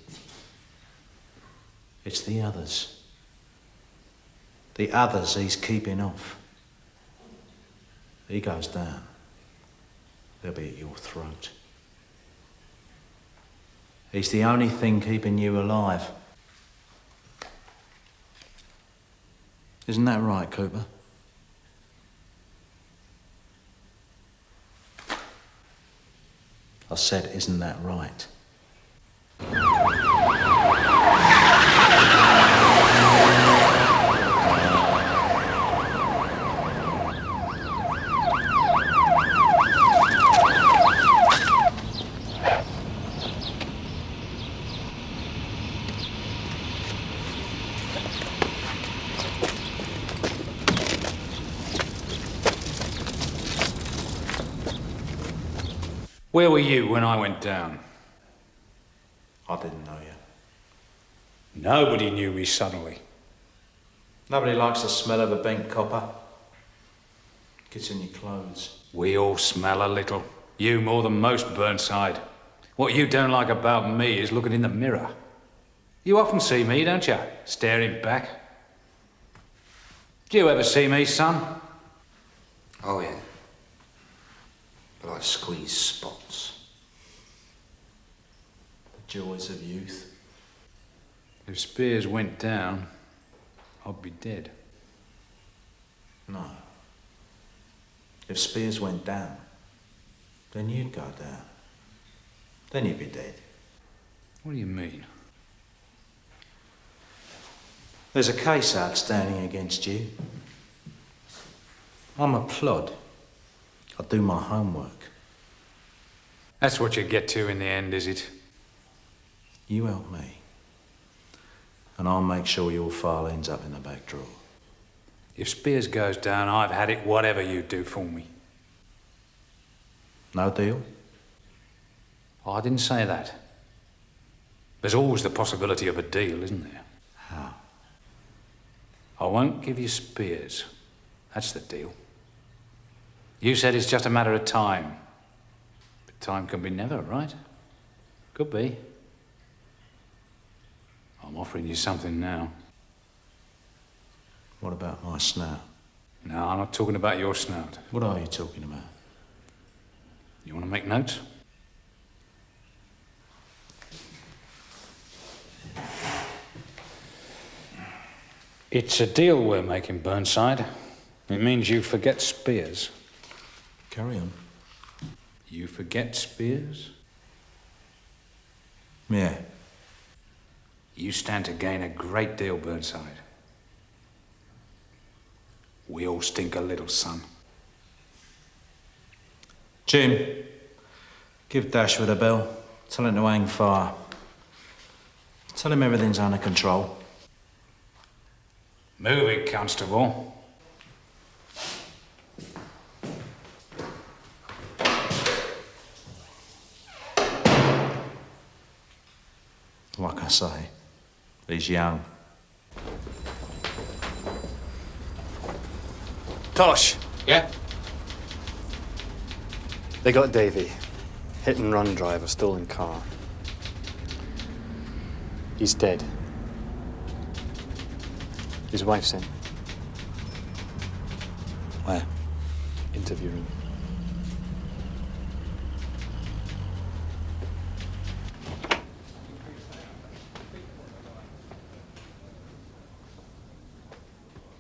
It's the others. The others he's keeping off. He goes down, they'll be at your throat. He's the only thing keeping you alive. Isn't that right, Cooper?
I said, isn't that right?
Where were you when I went down?
I didn't know you.
Nobody knew me suddenly.
Nobody likes the smell of a bent copper. Gets in your clothes.
We all smell a little. You more than most, Burnside. What you don't like about me is looking in the mirror. You often see me, don't you? Staring back. Do you ever see me, son?
Oh, yeah. But I squeeze spots.
The joys of youth.
If Spears went down, I'd be dead.
No. If Spears went down, then you'd go down. Then you'd be dead.
What do you mean?
There's a case outstanding against you. I'm a plod. I do my homework.
That's what you get to in the end, is it?
You help me, and I'll make sure your file ends up in the back drawer.
If Spears goes down, I've had it whatever you do for me.
No deal?
I didn't say that. There's always the possibility of a deal, isn't there?
How?
I won't give you Spears. That's the deal. You said it's just a matter of time. But time can be never, right? Could be. I'm offering you something now.
What about my snout?
No, I'm not talking about your snout.
What are you talking about?
You want to make notes? It's a deal we're making, Burnside. It means you forget Spears.
Carry on.
You forget Spears?
Yeah.
You stand to gain a great deal, Burnside. We all stink a little, son.
Jim, give Dashwood a bell. Tell him to hang fire. Tell him everything's under control.
Move it, Constable.
Like I say, he's young.
Tosh!
Yeah?
They got Davy. Hit and run driver, stolen car. He's dead. His wife's in.
Where?
Interview room.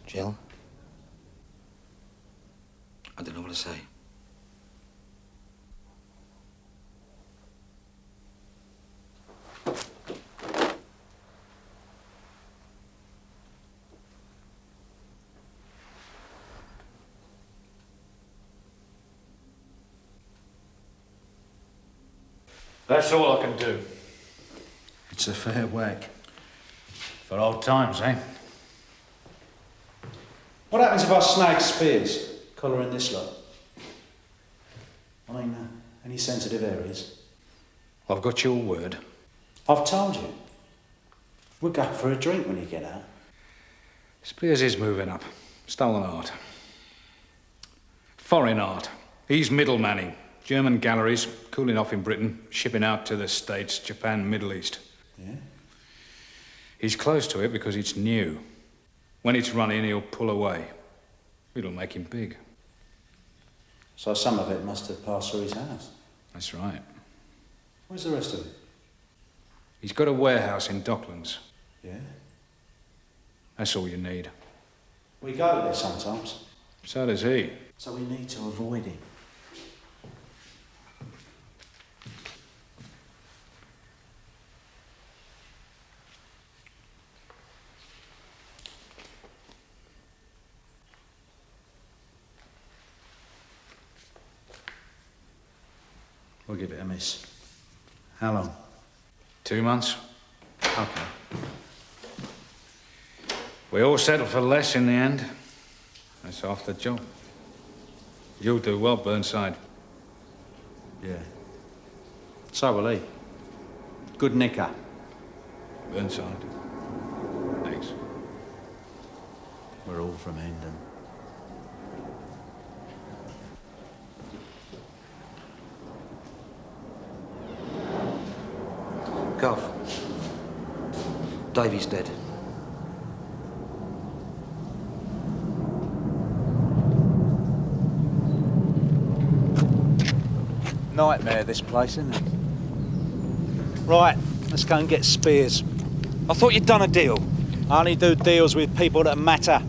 Jill? I don't know what to say.
That's all I can do.
It's a fair whack.
For old times, eh?
What happens if I snag Spears? Collar in this lot. I mean, any sensitive areas?
I've got your word.
I've told you. We'll go for a drink when you get out.
Spears is moving up. Stolen art. Foreign art. He's middlemaning. German galleries, cooling off in Britain, shipping out to the States, Japan, Middle East.
Yeah?
He's close to it because it's new. When it's running, he'll pull away. It'll make him big.
So some of it must have passed through his house.
That's right.
Where's the rest of it?
He's got a warehouse in Docklands.
Yeah?
That's all you need.
We go there sometimes.
So does he.
So we need to avoid him. We'll give it a miss. How long?
2 months.
Okay.
We all settled for less in the end. That's half the job. You'll do well, Burnside.
Yeah. So will he. Good nicker.
Burnside. Thanks.
We're all from Hendon.
Gov. Davy's dead.
Nightmare, this place, isn't it? Right, let's go and get spears. I thought you'd done a deal. I only do deals with people that matter.